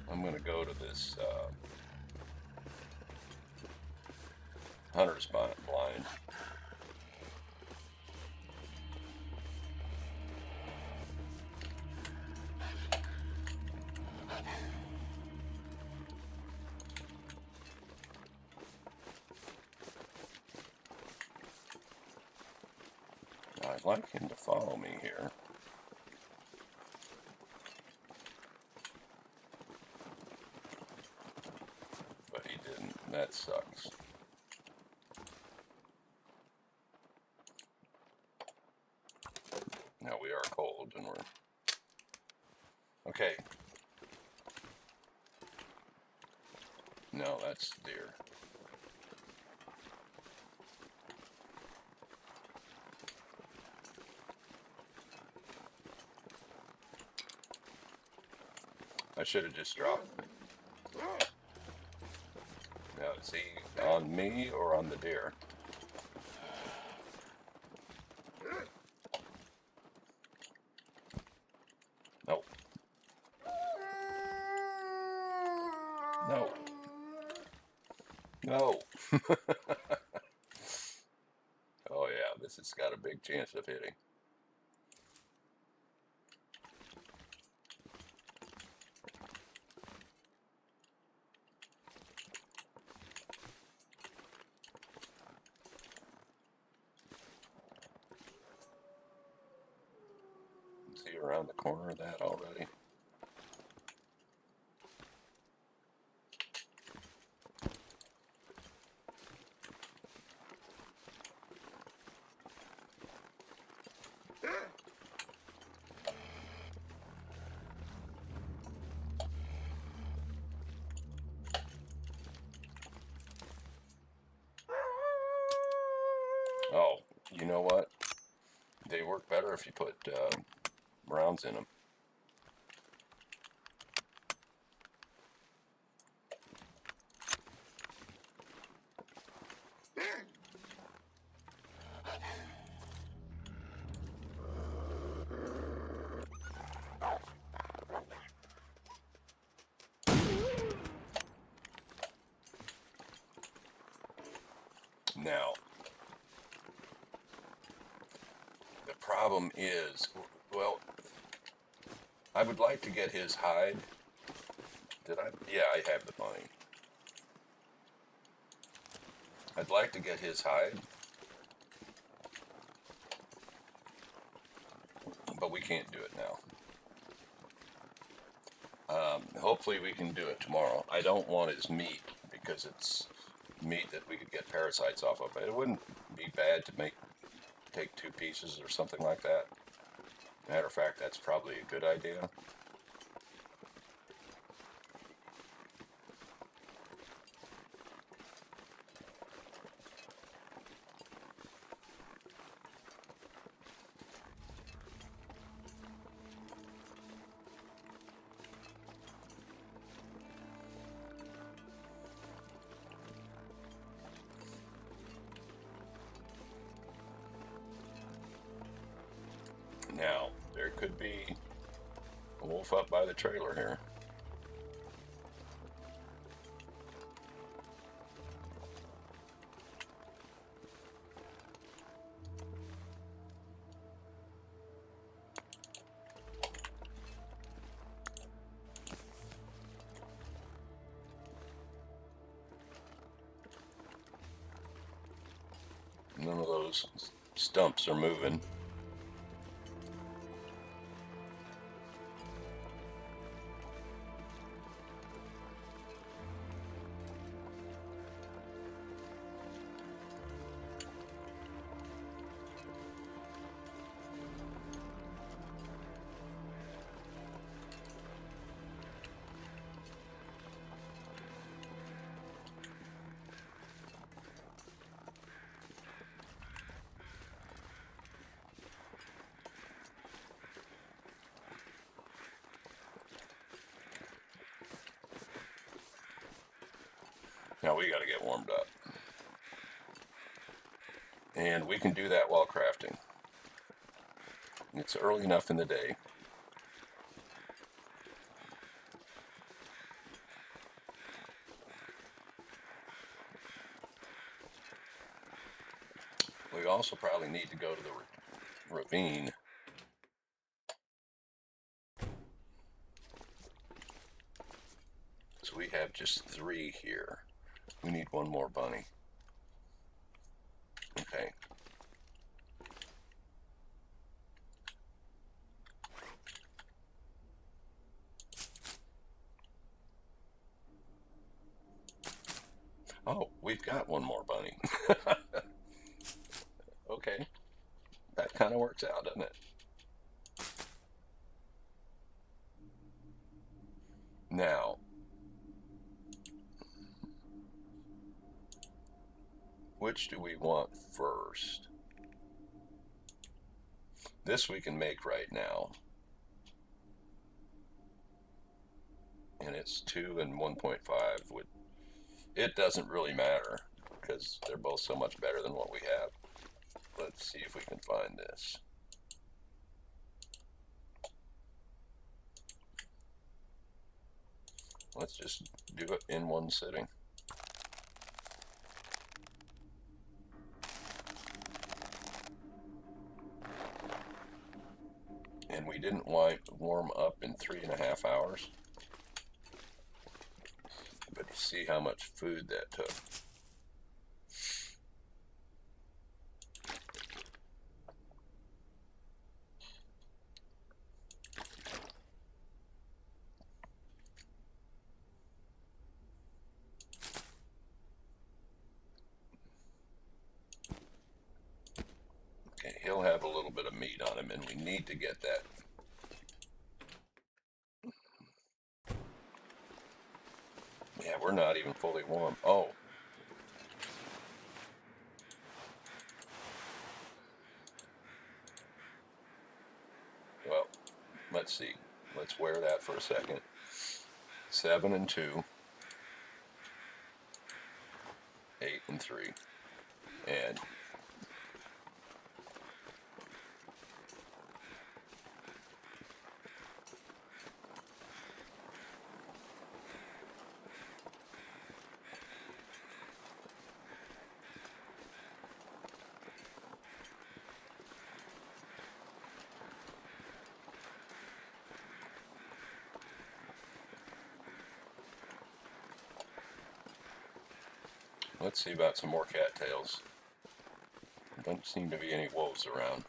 I'm going to go to this hunter's blind. I'd like him to follow me here. But he didn't. That sucks. Now we are cold and we're... Okay. No, that's deer. I should have just dropped it. Now, is he on me or on the deer? No. No. No. Oh yeah, this has got a big chance of hitting. See around the corner of that already? Oh, you know what? They work better if you put rounds in them. Now, the problem is, well, I would like to get his hide. Did I? Yeah, I have the money. I'd like to get his hide, but we can't do it now. Hopefully we can do it tomorrow. I don't want his meat because it's meat that we could get parasites off of. It wouldn't be bad to take 2 pieces or something like that. Matter of fact, that's probably a good idea. Now, there could be a wolf up by the trailer here. None of those stumps are moving. Now we got to get warmed up. And we can do that while crafting. It's early enough in the day. We also probably need to go to the ravine. So we have just 3 here. We need 1 more bunny. Okay. Oh, we've got 1 more bunny. Okay. That kind of works out, doesn't it? Now, which do we want first? This we can make right now. And it's 2 and 1.5. It doesn't really matter because they're both so much better than what we have. Let's see if we can find this. Let's just do it in one sitting. and we didn't warm up in 3.5 hours. But you see how much food that took. Okay, he'll have a little bit of meat on him, and we need to get that. Yeah, we're not even fully warm. Oh. Well, let's see. Let's wear that for a second. 7 and 2. 8 and 3. And let's see about some more cattails. There don't seem to be any wolves around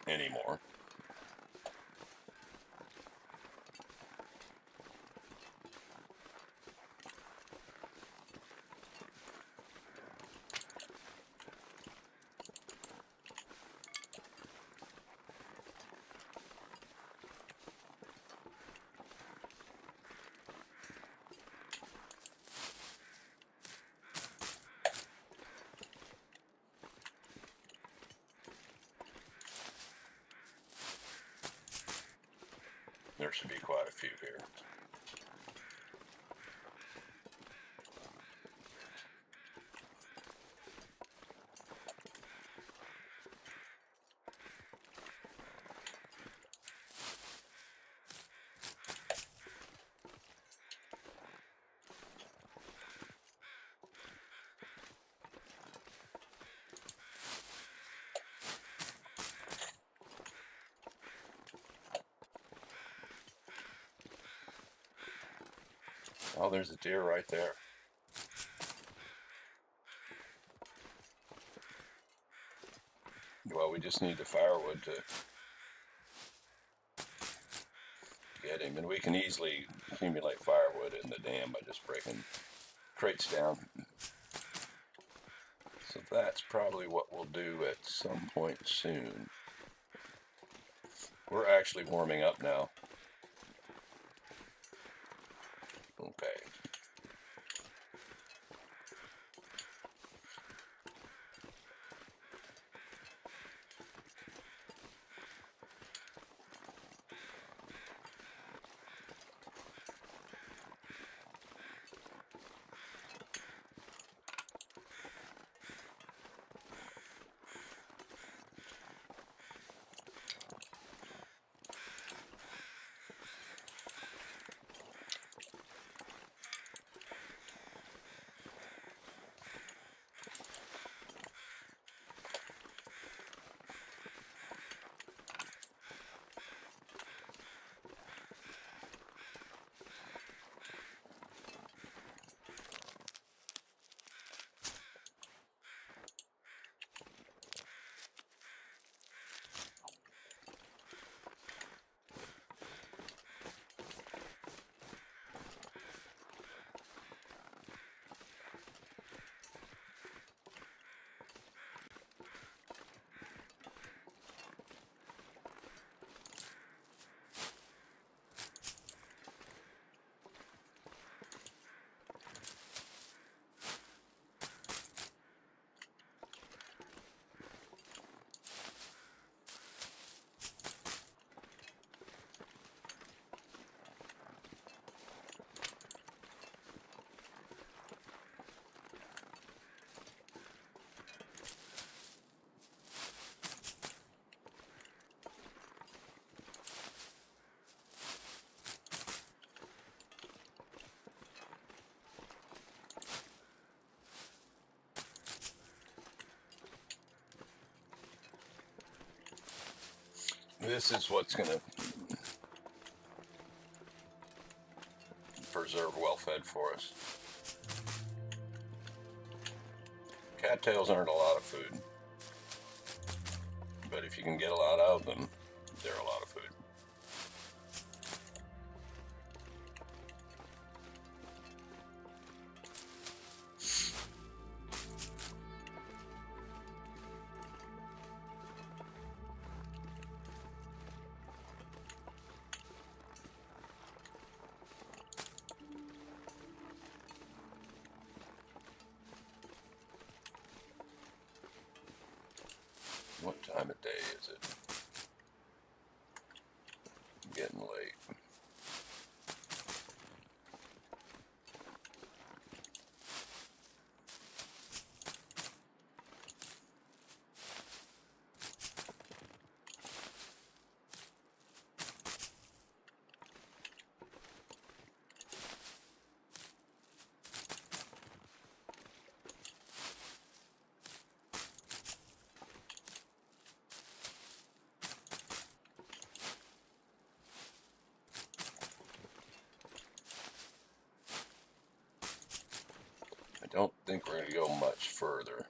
anymore. There should be quite a few here. Oh, there's a deer right there. Well, we just need the firewood to get him, and we can easily accumulate firewood in the dam by just breaking crates down. So that's probably what we'll do at some point soon. We're actually warming up now. Okay. This is what's going to preserve well-fed for us. Cattails aren't a lot of food, but if you can get a lot of them, they're a lot of food. What time of day is it? Getting late. I don't think we're going to go much further.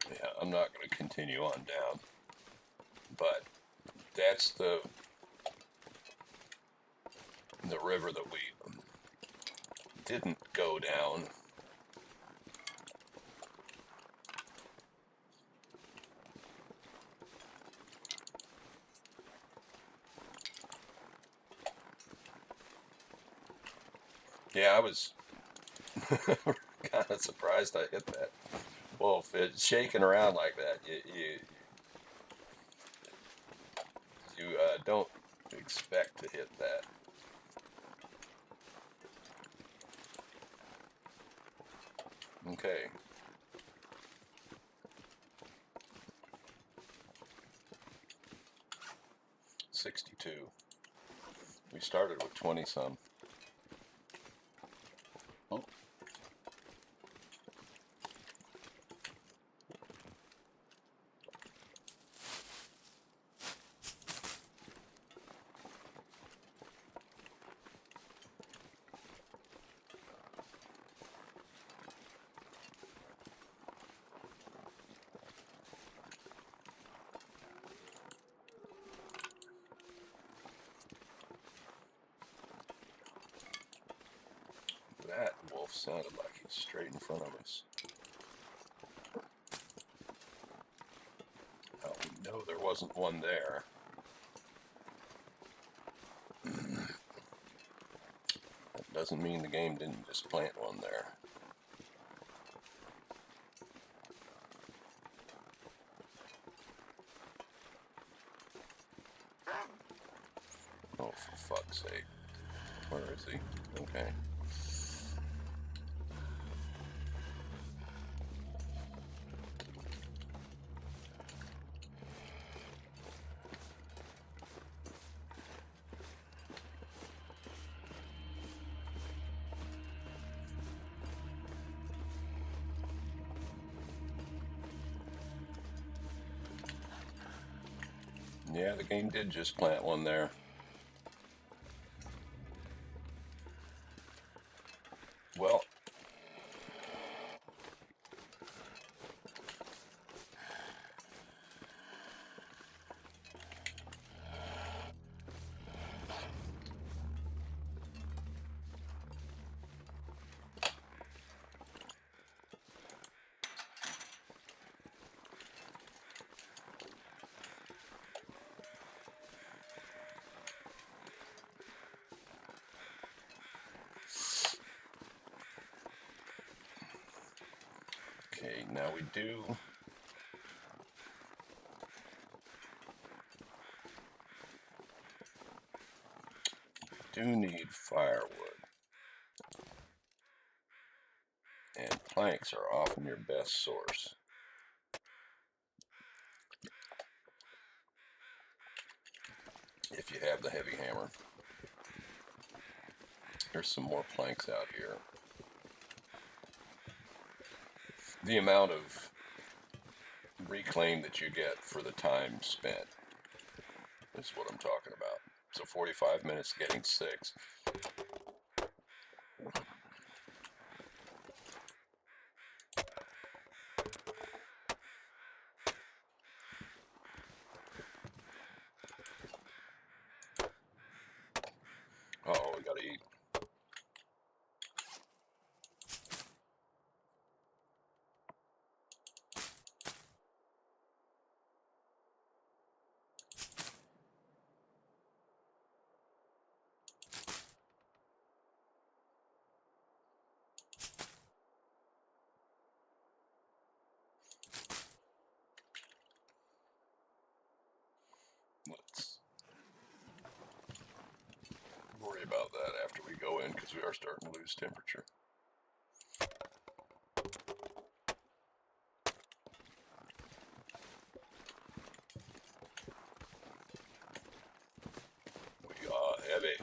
Yeah, I'm not going to continue on down, but that's the river that we didn't go down. Yeah, I was kind of surprised I hit that wolf. It's shaking around like that. You don't expect to hit that. Okay. $62. We started with 20 some. Oh. That wolf sounded like he's straight in front of us. Oh, we know there wasn't one there. That doesn't mean the game didn't just plant one there. Oh, for fuck's sake. Where is he? Okay. Yeah, the game did just plant one there. Well, Okay, now we do need firewood. And planks are often your best source. If you have the heavy hammer. There's some more planks out here. The amount of reclaim that you get for the time spent is what I'm talking about. So 45 minutes getting 6. Uh-oh, we gotta eat. Let's worry about that after we go in because we are starting to lose temperature. We are heavy.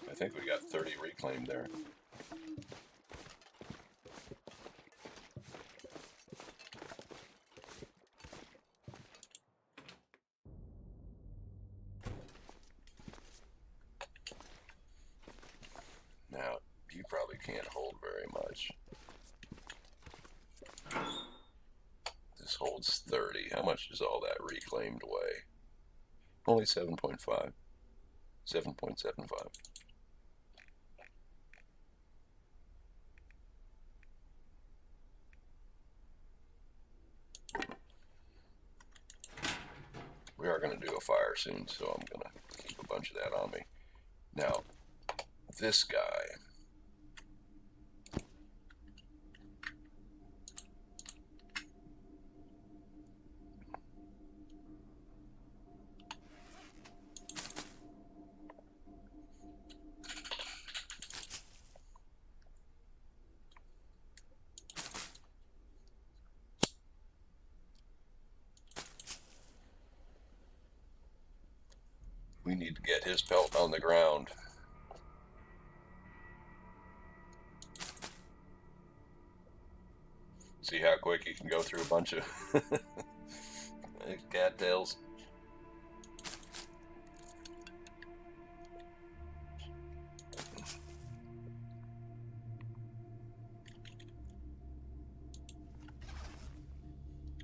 I think we got 30 reclaimed there. Now, you probably can't hold very much. This holds 30. How much does all that reclaimed weigh? Only 7.5. 7.75. We are going to do a fire soon, so I'm going to keep a bunch of that on me. Now, this guy. We need to get his pelt on the ground. See how quick he can go through a bunch of cattails.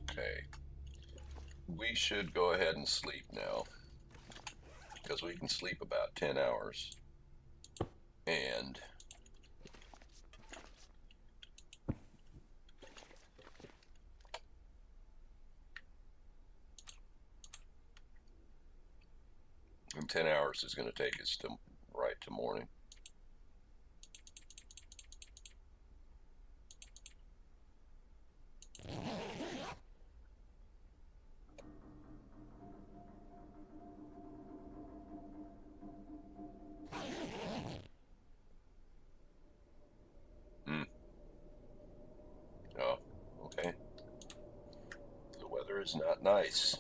Okay. We should go ahead and sleep now, because we can sleep about 10 hours. And in 10 hours is going to take us to right to morning. Oh, okay. The weather is not nice.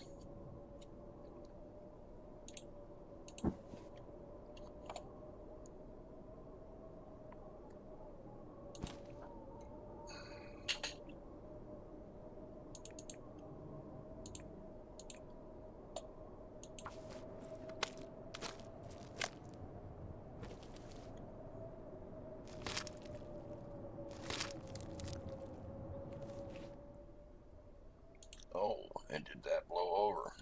Oh, and did that blow over?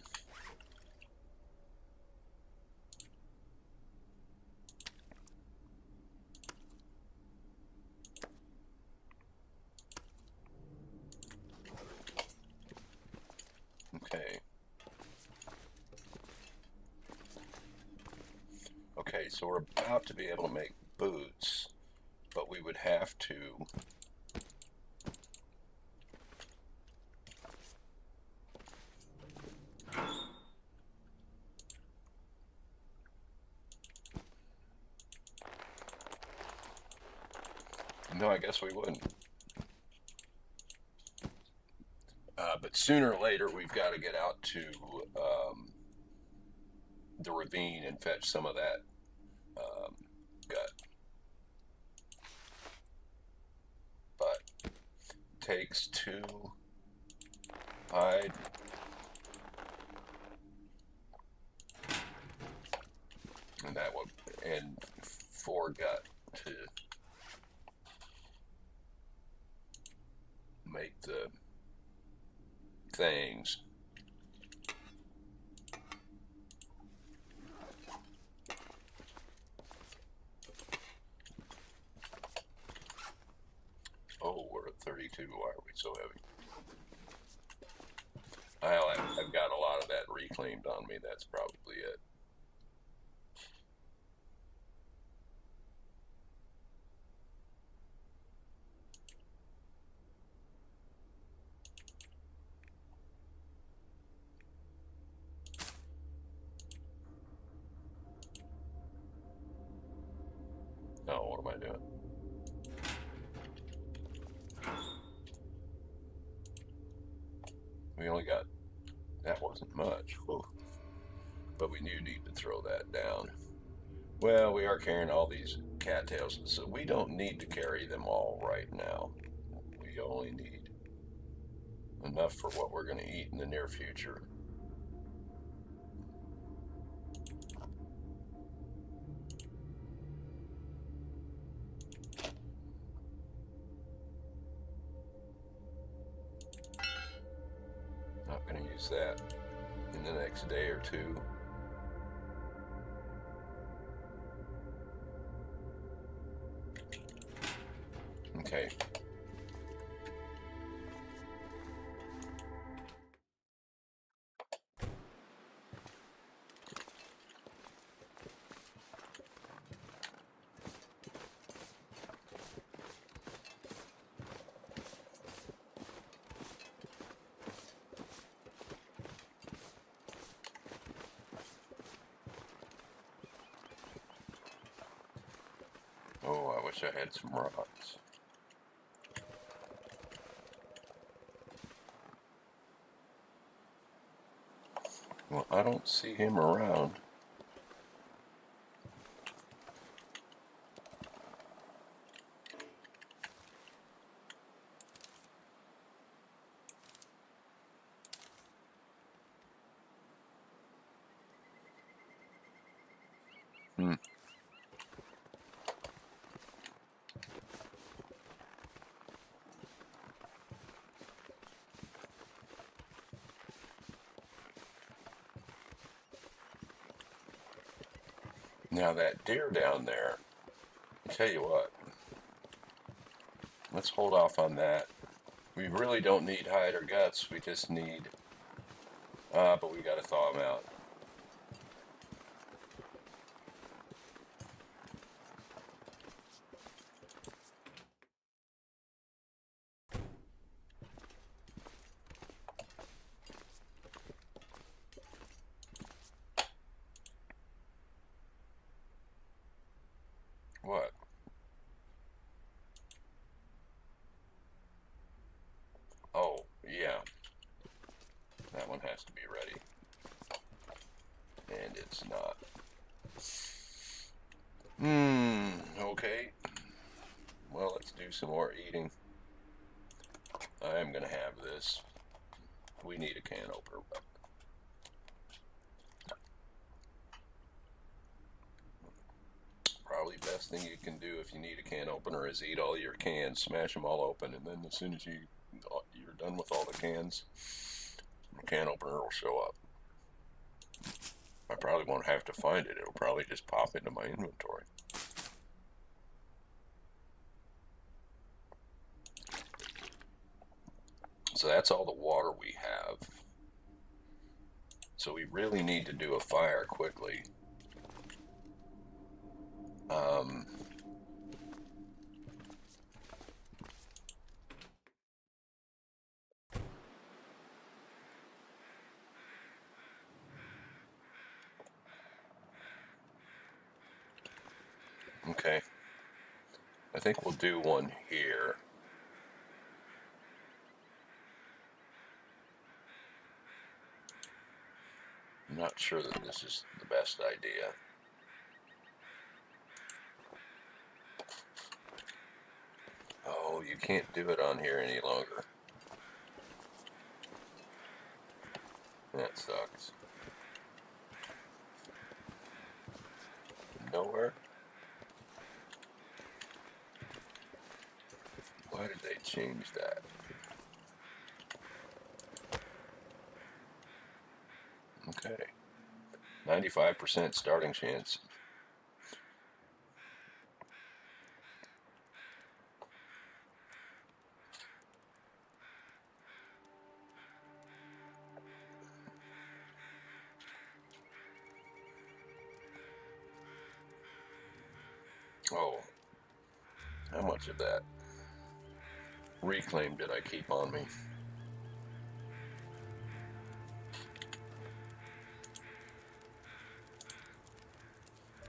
Okay. Okay, so we're about to be able to make boots, but we would have to No, I guess we wouldn't. But sooner or later, we've got to get out to the ravine and fetch some of that gut. But it takes 2 hide. And that would, and 4 gut to make the things. Oh, we're at 32. Why are we so heavy? I've got a lot of that reclaimed on me. That's probably it. Oh, what am I doing? We only got, that wasn't much. Whew. But we do need to throw that down. Well, we are carrying all these cattails, so we don't need to carry them all right now. We only need enough for what we're going to eat in the near future. Not going to use that in the next day or two. Okay. Oh, I wish I had some rocks. Well, I don't see him around. Hmm. Now that deer down there, I tell you what, let's hold off on that. We really don't need hide or guts. We just need, but we got to thaw them out. What? Oh, yeah. That one has to be ready. And it's not. Okay. Well, let's do some more eating. I'm going to have this. We need a can opener. Probably best thing you can do if you need a can opener is eat all your cans, smash them all open, and then as soon as you're done with all the cans, the can opener will show up. I probably won't have to find it. It'll probably just pop into my inventory. So that's all the water we have. So we really need to do a fire quickly. Okay. I think we'll do one here. I'm not sure that this is the best idea. Oh, you can't do it on here any longer. That sucks. Nowhere? Why did they change that? Okay. 95% starting chance. Oh, how much of that reclaim did I keep on me?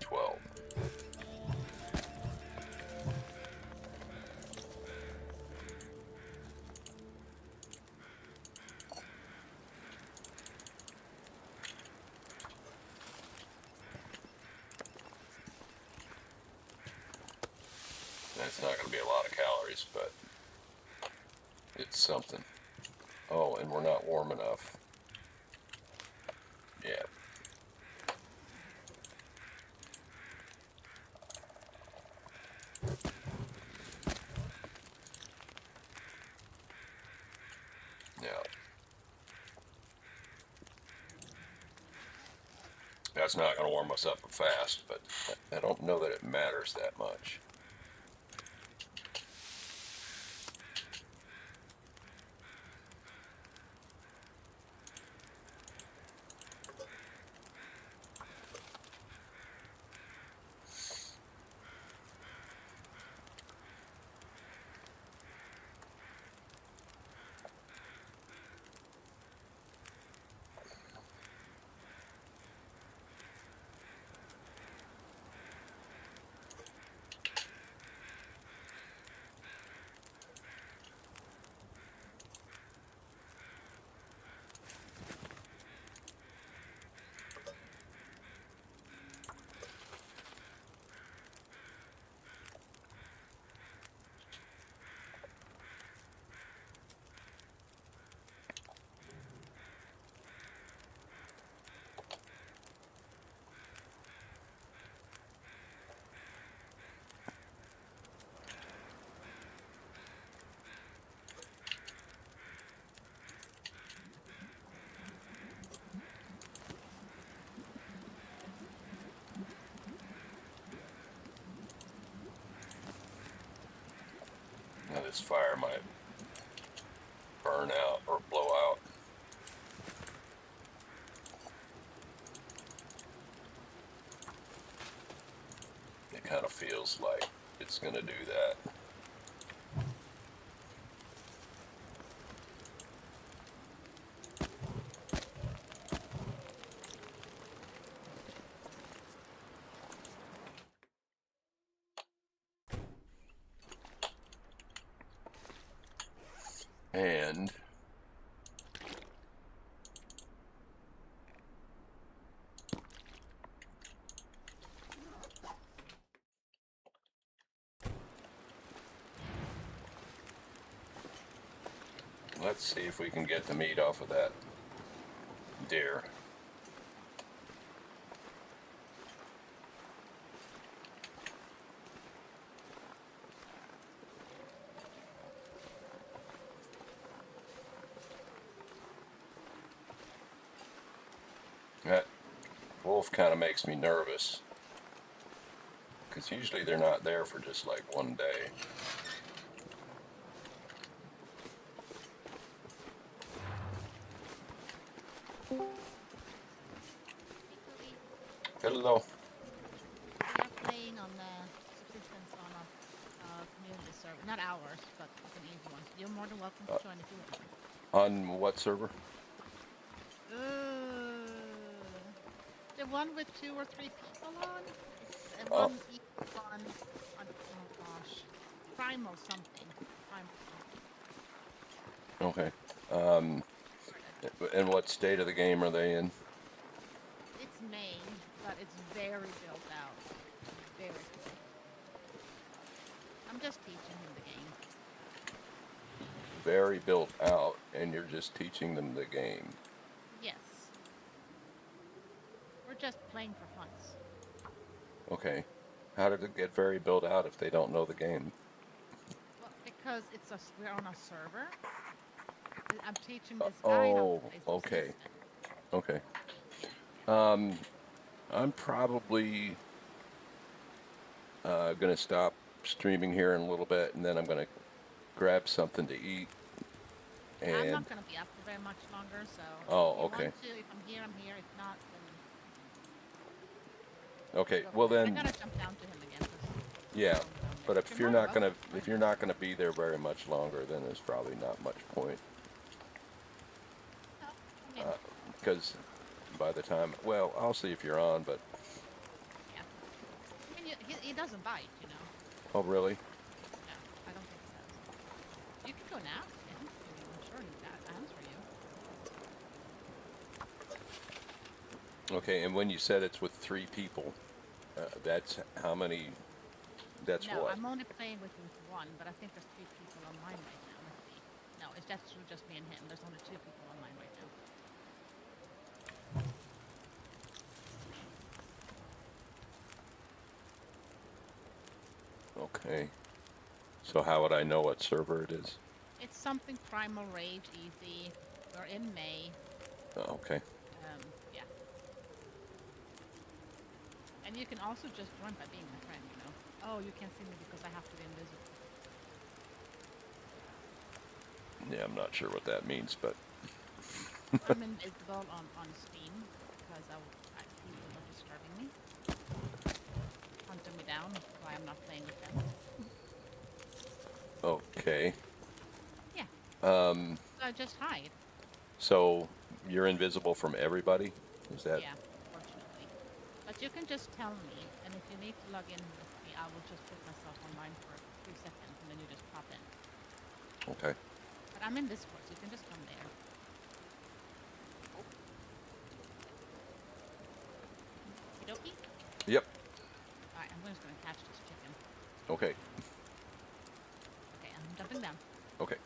12. That's not going to be a lot of calories, but it's something. Oh, and we're not warm enough. Yeah. Now, that's not going to warm us up fast, but I don't know that it matters that much. Now this fire might burn out or blow out. It kind of feels like it's going to do that. And let's see if we can get the meat off of that deer. That wolf kind of makes me nervous, because usually they're not there for just like one day. Hello. We are playing on the subsistence on a community server. Not ours, but it's an easy one. You're more than welcome to join if you want. On what server? The one with 2 or 3 people on? It's Oh. one each one on, oh gosh. Primal something. Primal Okay. something. And what state of the game are they in? It's main, but it's very built out. Very cool. I'm just teaching him the game. Very built out, and you're just teaching them the game. Yes. We're just playing for funds. Okay. How did it get very built out if they don't know the game? Well, because we're on a server. I'm teaching this guy how to Oh, play okay. subsistence. Okay. I'm probably going to stop streaming here in a little bit, and then I'm going to grab something to eat. I'm And not going to be up for very much longer, so Oh, if you okay. want to, if I'm here, I'm here. If not, then okay, go well for it. I then, gotta jump down to him again. 'Cause yeah. he's down But there. if you're more not than gonna welcome. if you're not gonna be there very much longer, then there's probably not much point. No, I mean, Because by the time, well, I'll see if you're on. But yeah. I mean, he doesn't bite, you know. oh, really? No, I don't think he does. You can go now. Yeah, I'm sure he's got hands for you. Okay. And when you said it's with 3 people, that's how many? That's No, what? I'm only playing with one, but I think there's 3 people online right now. Let's see. No, it's just me and him. There's only 2 people online right now. Okay. So how would I know what server it is? It's something Primal Rage Easy. We're in May. Oh, okay. Yeah. And you can also just join by being my friend, you know. Oh, you can't see me because I have to be invisible. Yeah, I'm not sure what that means, but I'm invisible on Steam because people are disturbing me, hunting me down while I'm not playing with them. okay. Yeah. Um. So just hide. So you're invisible from everybody? Is that? Yeah, fortunately. But you can just tell me, and if you need to log in with me, I will just put myself online for 3 seconds, and then you just pop in. Okay. But I'm in Discord, so you can just come there. Okie dokie? Yep. Alright, I'm just gonna catch this chicken. Okay. Okay, I'm jumping down. Okay.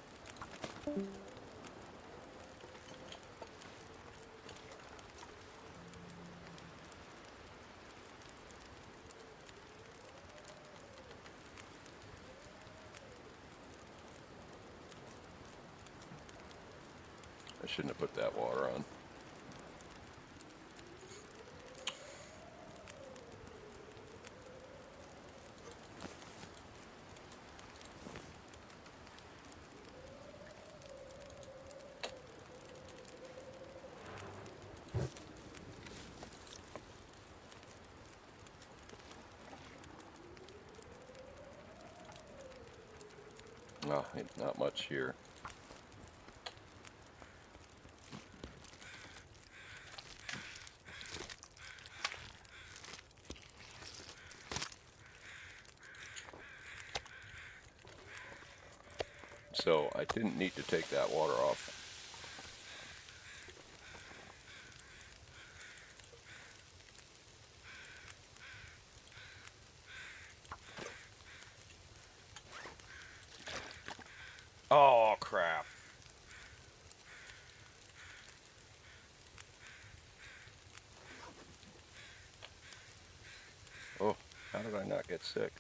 I shouldn't have put that water on. Oh, not much here. So I didn't need to take that water off. Oh, crap. Oh, how did I not get sick?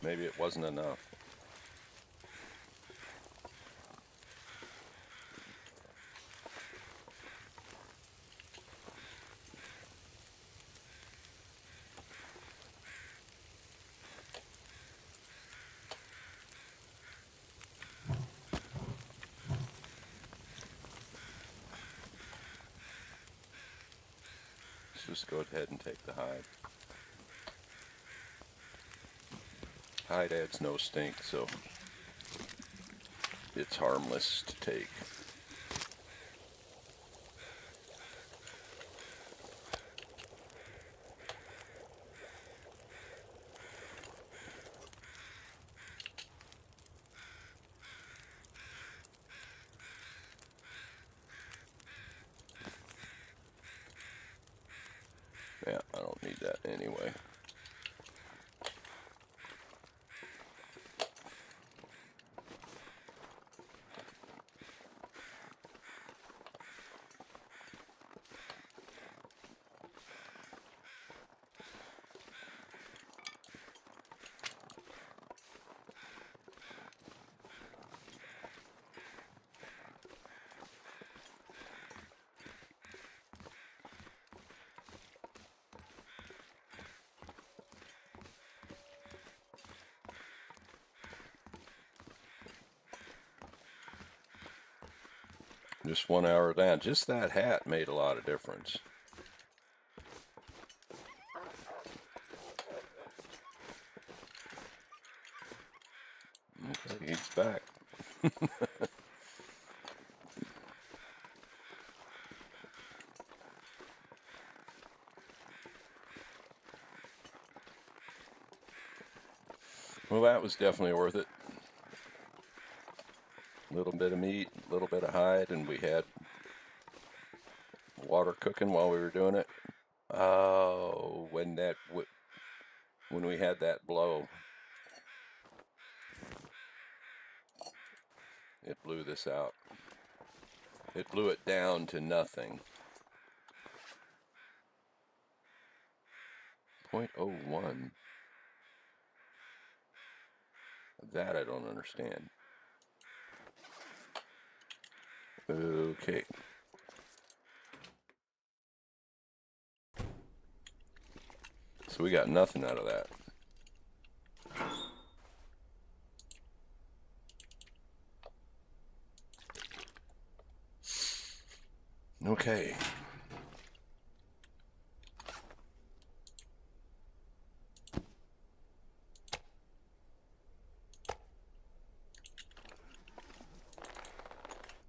Maybe it wasn't enough. Let's just go ahead and take the hide. Hide adds no stink, so it's harmless to take. Yeah, I don't need that anyway. Just 1 hour down. Just that hat made a lot of difference. Okay, he's back. Well, that was definitely worth it. A little bit of meat, a little bit of hide, and we had water cooking while we were doing it. Oh, when we had that blow, it blew this out. It blew it down to nothing. 0.01. That I don't understand. Okay. So we got nothing out of that. Okay.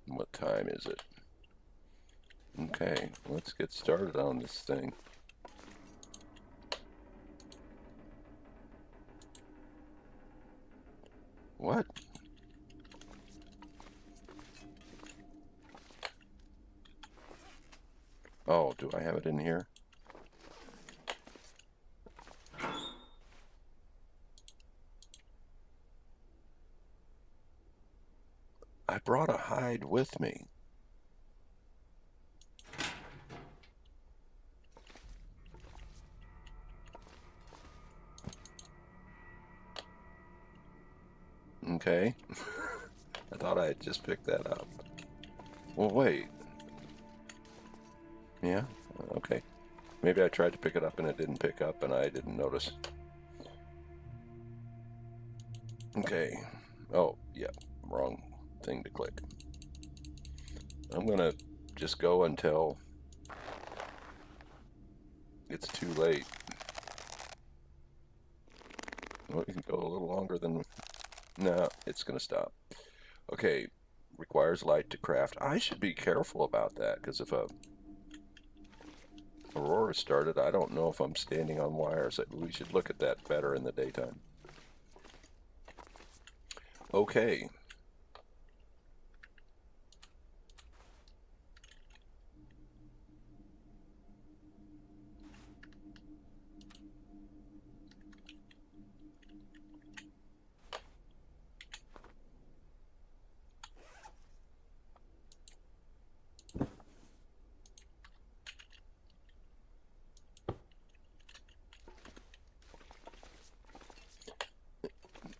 What time is it? Okay, let's get started on this thing. What? Oh, do I have it in here? I brought a hide with me. Okay. I thought I had just picked that up. Well, wait. Yeah, okay. Maybe I tried to pick it up and it didn't pick up and I didn't notice. Okay. Oh, yeah, wrong thing to click. I'm gonna just go until it's too late. Well, we can go a little longer than... No, it's gonna stop. Okay, requires light to craft. I should be careful about that, because if a aurora started, I don't know if I'm standing on wires. We should look at that better in the daytime. Okay.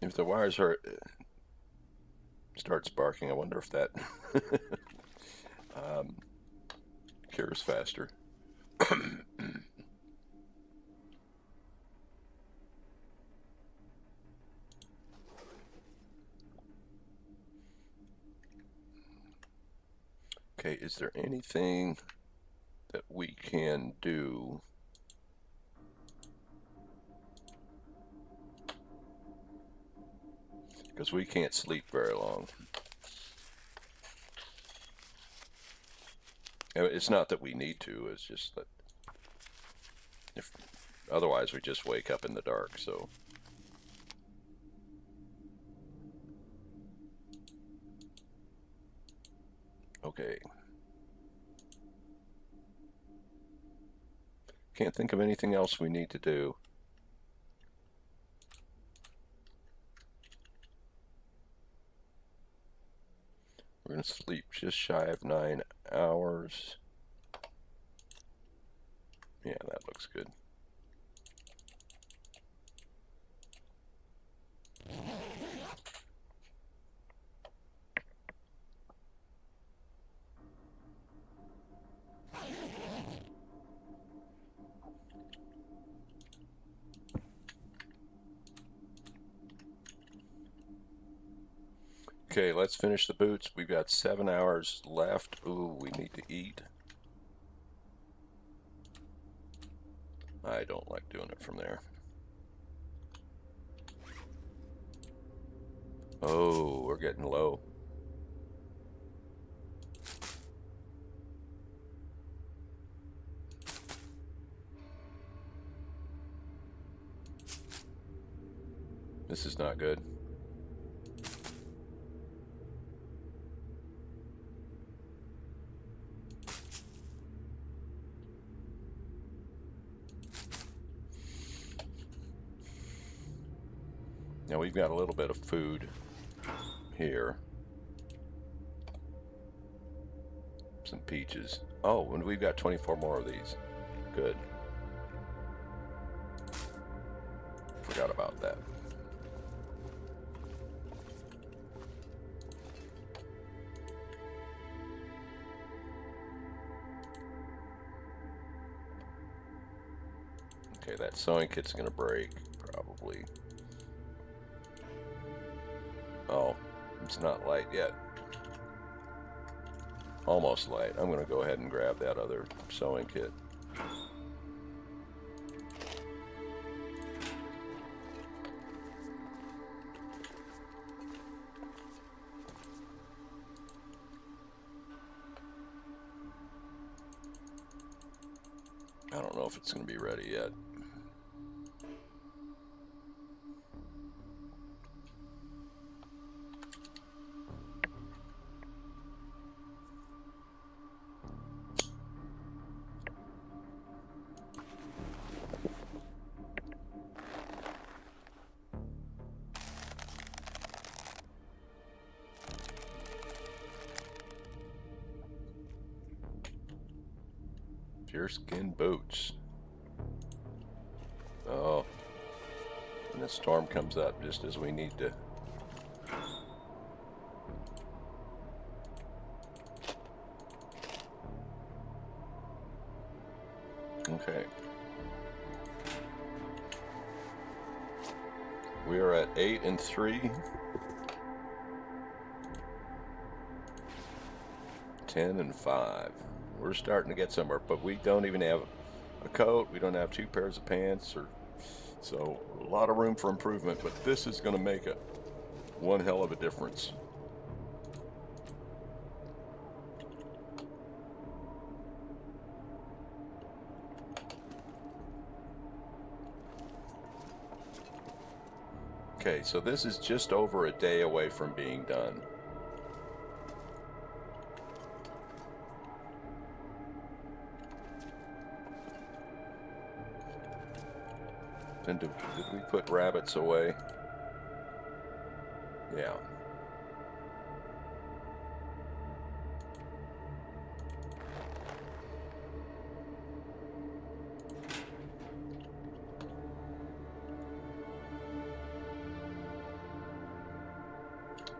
If the wires start sparking, I wonder if that cures faster. Okay, is there anything that we can do? Because we can't sleep very long. It's not that we need to, it's just that if otherwise we just wake up in the dark, so. Okay. Can't think of anything else we need to do. We're going to sleep just shy of 9 hours. Yeah, that looks good. Okay, let's finish the boots. We've got 7 hours left. Ooh, we need to eat. I don't like doing it from there. Oh, we're getting low. This is not good. Now we've got a little bit of food here. Some peaches. Oh, and we've got 24 more of these. Good. Forgot about that. Okay, that sewing kit's gonna break, probably. Oh, it's not light yet. Almost light. I'm gonna go ahead and grab that other sewing kit. I don't know if it's gonna be ready yet. Deerskin boots. Oh, and the storm comes up just as we need to. Okay. We are at 8 and 3. 10 and 5. We're starting to get somewhere, but we don't even have a coat. We don't have 2 pairs of pants, or so a lot of room for improvement. But this is going to make it one hell of a difference. Okay, so this is just over a day away from being done. And did we put rabbits away? Yeah.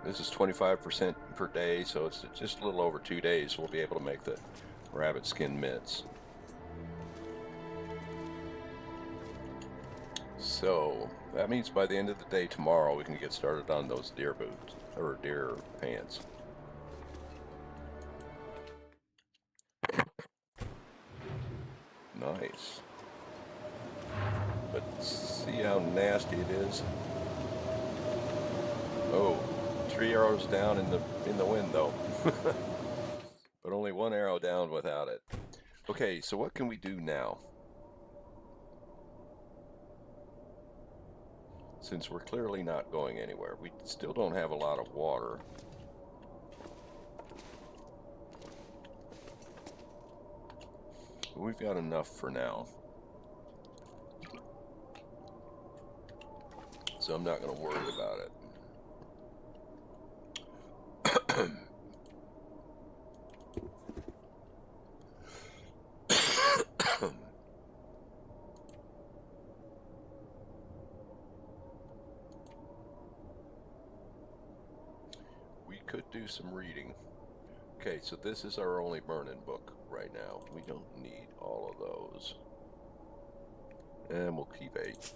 This is 25% per day, so it's just a little over 2 days we'll be able to make the rabbit skin mitts. So that means by the end of the day tomorrow we can get started on those deer boots, or deer pants. Nice. But see how nasty it is. Oh, 3 arrows down in the wind though. But only 1 arrow down without it. Okay, so what can we do now? Since we're clearly not going anywhere, we still don't have a lot of water. We've got enough for now. So I'm not going to worry about it. We could do some reading. Okay, so this is our only burning book right now. We don't need all of those. And we'll keep 8.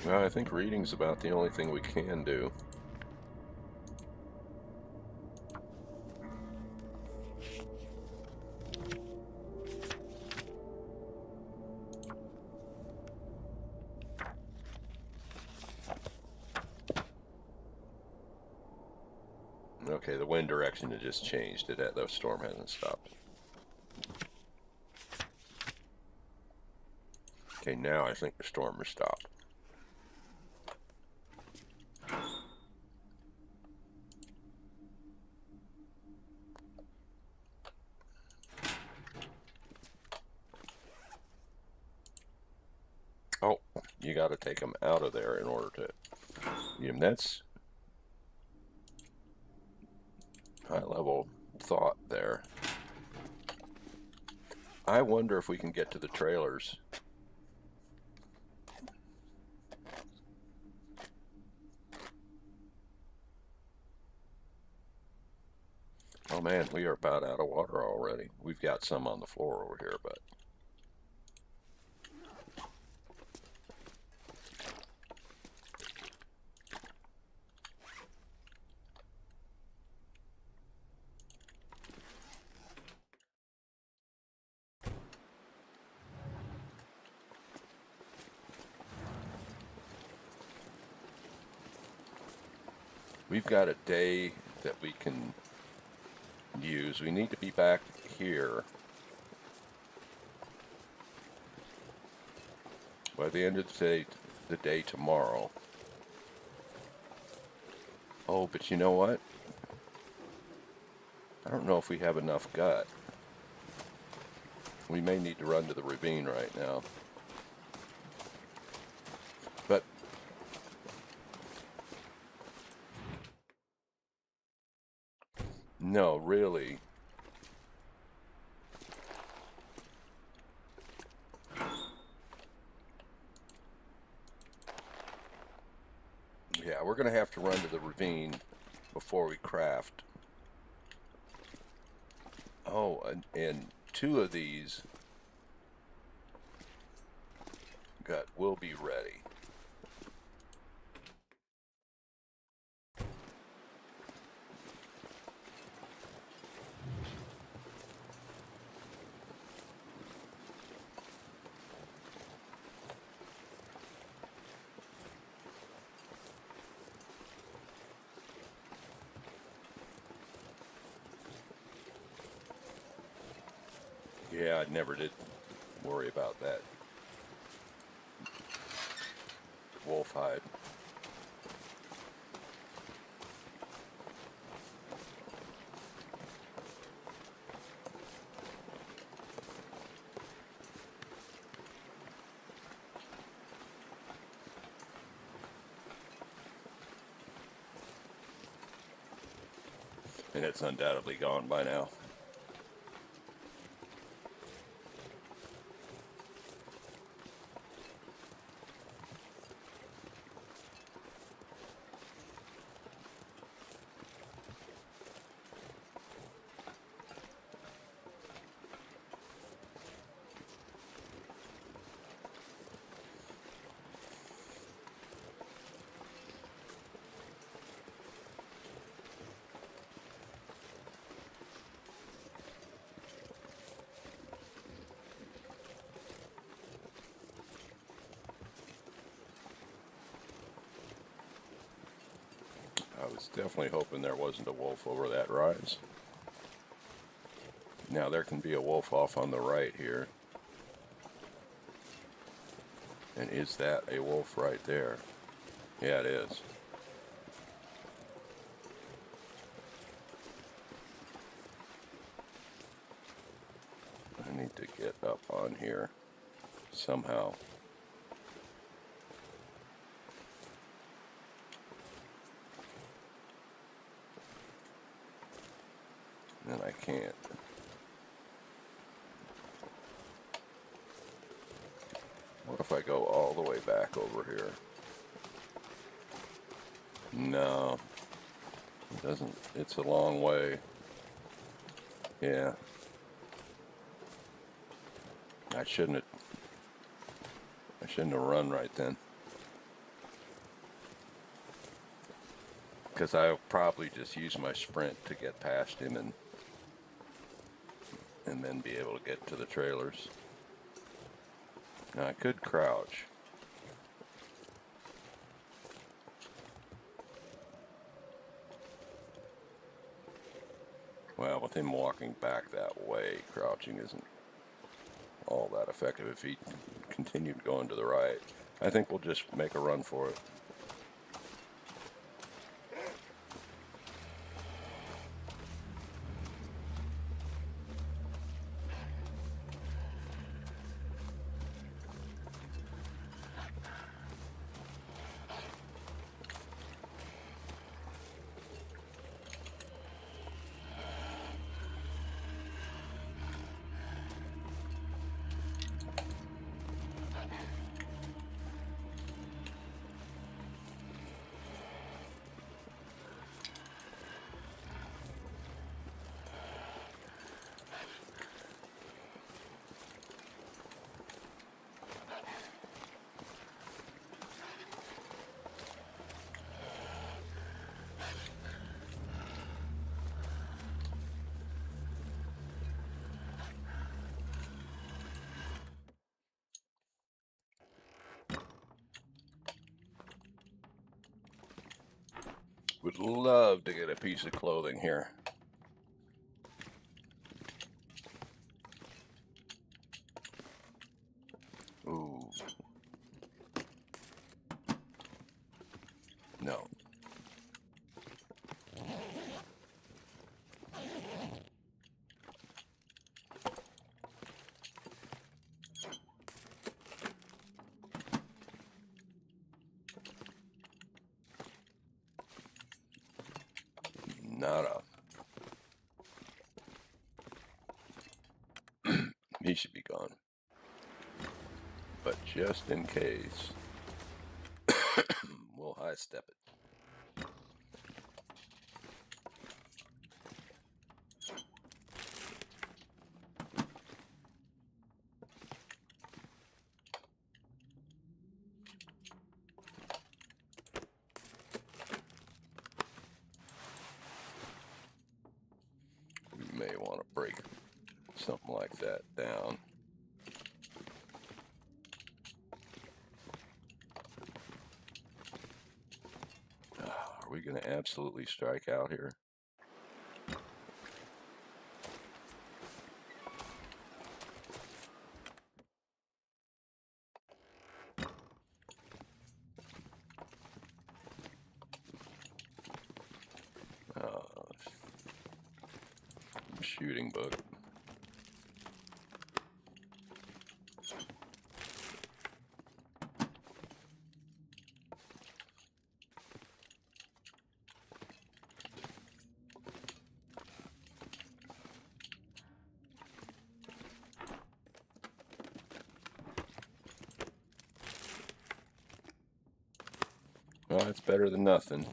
Well, I think reading's about the only thing we can do. Okay, the wind direction had just changed. The storm hasn't stopped. Okay, now I think the storm has stopped. Oh, you got to take them out of there in order to... that's high-level thought there. I wonder if we can get to the trailers. Oh man, we are about out of water already. We've got some on the floor over here, but... we've got a day that we can use. We need to be back here by the end of the day tomorrow. Oh, but you know what? I don't know if we have enough gut. We may need to run to the ravine right now. But no, really. Yeah, we're going to have to run to the ravine before we craft. Oh, and 2 of these will be ready. Yeah, I never did worry about that wolf hide. And it's undoubtedly gone by now. I was definitely hoping there wasn't a wolf over that rise. Now there can be a wolf off on the right here. And is that a wolf right there? Yeah, it is. I need to get up on here somehow. And I can't. What if I go all the way back over here? No, it doesn't. It's a long way. Yeah. I shouldn't have run right then. Because I'll probably just use my sprint to get past him and then be able to get to the trailers. Now I could crouch. Well, with him walking back that way, crouching isn't all that effective. If he continued going to the right, I think we'll just make a run for it. Would love to get a piece of clothing here. Ooh. No. Nada. He should be gone. But just in case, we'll high step it. We may want to break something like that down. Are we going to absolutely strike out here? Shooting book. Well, it's better than nothing.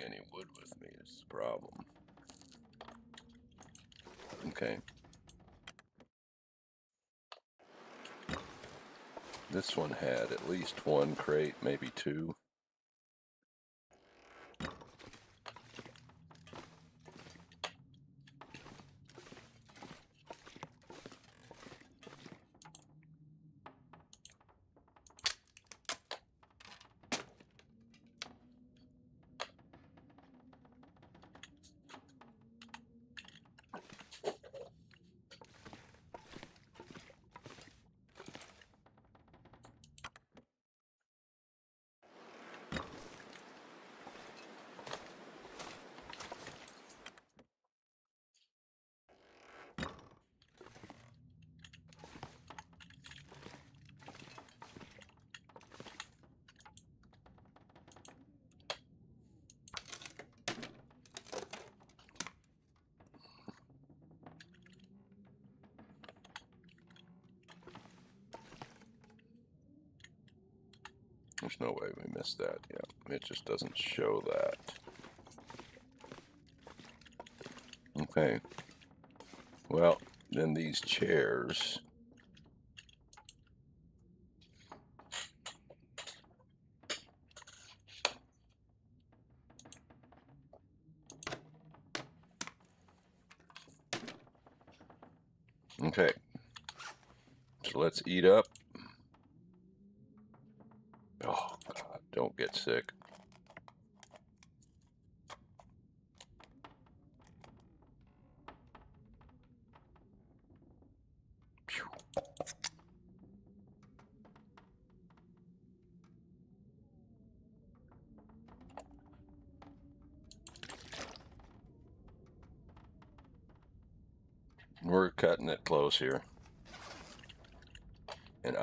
any wood with me is the problem. Okay. This one had at least one crate, maybe two. There's no way we missed that. Yeah, it just doesn't show that. Okay. Well, then these chairs. Okay. So let's eat up. Oh, God, don't get sick. Phew. We're cutting it close here. And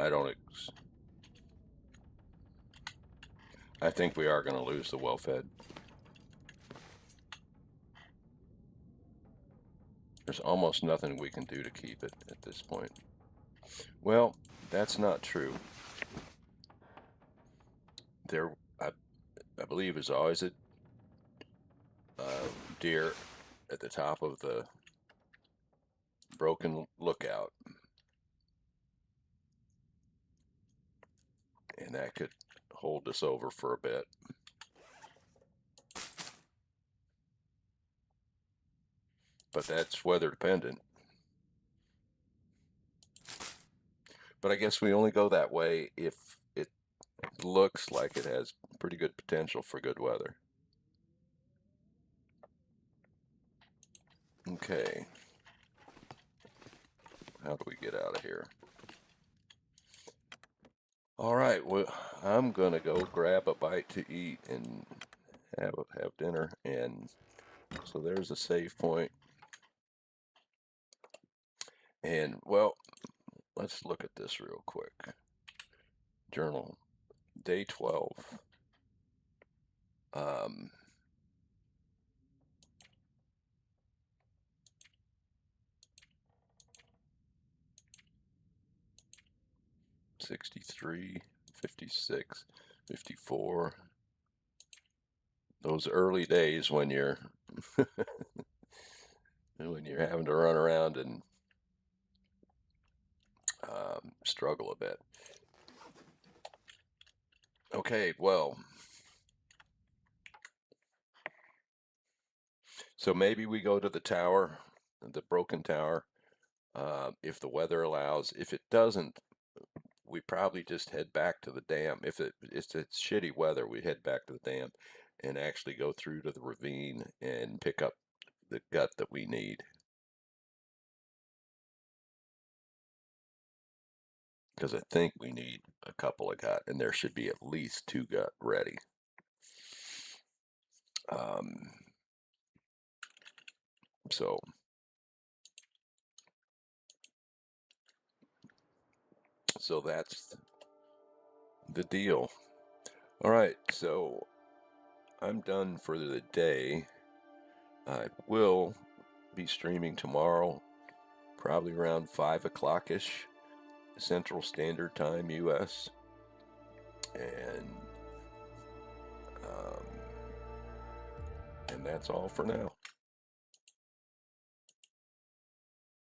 I think we are going to lose the well-fed. There's almost nothing we can do to keep it at this point. Well, that's not true. There, I believe, is always a deer at the top of the broken lookout. And that could hold us over for a bit. But that's weather dependent. But I guess we only go that way if it looks like it has pretty good potential for good weather. Okay. How do we get out of here? All right, well, I'm going to go grab a bite to eat and have dinner. And so there's a save point. And, well, let's look at this real quick. Journal, day 12. 63, 56, 54. Those early days when you're when you're having to run around and struggle a bit. Okay, well, so maybe we go to the tower, the broken tower, if the weather allows. If it doesn't, we probably just head back to the dam. If it's shitty weather, we head back to the dam and actually go through to the ravine and pick up the gut that we need. Because I think we need a couple of gut, and there should be at least 2 gut ready. So that's the deal. All right, so I'm done for the day. I will be streaming tomorrow, probably around 5 o'clock-ish Central Standard Time, U.S. And that's all for now.